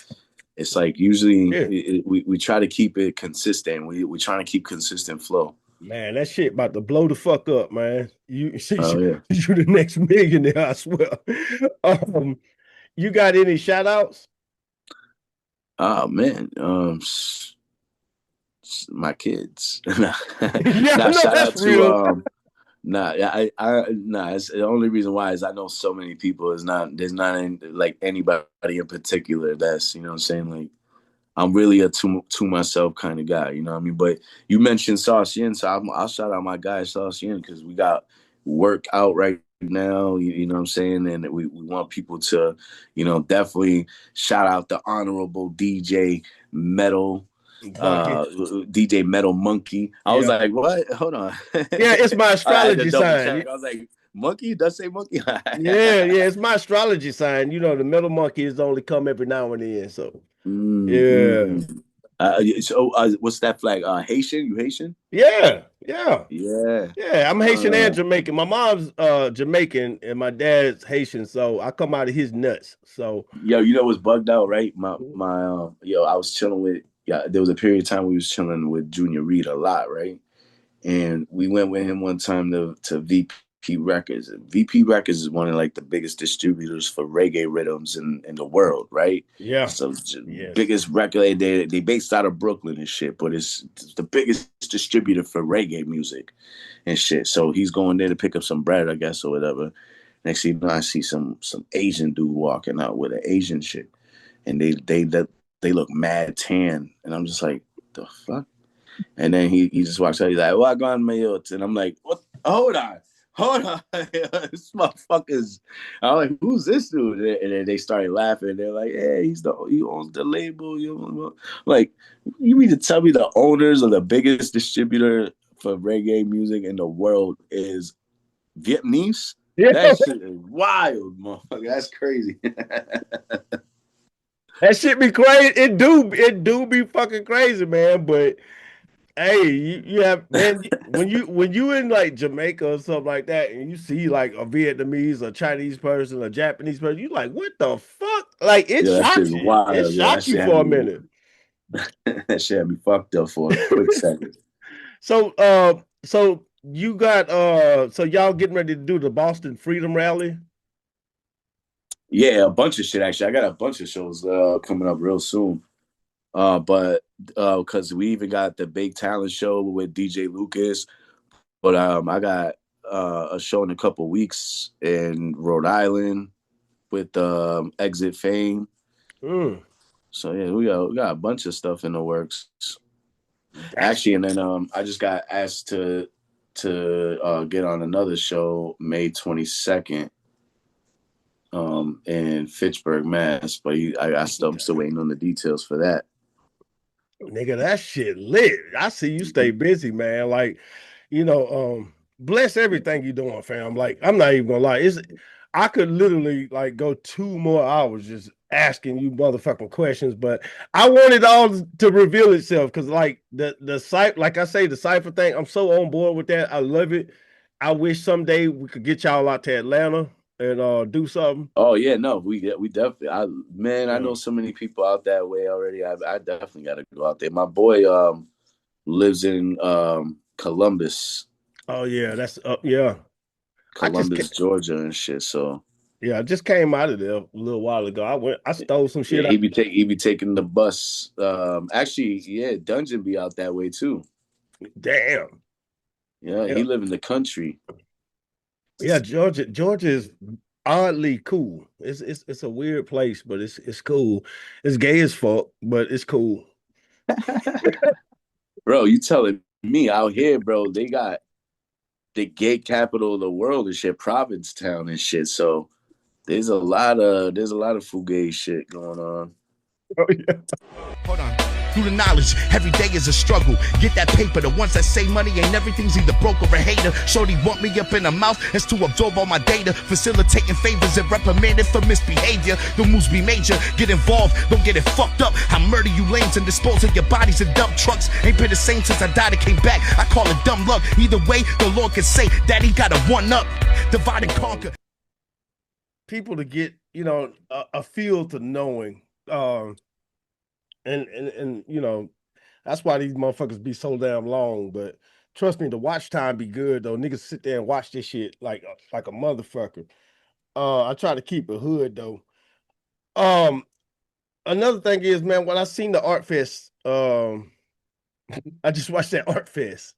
it's like usually we try to keep it consistent. We trying to keep consistent flow. Man, that shit about to blow the fuck up, man. You Yeah. you the next millionaire, I swear. You got any shout outs? Oh man, my kids. Yeah, Nah, no, shout out that's to real. It's the only reason why is I know so many people. There's not like anybody in particular that's, you know what I'm saying, like I'm really a to myself kind of guy, you know what I mean? But you mentioned Sauce Yin, so I'll shout out my guy Sauce Yin because we got work out right now, you know what I'm saying? And we want people to, you know, definitely shout out the honorable DJ Metal, DJ Metal Monkey. I was like, what? Hold on. Yeah, it's my I had to astrology double sign. check. I was like, Monkey? Does say Monkey? Yeah, it's my astrology sign. You know, the metal monkey is only come every now and then. So yeah. What's that flag? Haitian? You Haitian? Yeah. Yeah. I'm Haitian and Jamaican. My mom's Jamaican and my dad's Haitian, so I come out of his nuts. So yo, you know what's bugged out, right? I was chilling with there was a period of time we was chilling with Junior Reed a lot, right? And we went with him one time to VP Records. And VP Records is one of like the biggest distributors for reggae rhythms in the world, right? Yeah. So biggest record they based out of Brooklyn and shit, but it's the biggest distributor for reggae music and shit. So he's going there to pick up some bread, I guess, or whatever. Next thing you know, I see some Asian dude walking out with an Asian shit, and they look mad tan, and I'm just like, the fuck. And then he just walks out. He's like, "What going my yacht?" And I'm like, "What? Hold on." This motherfuckers. I'm like, "Who's this dude?" And then they started laughing. They're like, "Hey, he owns the label." Like, you mean to tell me the owners of the biggest distributor for reggae music in the world is Vietnamese? Yeah. That shit is wild, motherfucker. That's crazy. That shit be crazy. It do be fucking crazy, man. But hey, you have, man, when you in like Jamaica or something like that, and you see like a Vietnamese, a Chinese person, a Japanese person, you like, what the fuck? Like it shocked you. Wild. It shocked you for a minute. That shit had me fucked up for a quick second. So you got so y'all getting ready to do the Boston Freedom Rally? Yeah, a bunch of shit actually. I got a bunch of shows coming up real soon. But because we even got the Big Talent show with DJ Lucas. But I got a show in a couple weeks in Rhode Island with Exit Fame. So yeah, we got a bunch of stuff in the works. Actually, and then I just got asked to get on another show May 22nd in Fitchburg, Mass. But I'm still waiting on the details for that. Nigga, that shit lit. I see you stay busy, man. Like, you know, bless everything you doing, fam. Like, I'm not even gonna lie. I could literally like go 2 more hours just asking you motherfucking questions, but I want it all to reveal itself because like the site, like I say, the cipher thing, I'm so on board with that. I love it. I wish someday we could get y'all out to Atlanta and do something. Oh yeah, no, we definitely. I know so many people out that way already. I definitely got to go out there. My boy lives in Columbus. Oh yeah, that's yeah. Columbus, Georgia, and shit. So yeah, I just came out of there a little while ago. I stole some shit. Yeah, he be taking the bus. Actually, yeah, Dungeon be out that way too. Damn. Yeah, he live in the country. Yeah, Georgia is oddly cool. It's a weird place, but it's cool. It's gay as fuck, but it's cool. Bro, you telling me out here, bro? They got the gay capital of the world and shit, Provincetown and shit. So there's a lot of fugazi shit going on. Oh yeah. Hold on. through the knowledge. Every day is a struggle. Get that paper. The ones that say money ain't everything's either broke or a hater. Shorty want me up in the mouth as to absorb all my data. Facilitating favors and reprimanded for misbehavior. The moves be major. Get involved. Don't get it fucked up. I murder you lanes and dispose of your bodies in dump trucks. Ain't been the same since I died and came back. I call it dumb luck. Either way, the Lord can say that he got a one up. Divide and conquer. People to get, you know, a feel to knowing, and you know, that's why these motherfuckers be so damn long. But trust me, the watch time be good though. Niggas sit there and watch this shit like a motherfucker. I try to keep it hood though. Another thing is, man, when I seen the art fest, I just watched that art fest,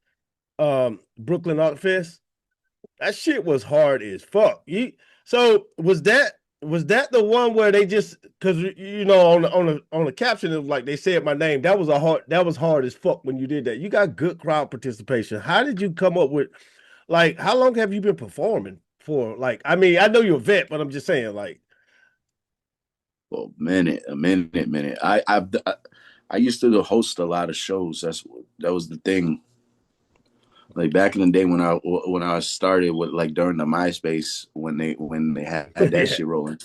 Brooklyn Art Fest. That shit was hard as fuck. So was that the one where they just, because you know on the caption it was like they said my name. That was hard as fuck when you did that. You got good crowd participation. How did you come up with, like, how long have you been performing for? Like, I mean, I know you're a vet, but I'm just saying, like, well, a minute. I used to host a lot of shows. That was the thing. Like back in the day when I started with, like, during the MySpace when they had that shit rolling.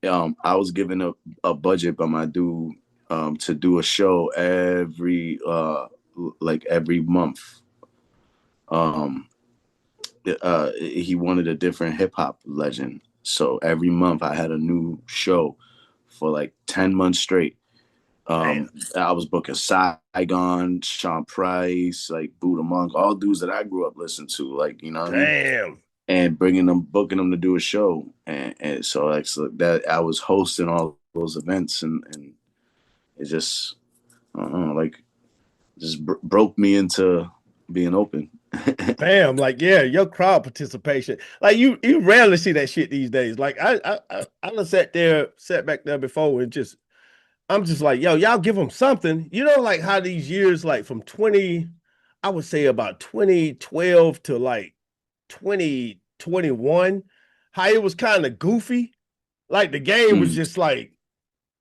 I was given a budget by my dude to do a show every month. He wanted a different hip hop legend, so every month I had a new show for like 10 months straight. I was booking Saigon, Sean Price, like Buddha Monk, all dudes that I grew up listening to, like, you know what I mean? And booking them to do a show, and so that I was hosting all those events, and it just, I don't know, like, just broke me into being open. Bam, like, yeah, your crowd participation, like, you rarely see that shit these days. Like, I done sat back there before and just, I'm just like, yo, y'all give them something. You know, like how these years, like from I would say about 2012 to like 2021, how it was kind of goofy. Like the game was just like,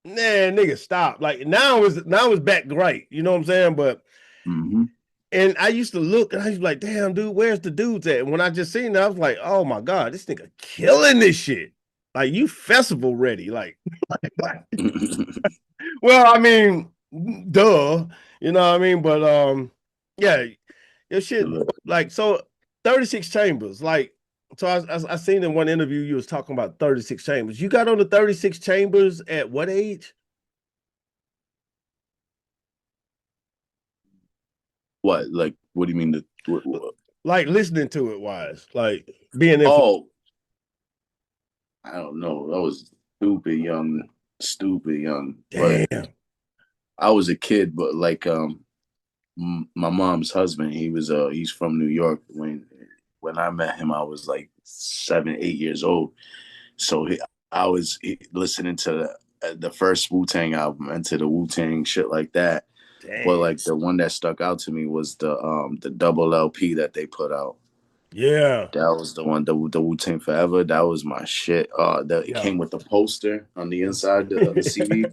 nah, nigga, stop. Like now it's back great. You know what I'm saying? But and I used to look and I was like, damn, dude, where's the dudes at? And when I just seen that, I was like, oh my God, this nigga killing this shit. Like, you festival ready. Like well, I mean, duh, you know what I mean? But yeah, your shit, like, so 36 chambers, like, so I seen in one interview you was talking about 36 chambers. You got on the 36 chambers at what age? What? Like, what do you mean? What? Like listening to it wise, like being I don't know. I was stupid young. Damn. But I was a kid, but like my mom's husband, he's from New York. When I met him, I was like 7, 8 years old. So I was listening to the first Wu-Tang album, into the Wu-Tang, shit like that. Damn. But like the one that stuck out to me was the double LP that they put out. Yeah, that was the one, the Wu-Tang Forever. That was my shit. It came with the poster on the inside of the CD.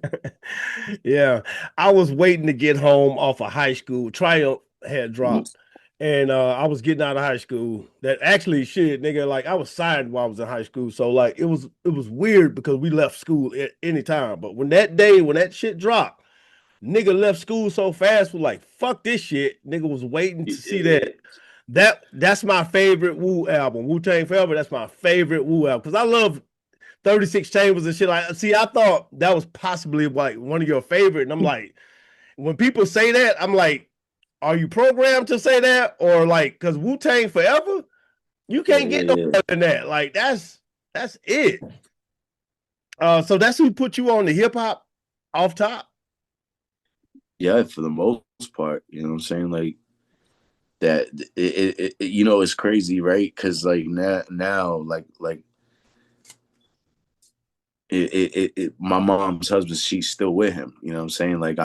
Yeah, I was waiting to get home off of high school. Triumph had dropped, and I was getting out of high school. That actually, shit, nigga, like, I was signed while I was in high school, so like it was weird because we left school at any time. But when that shit dropped, nigga left school so fast, was like, fuck this shit. Nigga was waiting to see that. That's my favorite Wu album, Wu-Tang Forever. That's my favorite Wu album because I love 36 Chambers and shit. Like, see, I thought that was possibly like one of your favorite, and I'm like, when people say that, I'm like, are you programmed to say that, or like, because Wu-Tang Forever, you can't get no better than that. Like, that's it. So that's who put you on the hip hop off top. Yeah, for the most part, you know what I'm saying, like. That it you know, it's crazy, right? Because like now like my mom's husband, she's still with him, you know what I'm saying? Like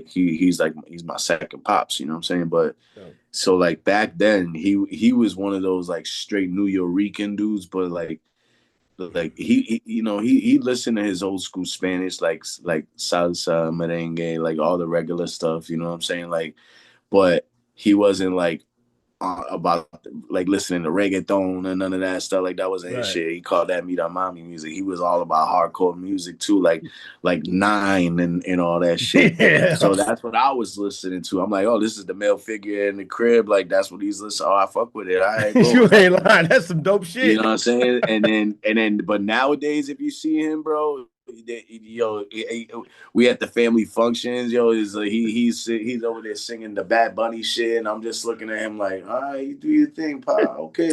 he's my second pops, you know what I'm saying? But so like back then he was one of those like straight New Yorican dudes, but like like he listened to his old school Spanish, like salsa, merengue, like all the regular stuff. You know what I'm saying? Like, but he wasn't like about like listening to reggaeton and none of that stuff. Like that wasn't his shit. He called that Mira Mami music. He was all about hardcore music too, like Nine and all that shit. Yeah. So that's what I was listening to. I'm like, oh, this is the male figure in the crib. Like that's what he's listening. Oh, I fuck with it. All right, cool. You ain't lying. That's some dope shit. You know what I'm saying? And then, but nowadays, if you see him, bro, yo, we at the family functions, yo, is he's over there singing the Bad Bunny shit, and I'm just looking at him like, all right, you do your thing, pa, okay,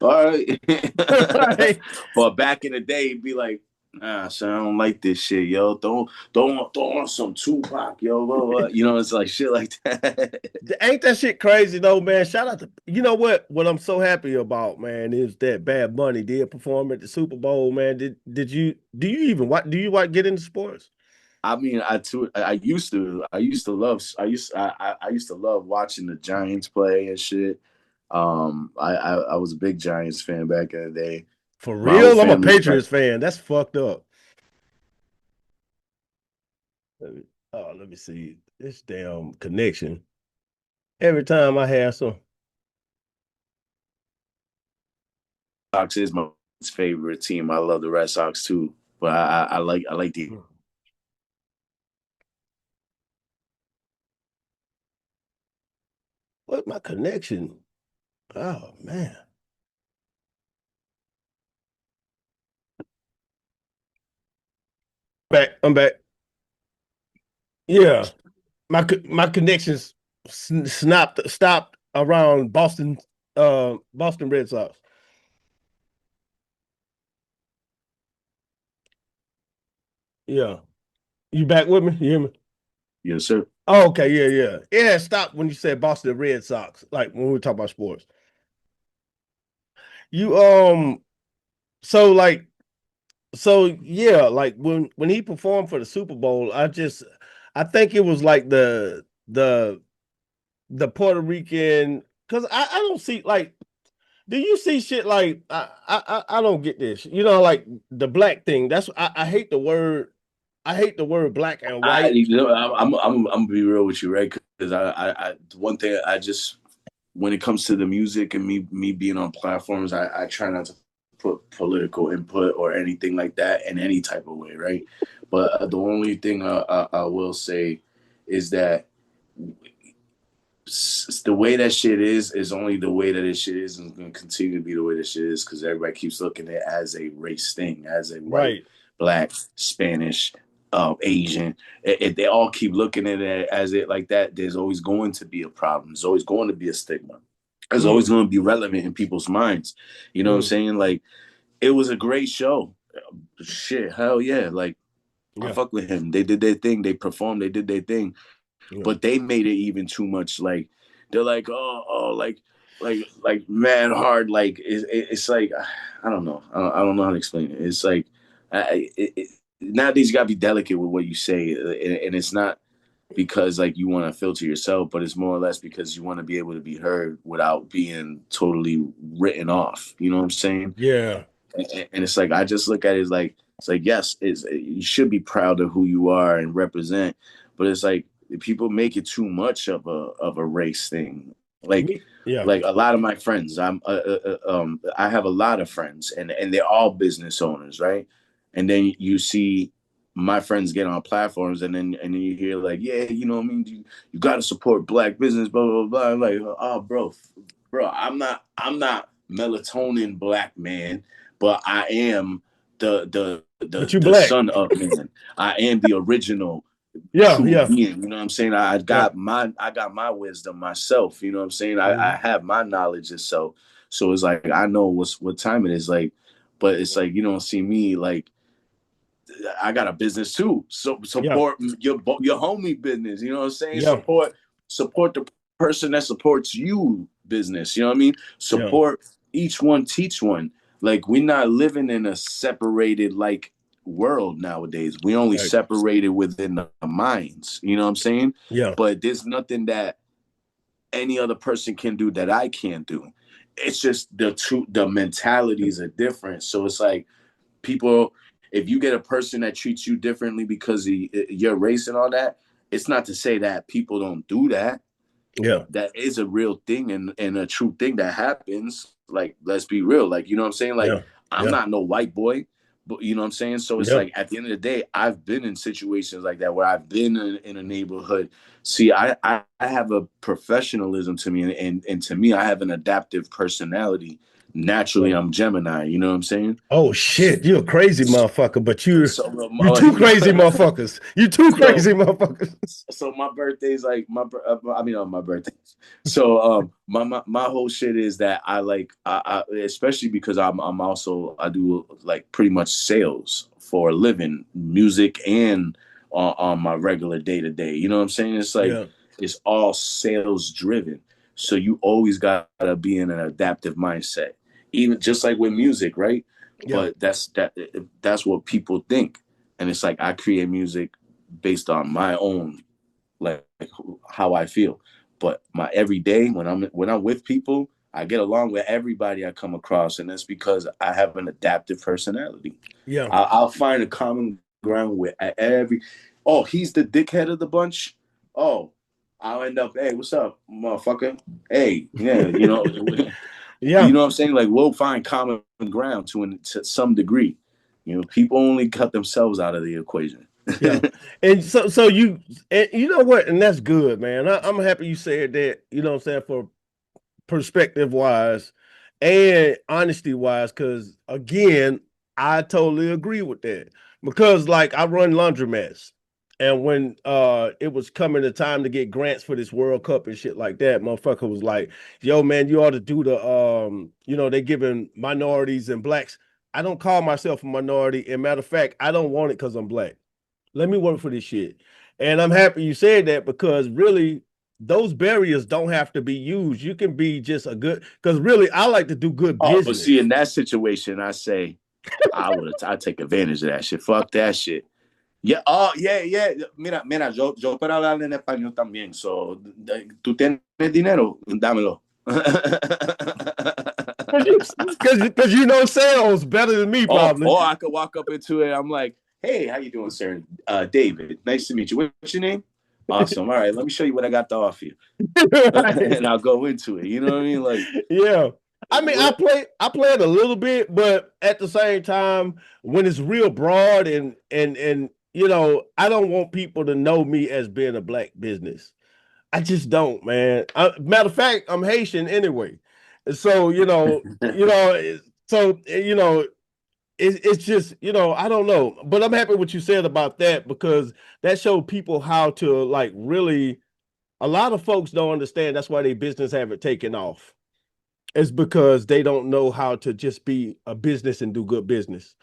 all right. Right. But back in the day, he'd be like, nah, son, I don't like this shit, yo. Don't throw on some Tupac, yo. Blah, blah. You know, it's like shit like that. Ain't that shit crazy though, man? Shout out to you know what? What I'm so happy about, man, is that Bad Bunny did perform at the Super Bowl, man. Did you do you get into sports? I mean, I used to love watching the Giants play and shit. I was a big Giants fan back in the day. For My whole real? I'm a family was like, Patriots fan. That's fucked up. Let me see this damn connection. Every time I have some. Sox is my favorite team. I love the Red Sox too, but I like the. What my connection? Oh man. I'm back. Yeah. My connections stopped around Boston Red Sox. Yeah. You back with me? You hear me? Yes, sir. Oh, okay, yeah. It stopped when you said Boston Red Sox, like when we talk about sports. You so like so yeah, like when he performed for the Super Bowl, I think it was like the Puerto Rican because I don't see like do you see shit like I don't get this. You know, like the black thing. That's I hate the word. I hate the word black and white. I'm gonna be real with you, right? Because one thing I just when it comes to the music and me being on platforms, I try not to put political input or anything like that in any type of way, right? But the only thing I will say is that the way that shit is only the way that it shit is, and going to continue to be the way that shit is because everybody keeps looking at it as a race thing, as a white, black, Spanish, Asian. They all keep looking at it as it like that. There's always going to be a problem. There's always going to be a stigma. It's always going to be relevant in people's minds. You know what I'm saying? Like, it was a great show. Shit, hell yeah. Like, I fuck with him. They did their thing. They performed. They did their thing. But they made it even too much. Like, they're like, like mad hard. Like, it's like, I don't know. I don't know how to explain it. It's like, nowadays you gotta be delicate with what you say. And it's not because like you want to filter yourself, but it's more or less because you want to be able to be heard without being totally written off. You know what I'm saying? Yeah. And it's like I just look at it as like it's like yes, you should be proud of who you are and represent, but it's like people make it too much of a race thing. Like like a lot of my friends, I have a lot of friends, and they're all business owners, right? And then you see my friends get on platforms and then you hear like, yeah, you know what I mean? You got to support black business, blah, blah, blah. I'm like, oh, bro, I'm not melatonin black man, but I am the son of man. I am the original true being. You know what I'm saying? I got my wisdom myself. You know what I'm saying? I have my knowledge itself. So it's like I know what time it is. Like, but it's like you don't see me like I got a business too. So support your homie business. You know what I'm saying? Support the person that supports you business. You know what I mean? Support each one, teach one. Like we're not living in a separated like world nowadays. We only separated within the minds. You know what I'm saying? Yeah. But there's nothing that any other person can do that I can't do. It's just the mentalities are different. So it's like people, if you get a person that treats you differently because of your race and all that, it's not to say that people don't do that. Yeah. That is a real thing and a true thing that happens. Like, let's be real. Like, you know what I'm saying? Like, Yeah. I'm not no white boy, but you know what I'm saying? So it's like, at the end of the day, I've been in situations like that where I've been in a neighborhood. See, I have a professionalism to me, and to me, I have an adaptive personality. Naturally, I'm Gemini, you know what I'm saying? Oh shit, you're a crazy motherfucker, but you too You know, crazy motherfuckers. You too crazy motherfuckers. So my birthday's like my birthday. So my whole shit is that I especially because I'm also I do like pretty much sales for a living, music and on my regular day to day. You know what I'm saying? It's like it's all sales driven. So you always gotta be in an adaptive mindset, even just like with music, right? Yeah. But that's what people think, and it's like I create music based on my own like how I feel. But my everyday when I'm with people, I get along with everybody I come across, and that's because I have an adaptive personality. Yeah. I'll find a common ground with every. Oh, he's the dickhead of the bunch. Oh, I'll end up. Hey, what's up, motherfucker? Hey, yeah, you know. You know what I'm saying? Like, we'll find common ground to some degree. You know, people only cut themselves out of the equation. Yeah. And so you know what, and that's good, man. I'm happy you said that, you know what I'm saying, for perspective wise and honesty wise, because again, I totally agree with that. Because like I run laundromats, and when it was coming the time to get grants for this World Cup and shit like that, motherfucker was like, yo man, you ought to do the you know, they giving minorities and blacks. I don't call myself a minority, and matter of fact, I don't want it because I'm black. Let me work for this shit. And I'm happy you said that, because really those barriers don't have to be used. You can be just a good, because really I like to do good Oh, but business. see, in that situation, I say I'd take advantage of that shit. Fuck that shit. Yeah, oh, yeah. Mira, yo para hablar en español también. So, tú tienes dinero, dámelo. Because you know sales better than me, probably. Or I could walk up into it. I'm like, hey, how you doing, sir? David, nice to meet you. What's your name? Awesome. All right, let me show you what I got to offer you. And I'll go into it. You know what I mean? Like, yeah. I mean, I play it a little bit, but at the same time, when it's real broad and you know, I don't want people to know me as being a black business. I just don't, man. Matter of fact, I'm Haitian anyway, so you know, so you know, it's just, you know, I don't know, but I'm happy what you said about that, because that showed people how to like really. A lot of folks don't understand. That's why their business haven't taken off. It's because they don't know how to just be a business and do good business.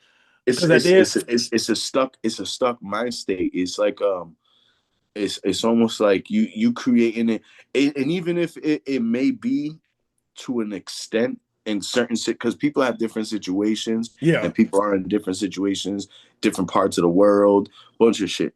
It's a stuck mind state. It's like it's almost like you creating it, and even if it may be to an extent in certain because people have different situations, and people are in different situations, different parts of the world, bunch of shit.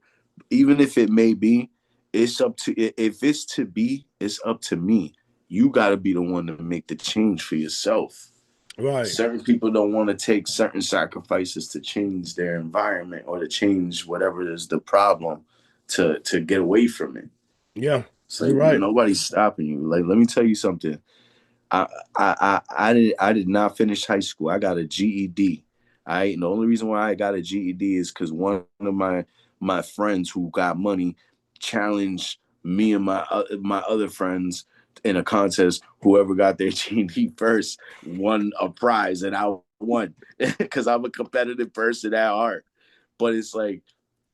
Even if it may be, it's up to if it's to be, it's up to me. You got to be the one to make the change for yourself. Right. Certain people don't want to take certain sacrifices to change their environment or to change whatever is the problem to get away from it. Yeah, so you're right. Nobody's stopping you. Like, let me tell you something. I did not finish high school. I got a GED. The only reason why I got a GED is because one of my friends who got money challenged me and my other friends in a contest. Whoever got their GED first won a prize, and I won because I'm a competitive person at heart. But it's like,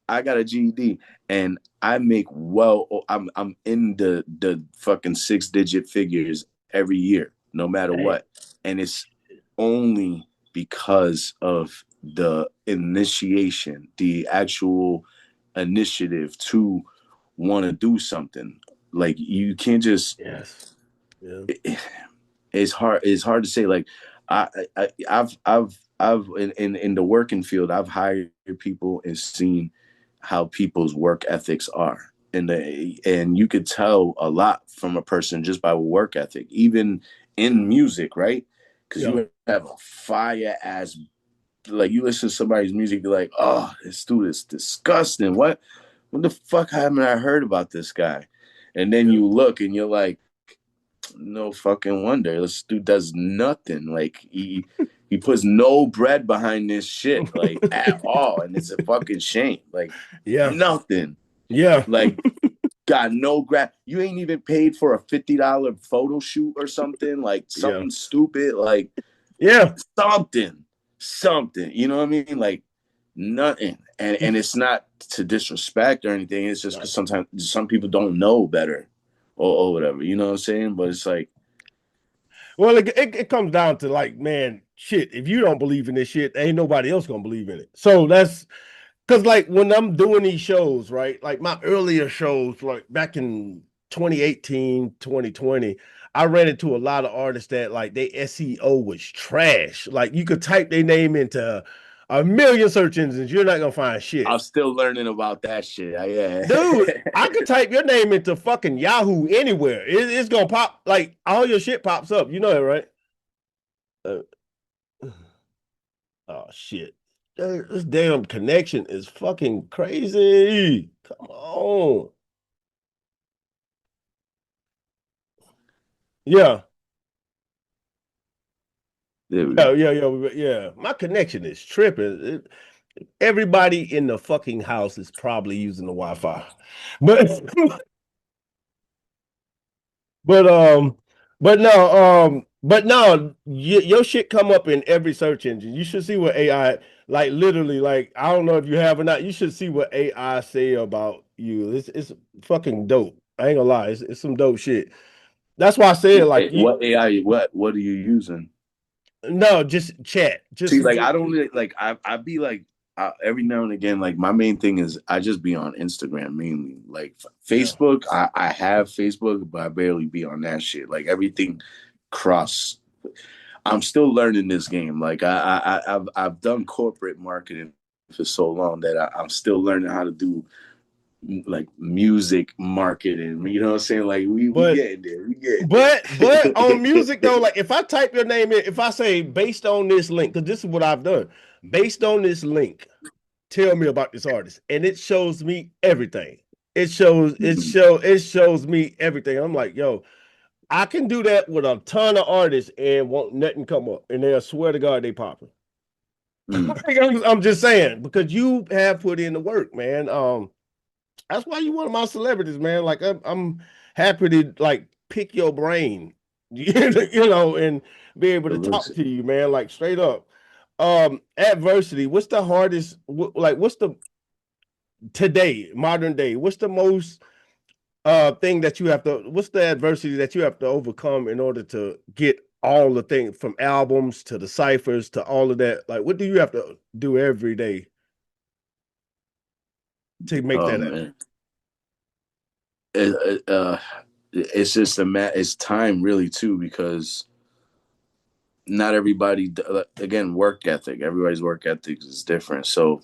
I got a GED and I make I'm in the fucking 6-digit figures every year, no matter what. And it's only because of the initiation, the actual initiative to want to do something. Like, you can't just it's hard to say. Like, I've in the working field, I've hired people and seen how people's work ethics are, and you could tell a lot from a person just by work ethic, even in music, right? Because you have a fire ass like you listen to somebody's music, you're like, oh, this dude is disgusting. What the fuck haven't I heard about this guy? And then you look and you're like, no fucking wonder. This dude does nothing. Like he puts no bread behind this shit, like at all. And it's a fucking shame. Like nothing. Yeah. Like got no grab. You ain't even paid for a $50 photo shoot or something, like something stupid, like something. You know what I mean? Like nothing. And it's not to disrespect or anything. It's just because sometimes some people don't know better or whatever. You know what I'm saying? But it's like, well, it comes down to like, man, shit. If you don't believe in this shit, ain't nobody else gonna believe in it. So that's because like when I'm doing these shows, right? Like my earlier shows, like back in 2018, 2020, I ran into a lot of artists that like their SEO was trash. Like you could type their name into a million search engines, you're not gonna find shit. I'm still learning about that shit. Yeah. Dude, I could type your name into fucking Yahoo anywhere. It's gonna pop, like all your shit pops up. You know that, right? Oh shit. This damn connection is fucking crazy. Come on. Yeah. Yeah. My connection is tripping. Everybody in the fucking house is probably using the Wi-Fi. But but your shit come up in every search engine. You should see what AI, like literally, like I don't know if you have or not. You should see what AI say about you. It's fucking dope. I ain't gonna lie, it's some dope shit. That's why I said like you. What AI? What are you using? No, just chat. See, like I don't really like. I be like every now and again. Like my main thing is I just be on Instagram mainly. Like Facebook, I have Facebook, but I barely be on that shit. Like everything cross. I'm still learning this game. Like I've done corporate marketing for so long that I'm still learning how to do like music marketing. You know what I'm saying? Like we getting there. We getting but on music though, like if I type your name in, if I say based on this link, because this is what I've done, based on this link, tell me about this artist, and it shows me everything. It shows me everything. I'm like, yo, I can do that with a ton of artists and won't nothing come up, and they'll swear to God they popping. I'm just saying because you have put in the work, man. That's why you one of my celebrities, man. Like I'm happy to like pick your brain, you know, and be able to talk to you, man. Like straight up. Adversity. What's the hardest? Like, what's the today, modern day? What's the most thing that you have to? What's the adversity that you have to overcome in order to get all the things from albums to the ciphers to all of that? Like, what do you have to do every day to make that happen? It's just it's time really too, because not everybody, again, work ethic, everybody's work ethic is different. So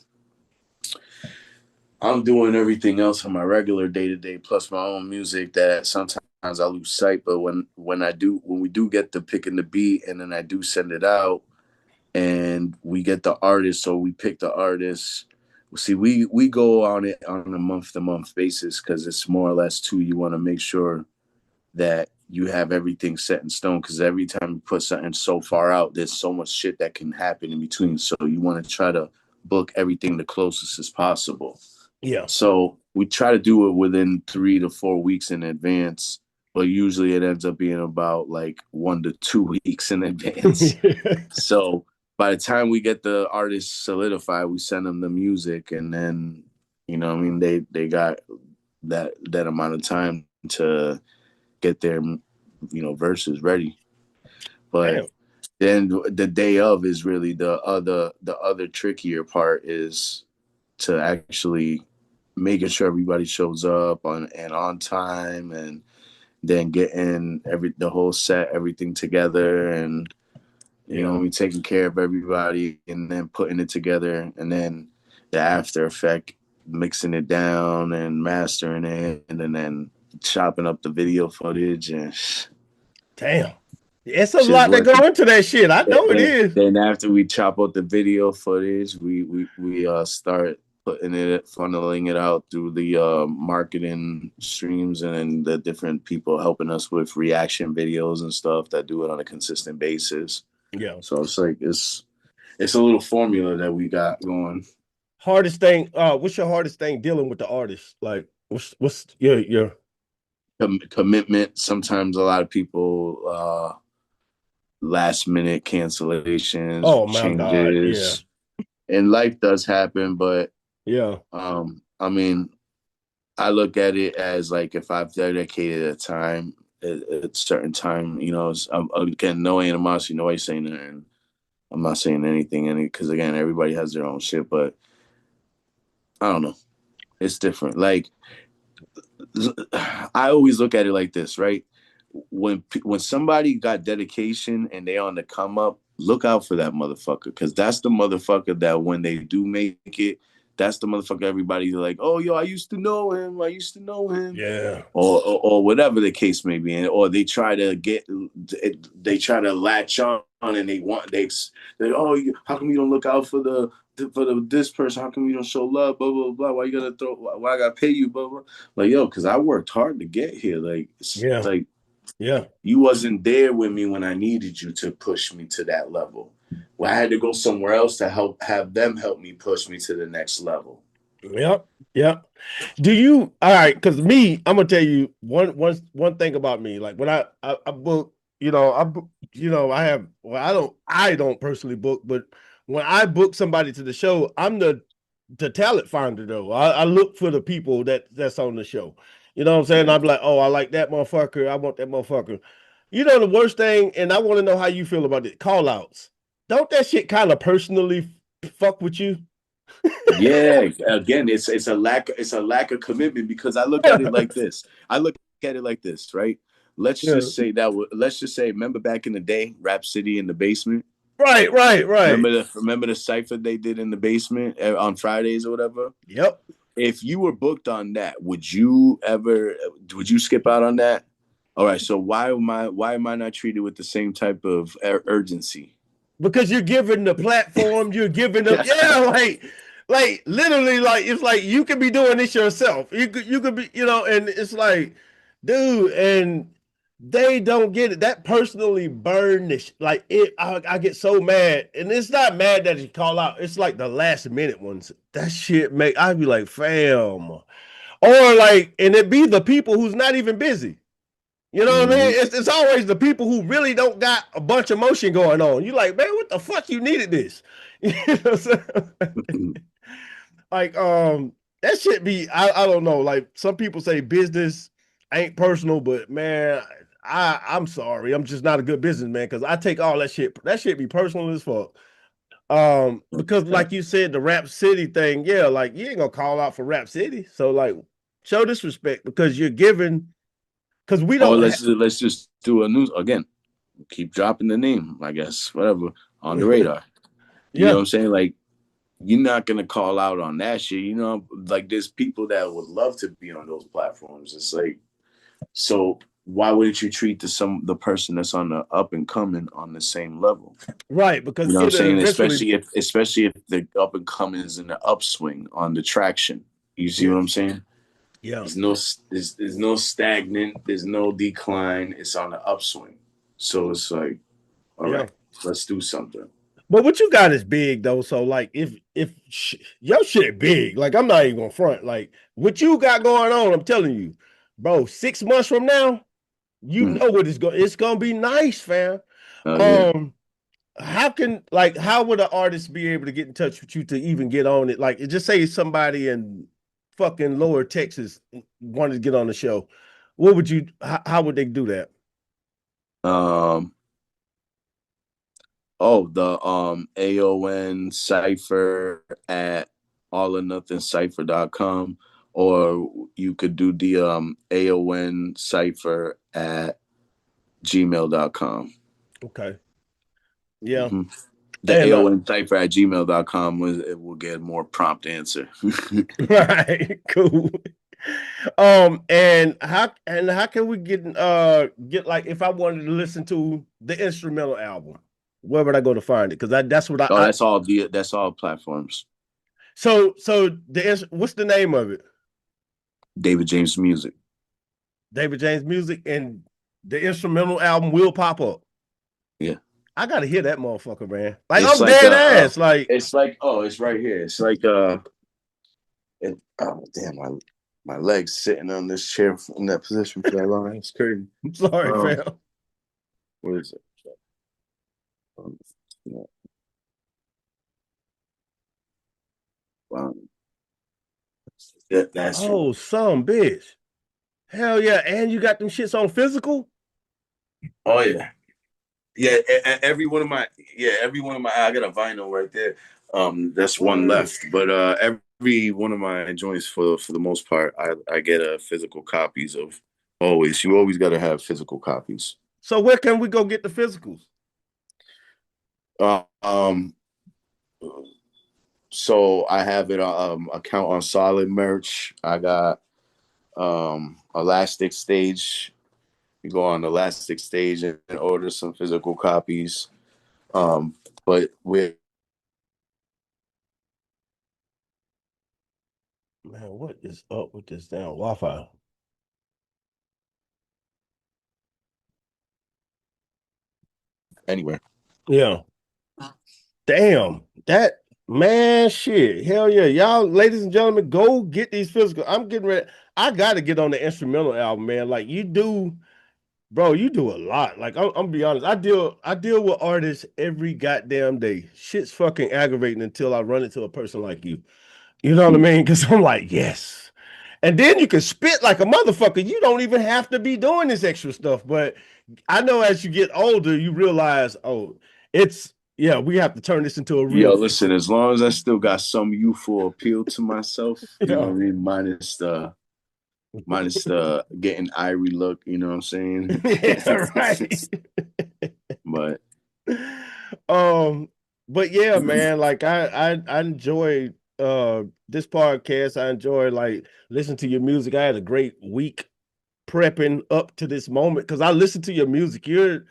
I'm doing everything else on my regular day-to-day plus my own music that sometimes I lose sight. But when we do get the picking the beat and then I do send it out and we get the artist, so we pick the artist. See, we go on it on a month-to-month basis because it's more or less too, you want to make sure that you have everything set in stone, because every time you put something so far out, there's so much shit that can happen in between. So you want to try to book everything the closest as possible. Yeah. So we try to do it within 3 to 4 weeks in advance, but usually it ends up being about like 1 to 2 weeks in advance. So by the time we get the artist solidified, we send them the music, and then, you know what I mean, they got that amount of time to get their, you know, verses ready. But then the day of is really the other trickier part, is to actually making sure everybody shows up on time, and then getting the whole set, everything together, and you know, taking care of everybody, and then putting it together, and then the after effect, mixing it down and mastering it, and then chopping up the video footage. And damn, It's a Shit's lot that working. go into that shit. I know it is. Then after we chop out the video footage, we start funneling it out through the marketing streams and then the different people helping us with reaction videos and stuff that do it on a consistent basis. Yeah. So it's like it's a little formula that we got going. Hardest thing, what's your hardest thing dealing with the artist? Like what's your Commitment. Sometimes a lot of people last minute cancellations, oh my God, yeah. changes, and life does happen, but Yeah. I mean, I look at it as like if I've dedicated a time, a certain time, you know, again, no animosity, nobody saying that, and I'm not saying anything, because again, everybody has their own shit, but I don't know, it's different. Like I always look at it like this, right? When somebody got dedication and they on the come up, look out for that motherfucker, because that's the motherfucker that when they do make it, that's the motherfucker everybody's like, oh yo, I used to know him, Yeah. or whatever the case may be, or they try to latch on and they oh, how come you don't look out for this person? How come you don't show love? Blah blah blah. Why you gotta why I gotta pay you? Blah blah. Like yo, because I worked hard to get here. Like Yeah. like Yeah. you wasn't there with me when I needed you to push me to that level. Well, I had to go somewhere else to have them help me push me to the next level. Yep. Yep. Do you all right? Because me, I'm gonna tell you one thing about me. Like when I book, I have I don't personally book, but when I book somebody to the show, I'm the talent finder though. I look for the people that's on the show. You know what I'm saying? Yeah. I'm like, oh, I like that motherfucker. I want that motherfucker. You know the worst thing, and I want to know how you feel about it. Call outs. Don't that shit kind of personally fuck with you? Yeah, again, it's a lack of commitment, because I look at it like this. Right? Yeah. Let's just say, remember back in the day, Rap City in the basement. Right, right, right. Remember the cipher they did in the basement on Fridays or whatever. Yep. If you were booked on that, would you skip out on that? All right, so why am I not treated with the same type of urgency? Because you're giving the platform, you're giving up. Yeah, like literally, like it's like you could be doing this yourself. You could be, and it's like, dude, and they don't get it. That personally burned this. Like it, I get so mad, and it's not mad that you call out. It's like the last minute ones. That shit I'd be like, fam, or like, and it be the people who's not even busy. You know what I mean? It's always the people who really don't got a bunch of motion going on. You like, man, what the fuck you needed this? You know what I'm saying? Like, that shit be, I don't know. Like some people say business ain't personal, but man, I'm sorry. I'm just not a good businessman because I take all that shit. That shit be personal as fuck. Because like you said, the Rap City thing, yeah, like you ain't gonna call out for Rap City. So like show disrespect because you're giving because we Or don't let's just do a news again. Keep dropping the name, I guess, whatever, on the radar. You know yeah. what I'm saying? Like, you're not gonna call out on that shit. You know, like there's people that would love to be on those platforms. It's like, so why wouldn't you treat the person that's on the up and coming on the same level? Right, because You know what I'm saying? eventually, Especially if the up and coming is in the upswing on the traction. You see yeah, what I'm saying? yeah, There's no stagnant, there's no decline. It's on the upswing. So it's like, all yeah. right, let's do something. But what you got is big though. So like, if your shit big, like I'm not even gonna front. Like what you got going on, I'm telling you, bro. 6 months from now, you know what it's going. It's gonna be nice, fam. Yeah. How would an artist be able to get in touch with you to even get on it? Like, just say somebody in fucking Lower Texas wanted to get on the show. What would you? How would they do that? Um. The AON cipher at alornothingscipher.com, or you could do the AON cipher at gmail.com. Okay. Yeah. Mm-hmm. The And AON cipher at gmail.com it will get a more prompt answer. right, cool. And how can we get like if I wanted to listen to the instrumental album, where would I go to find it? Because that's what Oh, that's all platforms. So what's the name of it? David James Music. David James Music, and the instrumental album will pop up. Yeah. I gotta hear that motherfucker, man. Like It's I'm like dead ass. Like it's like it's right here. It's like oh damn, my legs sitting on this chair in that position for that long. It's crazy. I'm sorry, fam. What is it? That's some bitch. Hell yeah. And you got them shits on physical? Oh yeah. Yeah, every one of my I got a vinyl right there. That's one left. But every one of my joints for the most part, I get physical copies of always. You always gotta have physical copies. So where can we go get the physicals? So I have it account on Solid Merch. I got Elastic Stage. You go on Elastic Stage and order some physical copies. But with man, what is up with this damn Wi-Fi? Anywhere. Yeah. Damn. That man shit. Hell yeah. Y'all, ladies and gentlemen, go get these physical. I'm getting ready. I gotta get on the instrumental album, man. Like you do, bro, you do a lot. Like I'm be honest. I deal with artists every goddamn day. Shit's fucking aggravating until I run into a person like you. You know what I mean? Because I'm like, yes. And then you can spit like a motherfucker. You don't even have to be doing this extra stuff. But I know as you get older, you realize, oh, we have to turn this into a real. Yo, listen, as long as I still got some youthful appeal to myself, you know what I mean? Minus the getting irie look, you know what I'm saying? Yeah, right. But yeah, man, like I enjoy this podcast. I enjoy like listening to your music. I had a great week prepping up to this moment because I listen to your music. I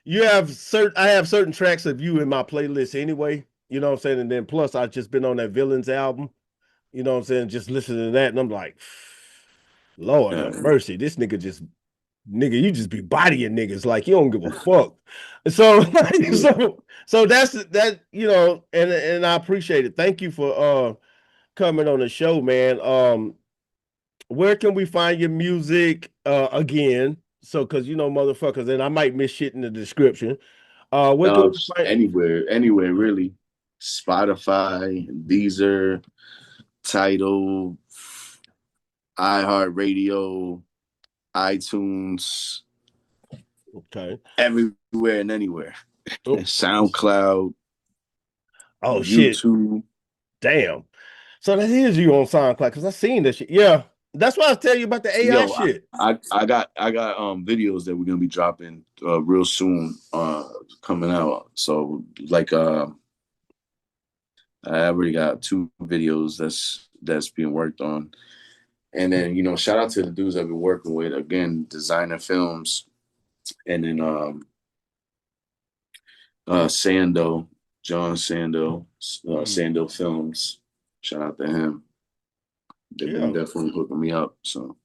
have certain tracks of you in my playlist anyway. You know what I'm saying? And then plus I've just been on that Villains album. You know what I'm saying? Just listening to that, and I'm like, Lord have mercy. This nigga, you just be bodying niggas like you don't give a fuck. So that's that, you know, and I appreciate it. Thank you for coming on the show, man. Where can we find your music again? So because you know, motherfuckers, and I might miss shit in the description. Where can we find anywhere really. Spotify, Deezer, Tidal, iHeartRadio, iTunes. Okay. Everywhere and anywhere. Oh. SoundCloud. Oh YouTube. Shit. Damn. So that is you on SoundCloud because I seen this shit. Yeah. That's why I tell you about the AI shit. I got videos that we're gonna be dropping real soon coming out. So like I already got 2 videos that's being worked on. And then, you know, shout out to the dudes I've been working with. Again, Designer Films, and then Sando, John Sando, Sando Films. Shout out to him. They've been definitely hooking me up. So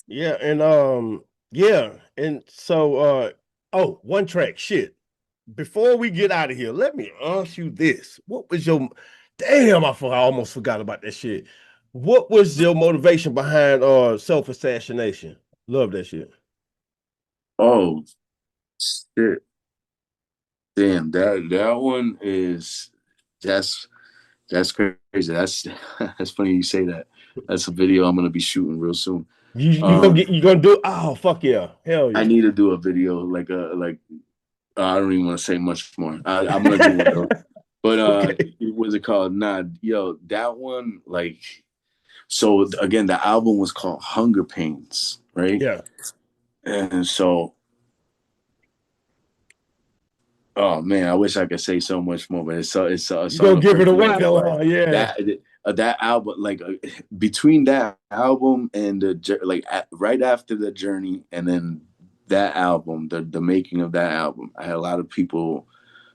yeah, and so one track shit. Before we get out of here, let me ask you this. What was your damn, I almost forgot about that shit. What was your motivation behind self-assassination? Love that shit. Oh shit. Damn, that one is that's crazy. That's funny you say that. That's a video I'm gonna be shooting real soon. You gonna do? Oh fuck yeah, hell yeah! I need to do a video like I don't even want to say much more. I'm gonna do one though. But okay. What's it called? Nah, yo, that one like. So again, the album was called Hunger Pains, right? Yeah. And so, oh man, I wish I could say so much more, but it's you gonna give it away, yeah. that album, like between that album and right after the journey, and then that album, the making of that album, I had a lot of people,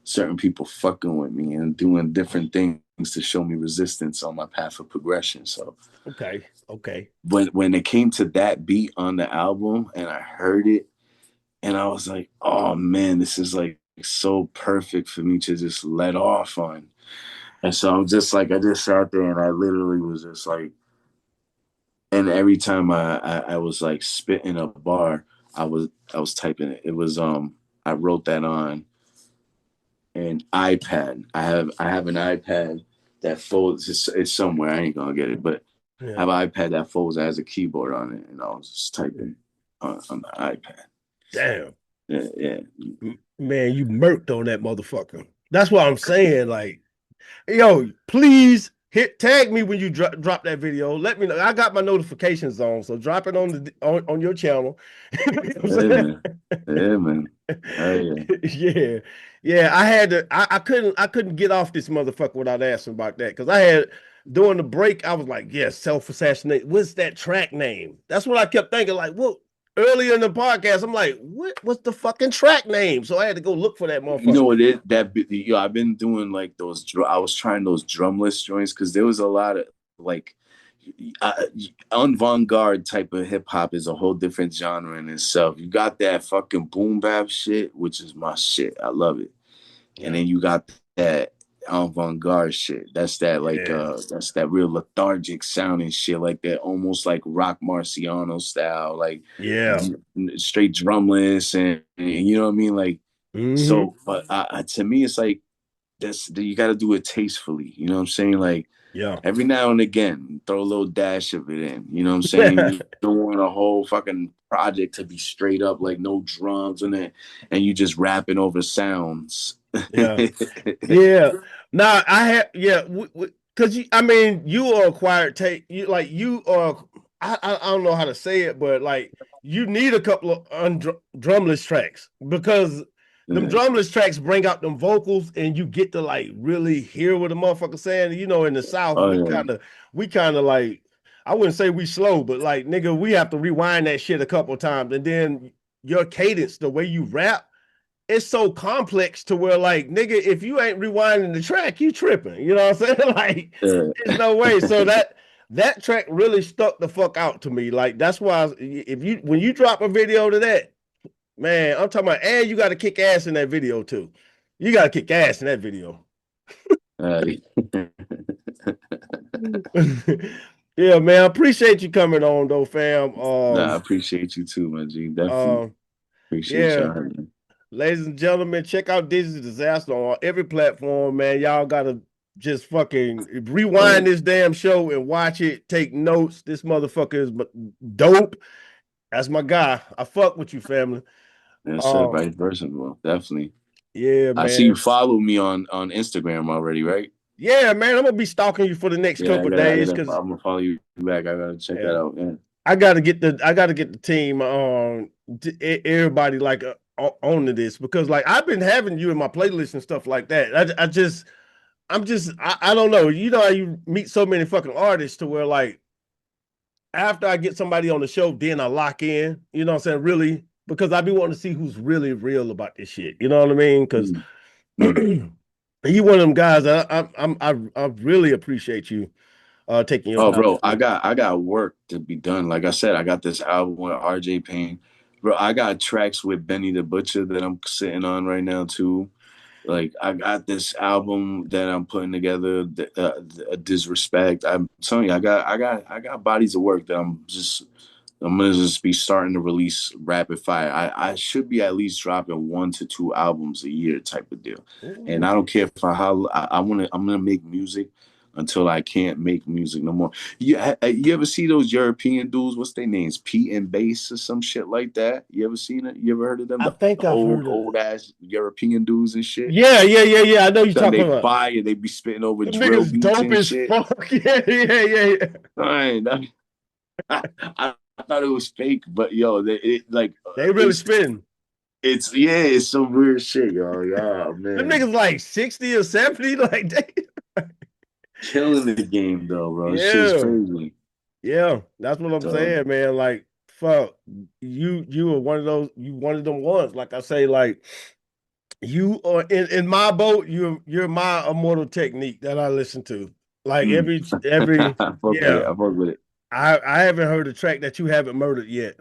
certain people fucking with me and doing different things to show me resistance on my path of progression. So okay. When it came to that beat on the album and I heard it, and I was like, oh man, this is like so perfect for me to just let off on. And so I'm just like, I just sat there and I literally was just like, and every time I was like spitting a bar, I was typing it. It was I wrote that on an iPad. I have an iPad that folds. It's somewhere. I ain't gonna get it, but I have an iPad that folds that has a keyboard on it, and I was just typing on the iPad. Damn. Yeah. Man, you murked on that motherfucker. That's what I'm saying. Like, yo, please tag me when you drop that video. Let me know. I got my notifications on, so drop it on your channel. Yeah, man. Oh, yeah. Yeah. I had to. I couldn't get off this motherfucker without asking about that, because I had, during the break, I was like, yes, self-assassinate. What's that track name? That's what I kept thinking. Like, what? Earlier in the podcast, I'm like, what's the fucking track name? So I had to go look for that motherfucker. You know what it is? I've been doing like those. I was trying those drumless joints because there was a lot of like avant-garde type of hip hop is a whole different genre in itself. You got that fucking boom-bap shit, which is my shit. I love it. Yeah. And then you got that avant-garde shit. That's that like that's that real lethargic sounding shit, like that almost like Rock Marciano style, like straight drumless and you know what I mean, like so. But to me, it's like you got to do it tastefully. You know what I'm saying? Like every now and again, throw a little dash of it in. You know what I'm saying? You don't want a whole fucking project to be straight up like no drums in it, and you just rapping over sounds. Yeah. Nah, I have, because I mean, you are acquired tape. You are. I don't know how to say it, but like you need a couple of drumless tracks, because them drumless tracks bring out them vocals, and you get to like really hear what the motherfucker saying. You know, in the South, we kind of like, I wouldn't say we slow, but like, nigga, we have to rewind that shit a couple of times, and then your cadence, the way you rap, it's so complex to where, like, nigga, if you ain't rewinding the track, you tripping. You know what I'm saying? Like, there's no way. So that track really stuck the fuck out to me. Like, that's why when you drop a video to that, man, I'm talking about, and you got to kick ass in that video too. You got to kick ass in that video. Yeah, man, I appreciate you coming on though, fam. I appreciate you too, my G. Definitely appreciate y'all. Ladies and gentlemen, check out Dizasta on every platform, man. Y'all gotta just fucking rewind this damn show and watch it. Take notes. This motherfucker is dope. That's my guy. I fuck with you, family. Yes, sir. Vice versa, bro. Definitely. Yeah, man. I see you follow me on Instagram already, right? Yeah, man. I'm gonna be stalking you for the next couple days, because I'm gonna follow you back. I gotta check that out. Yeah. I gotta get the team everybody like onto this, because like I've been having you in my playlist and stuff like that. I don't know. You know how you meet so many fucking artists to where, like, after I get somebody on the show, then I lock in, you know what I'm saying? Really, because I be wanting to see who's really real about this shit. You know what I mean? Because you one of them guys. I really appreciate you taking your time. Bro, I got work to be done. Like I said, I got this album with RJ Payne. Bro, I got tracks with Benny the Butcher that I'm sitting on right now too. Like I got this album that I'm putting together, Disrespect. I'm telling you, I got bodies of work that I'm gonna just be starting to release rapid fire. I should be at least dropping 1 to 2 albums a year type of deal. And I don't care I'm gonna make music until I can't make music no more. You ever see those European dudes? What's their names? Pete and Bass or some shit like that? You ever seen it? You ever heard of them? I think I've heard of old ass European dudes and shit. Yeah. I know you talking about. Fire. They be spitting over drill beats dope and as shit. Fuck. Yeah. I thought it was fake, but yo, they really spin. It's some weird shit, yo. Yeah, man. Them niggas like 60 or 70, like they. Killing the game though, bro. This shit's Yeah. crazy. Yeah, that's what I'm saying, man. Like, fuck, you are one of those, you one of them ones. Like I say, like you are in my boat, you're my immortal technique that I listen to. Like every I fuck with yeah. it. I fuck with it. I haven't heard a track that you haven't murdered yet.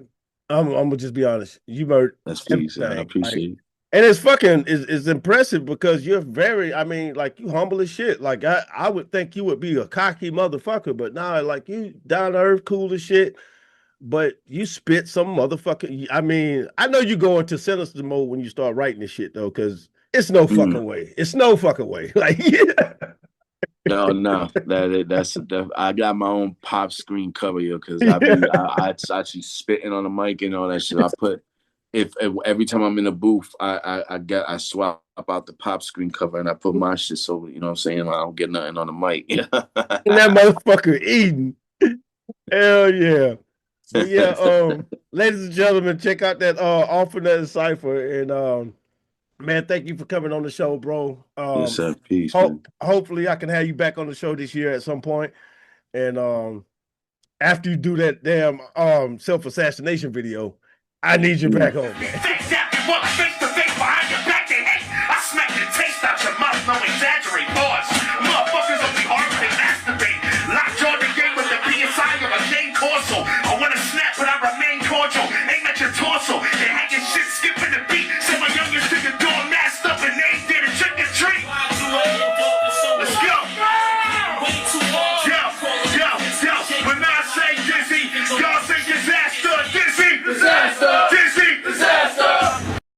I'm gonna just be honest. You murdered That's peace. I everything. Like, appreciate it. and it's fucking is impressive because you're very, I mean, like you humble as shit. Like I would think you would be a cocky motherfucker, but now like you down to earth, cool as shit. But you spit some motherfucking. I mean, I know you go into sinister mode when you start writing this shit though, because it's no fucking way. It's no fucking way. Like yeah. No, I got my own pop screen cover here because I actually spitting on the mic and all that shit. I put if every time I'm in a booth, I swap out the pop screen cover and I put my shit so you know what I'm saying I don't get nothing on the mic. And that motherfucker eating. Hell yeah. But yeah, ladies and gentlemen, check out that alternate cipher. And man, thank you for coming on the show, bro. Yes, sir. Peace, man. Hopefully I can have you back on the show this year at some point. And after you do that damn self-assassination video, I need you back home, man. Face to face behind your back, they hate. I smack the taste out your mouth, no exaggerate, boys.